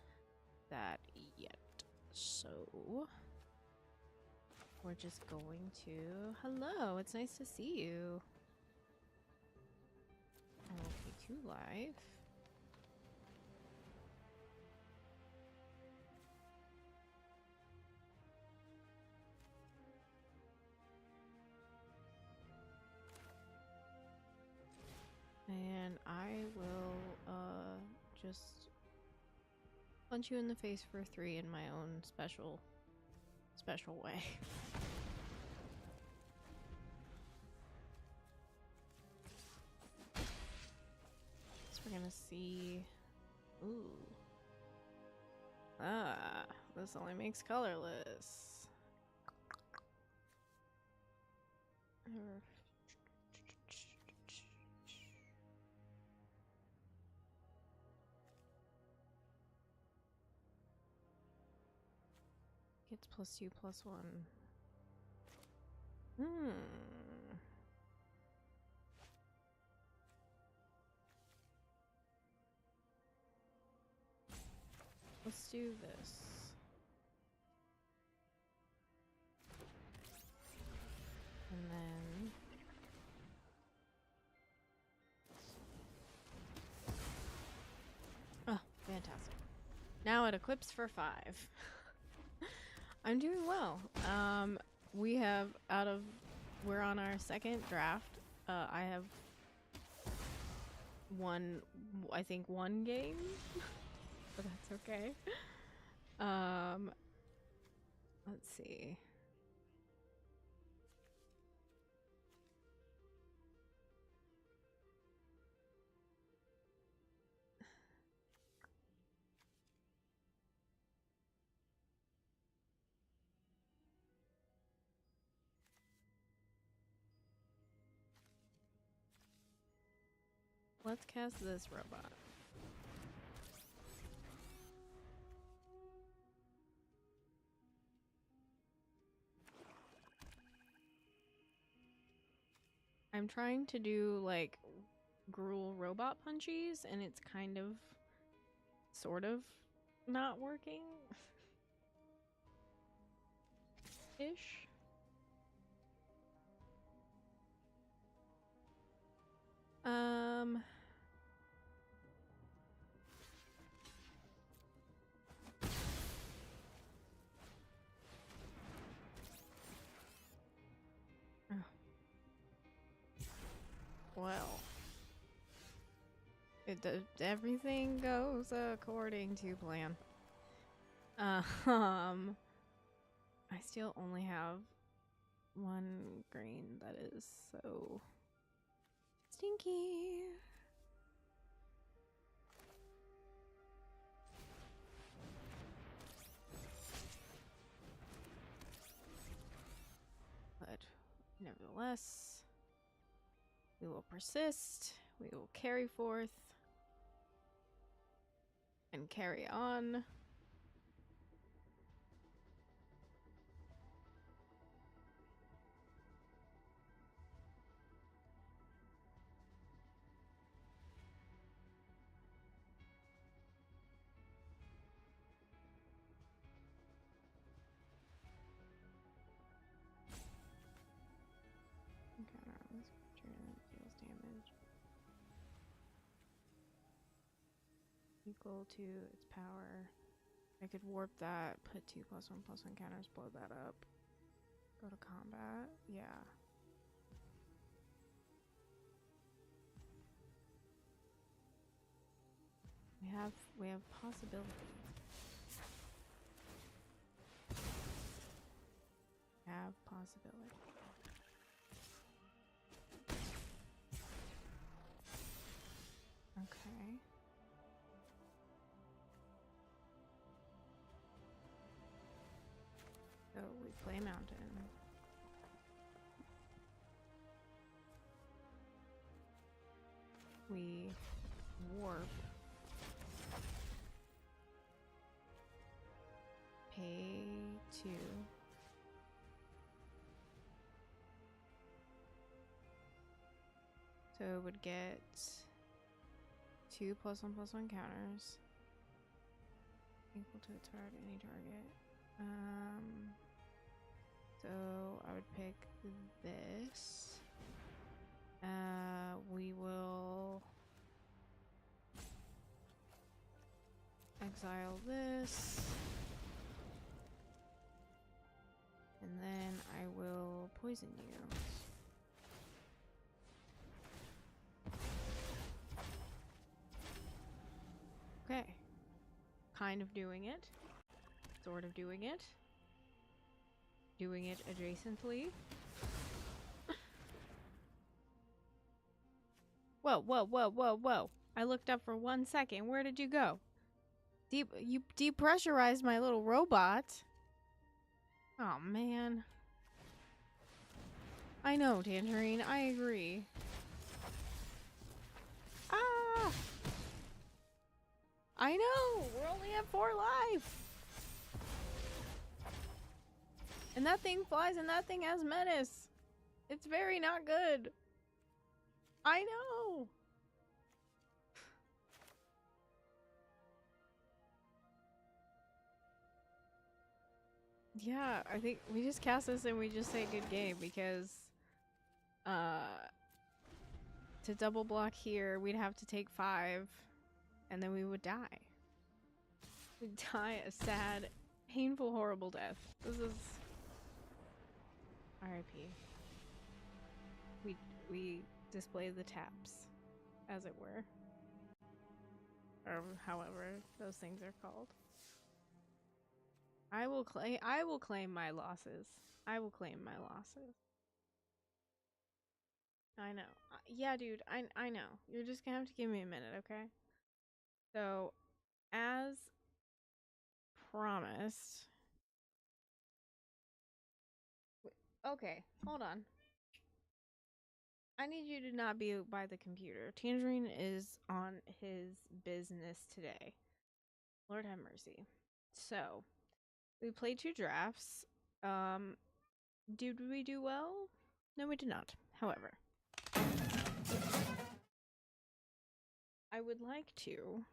that yet. So we're just going to... Hello, it's nice to see you. I will pay 2 life. And and I will just punch you in the face for 3 in my own special way. So we're gonna see. Ooh. Ah, this only makes colorless. Gets +2/+1. Let's do this. And then oh, fantastic. Now it equips for 5. I'm doing well. We have we're on our second draft. I have won, I think, 1 game, but that's okay. Let's see. Let's cast this robot. I'm trying to do like gruel robot punchies, and it's kind of sort of not working. Ish. Well, everything goes according to plan. I still only have 1 green. That is so stinky. But nevertheless, we will persist. We will carry forth and carry on. Deals damage equal to its power. I could warp that, put 2+1/+1 counters, blow that up. Go to combat. Yeah. We have possibility. Have possibility. Okay. So we play mountain. We warp. Pay 2. So it would get 2+1/+1 counters equal to its power to any target. So I would pick this. We will exile this. And then I will poison you. kind of doing it. Sort of doing it. Doing it adjacently. Whoa, whoa, whoa, whoa, whoa. I looked up for 1 second. Where did you go? You depressurized my little robot. Oh, man. I know, Tangerine. I agree. Ah! I know! We're only at 4 life! And that thing flies and that thing has menace. It's very not good. I know! Yeah, I think we just cast this and we just say good game because to double block here we'd have to take 5 and then we would die. We'd die a sad, painful, horrible death. This is RIP. We display the taps, as it were. Or however those things are called. I will claim my losses. I will claim my losses. I know. Yeah, dude, I know. You're just gonna have to give me a minute, okay? So, as promised. Okay, hold on. I need you to not be by the computer. Tangerine is on his business today. Lord have mercy. So, we played 2 drafts. Did we do well? No, we did not. However, I would like to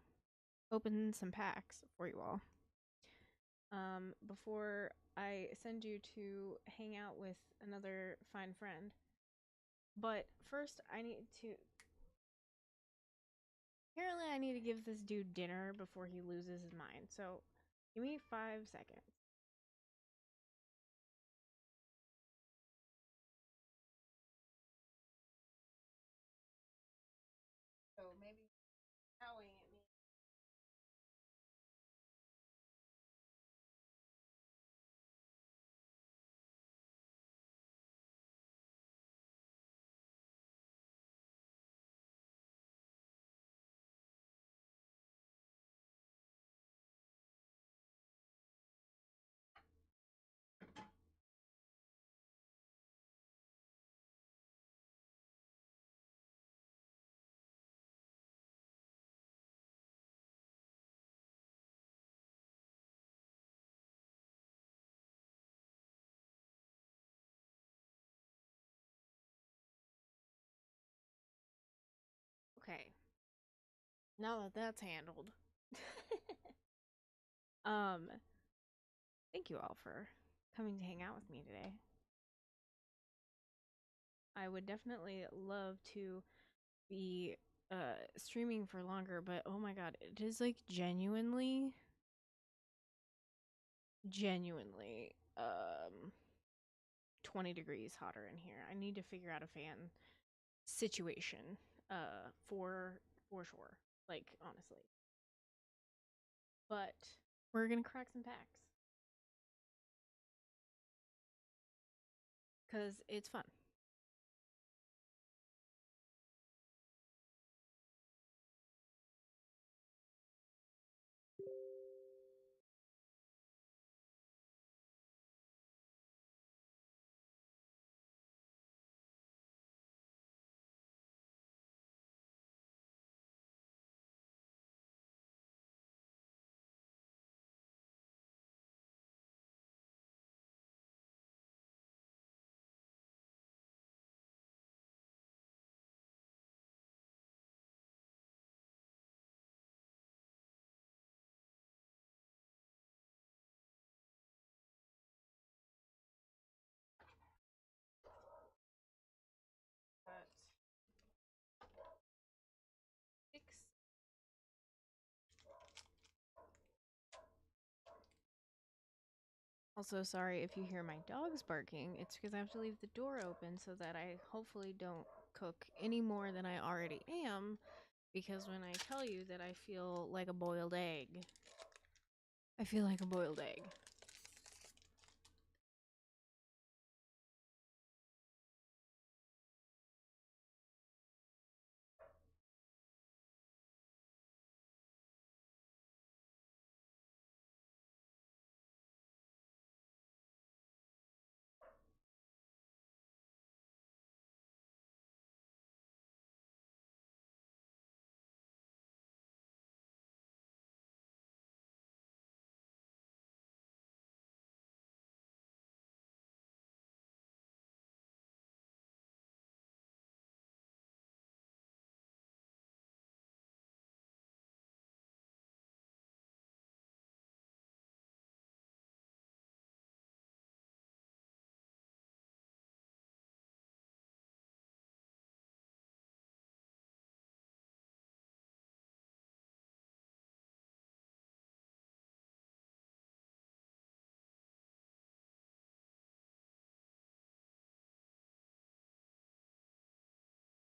open some packs for you all. Before I send you to hang out with another fine friend. But first, apparently I need to give this dude dinner before he loses his mind. So, give me 5 seconds. So, maybe howling at me. Okay. Now that that's handled. um, Thank you all for coming to hang out with me today. I would definitely love to be streaming for longer, but oh my god, it is like genuinely 20 degrees hotter in here. I need to figure out a fan situation for sure. Like honestly. But we're going to crack some packs. Cuz it's fun. But 6. Also, sorry if you hear my dogs barking. It's because I have to leave the door open so that I hopefully don't cook any more than I already am. Because when I tell you that I feel like a boiled egg, I feel like a boiled egg.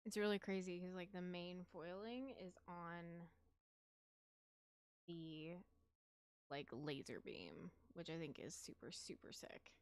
It's really crazy because like the main foiling is on the like laser beam, which I think is super super sick.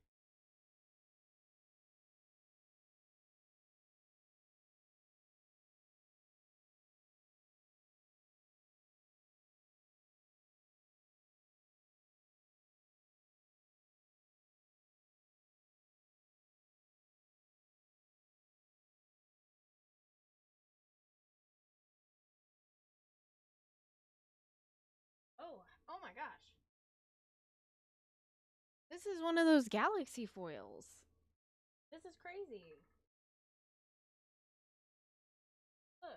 Oh, oh my gosh. This is one of those galaxy foils. This is crazy. Look.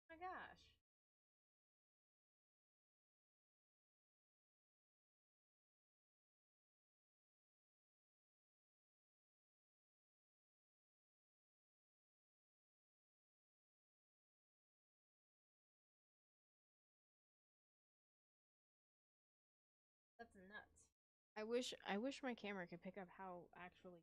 Oh my gosh. That's nuts. I wish my camera could pick up how actually.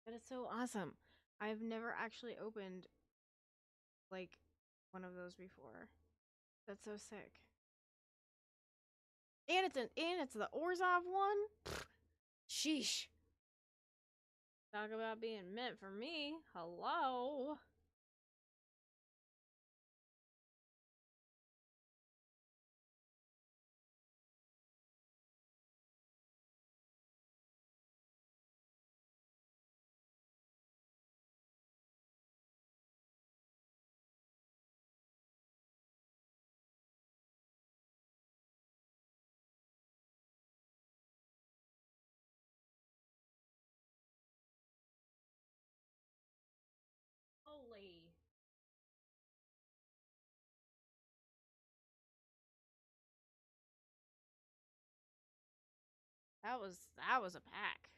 But it's so awesome. I've never actually opened like one of those before. That's so sick. And it's the Orzhov one. Pfft, sheesh. Talk about being meant for me. Hello. Holy. That was a pack.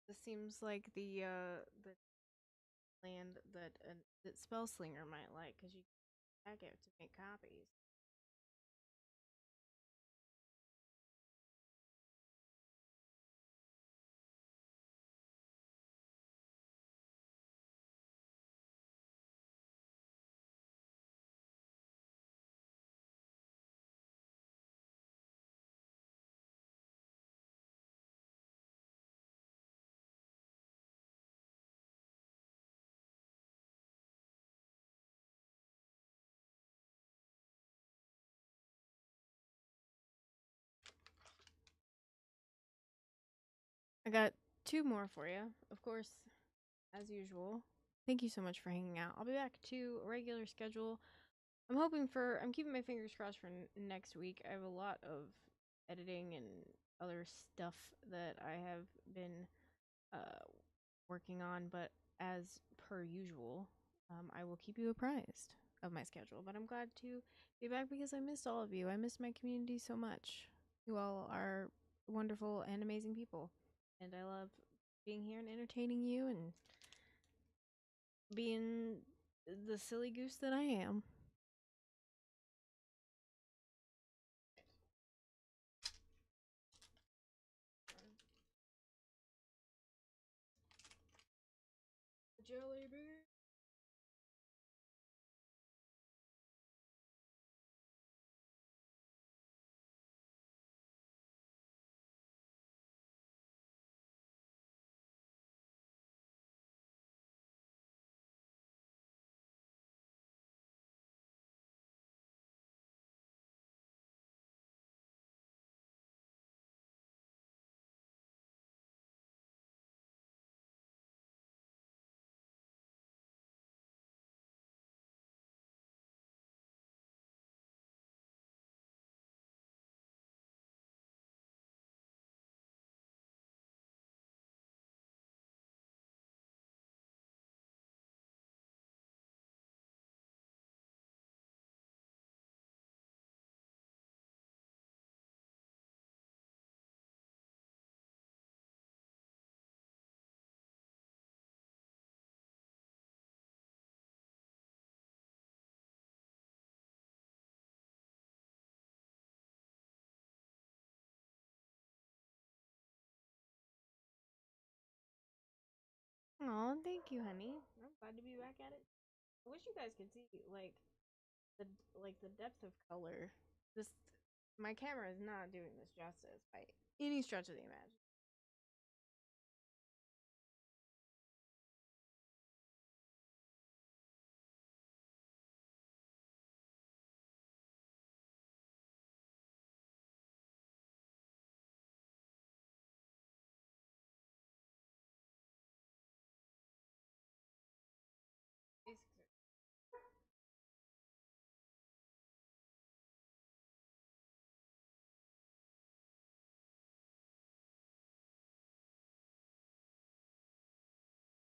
This seems like the land that Spellslinger might like, because you can hack it to make copies. I got two more for you, of course, as usual. Thank you so much for hanging out. I'll be back to a regular schedule. I'm keeping my fingers crossed for next week. I have a lot of editing and other stuff that I have been uh, working on, but as per usual, I will keep you apprised of my schedule. But I'm glad to be back because I missed all of you. I miss my community so much. You all are wonderful and amazing people, and I love being here and entertaining you and being the silly goose that I am. Jelly bean. Oh, thank you, honey. I'm glad to be back at it. I wish you guys could see the the depth of color. This My camera is not doing this justice by any stretch of the imagination.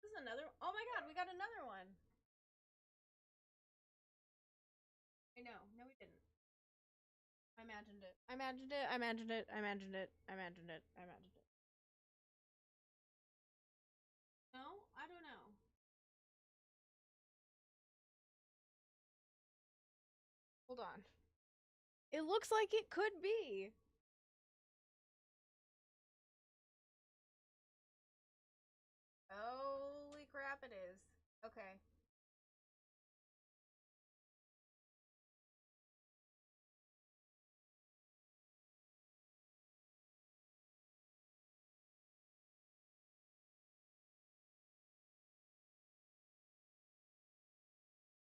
This is another. Oh my god, we got another one. I know. No, we didn't. I imagined it. I imagined it. I imagined it. I imagined it. I imagined it. I imagined it. No, I don't know. Hold on. It looks like it could be. Holy crap, it is. Okay.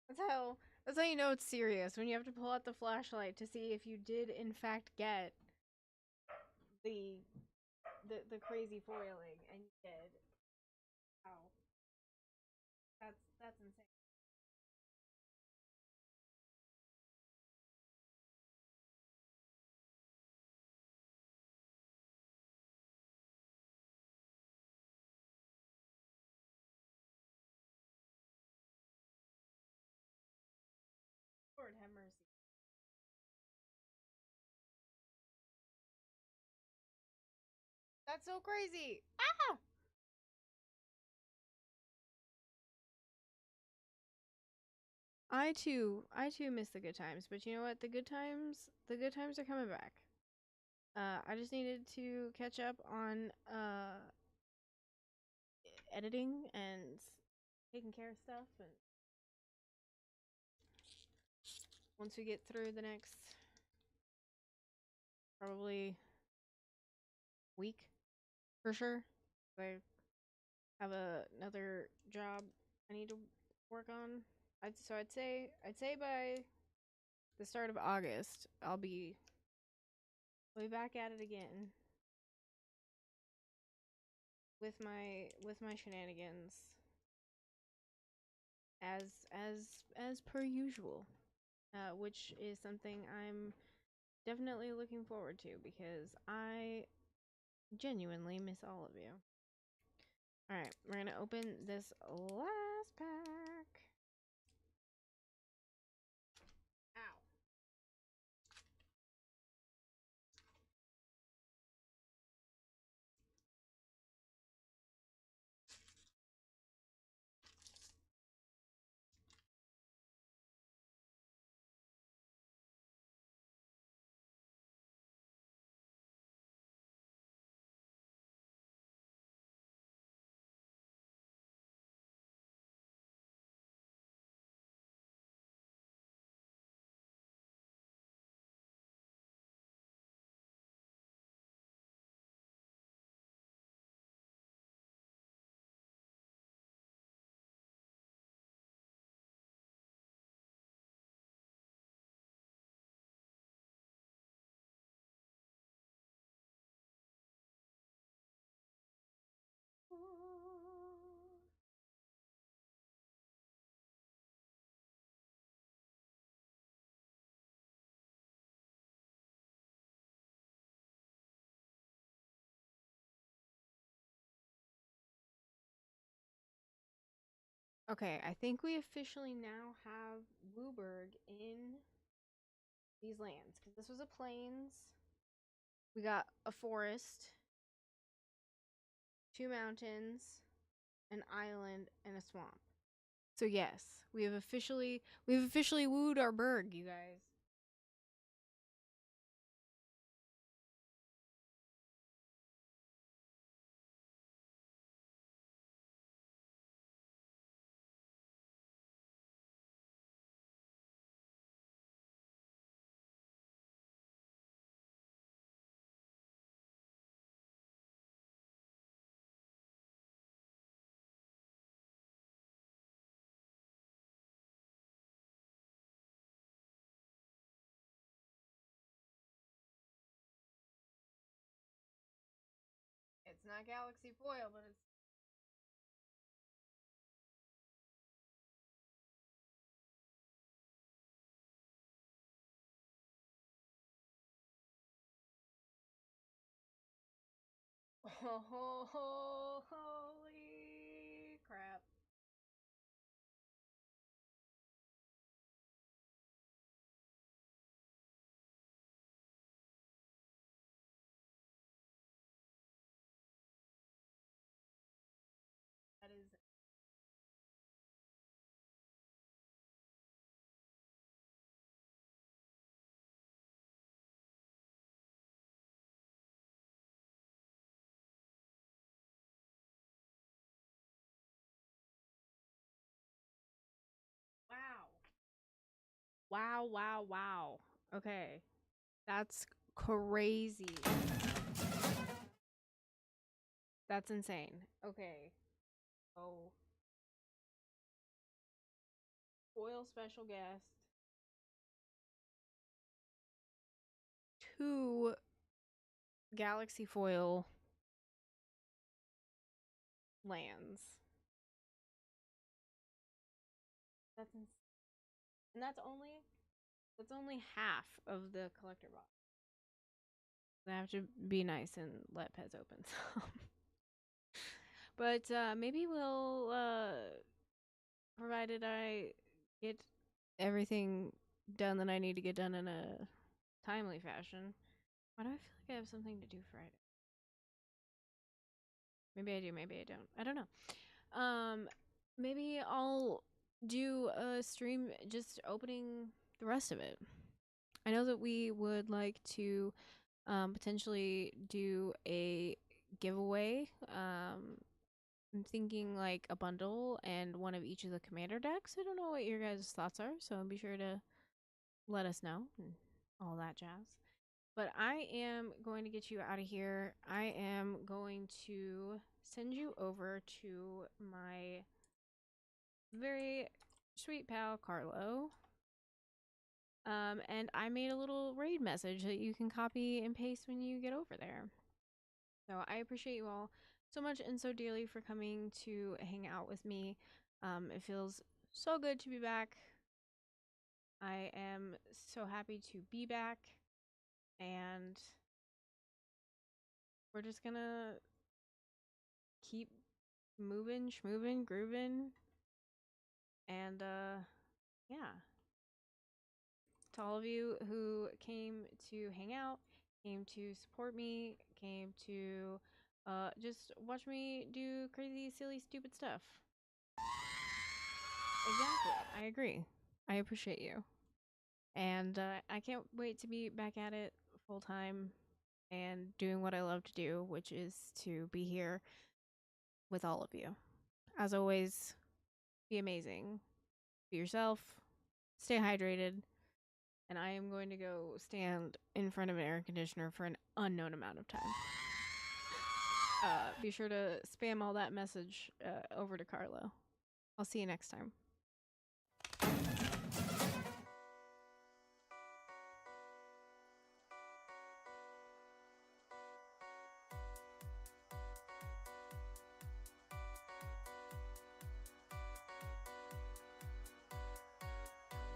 That's how that's how you know it's serious when you have to pull out the flashlight to see if you did in fact get the the crazy foiling and you did. Wow. That's insane. Lord have mercy. That's so crazy. Ah! I too miss the good times, but you know what? The good times are coming back. I just needed to catch up on editing and taking care of stuff, and once we get through the next probably week for sure, I have another job I need to work on. I'd say by the start of August I'll be back at it again with my shenanigans as per usual, which is something I'm definitely looking forward to because I genuinely miss all of you. All right, we're gonna open this last pack. Ow. Okay, I think we officially now have Wooburg in these lands because this was a plains. We got a forest, two mountains, an island, and a swamp. So yes, we've officially wooed our burg, you guys. It's not galaxy foil, but it's oh, holy crap. That is wow. Wow, wow, wow. Okay. That's crazy. That's insane. Okay. Oh, foil special guest. Two galaxy foil lands. That's ins- and that's only half of the collector box. I have to be nice and let Pez open some. But maybe we'll provided I get everything done that I need to get done in a timely fashion. Why do I feel like I have something to do Friday? Maybe I do, maybe I don't. I don't know. Maybe I'll do a stream just opening the rest of it. I know that we would like to potentially do a giveaway. I'm thinking like a bundle and one of each of the commander decks. I don't know what your guys' thoughts are, so be sure to let us know and all that jazz. But I am going to get you out of here. I am going to send you over to my very sweet pal Carlo. And I made a little raid message that you can copy and paste when you get over there. So I appreciate you all so much and so dearly for coming to hang out with me. It feels so good to be back. I am so happy to be back. And we're just gonna keep moving, schmoving, grooving. And yeah. To all of you who came to hang out, came to support me, came to just watch me do crazy, silly, stupid stuff. Exactly. I agree. I appreciate you. And I can't wait to be back at it full time and doing what I love to do, which is to be here with all of you. As always, be amazing. Be yourself. Stay hydrated. And I am going to go stand in front of an air conditioner for an unknown amount of time. Be sure to spam all that message over to Carlo. I'll see you next time.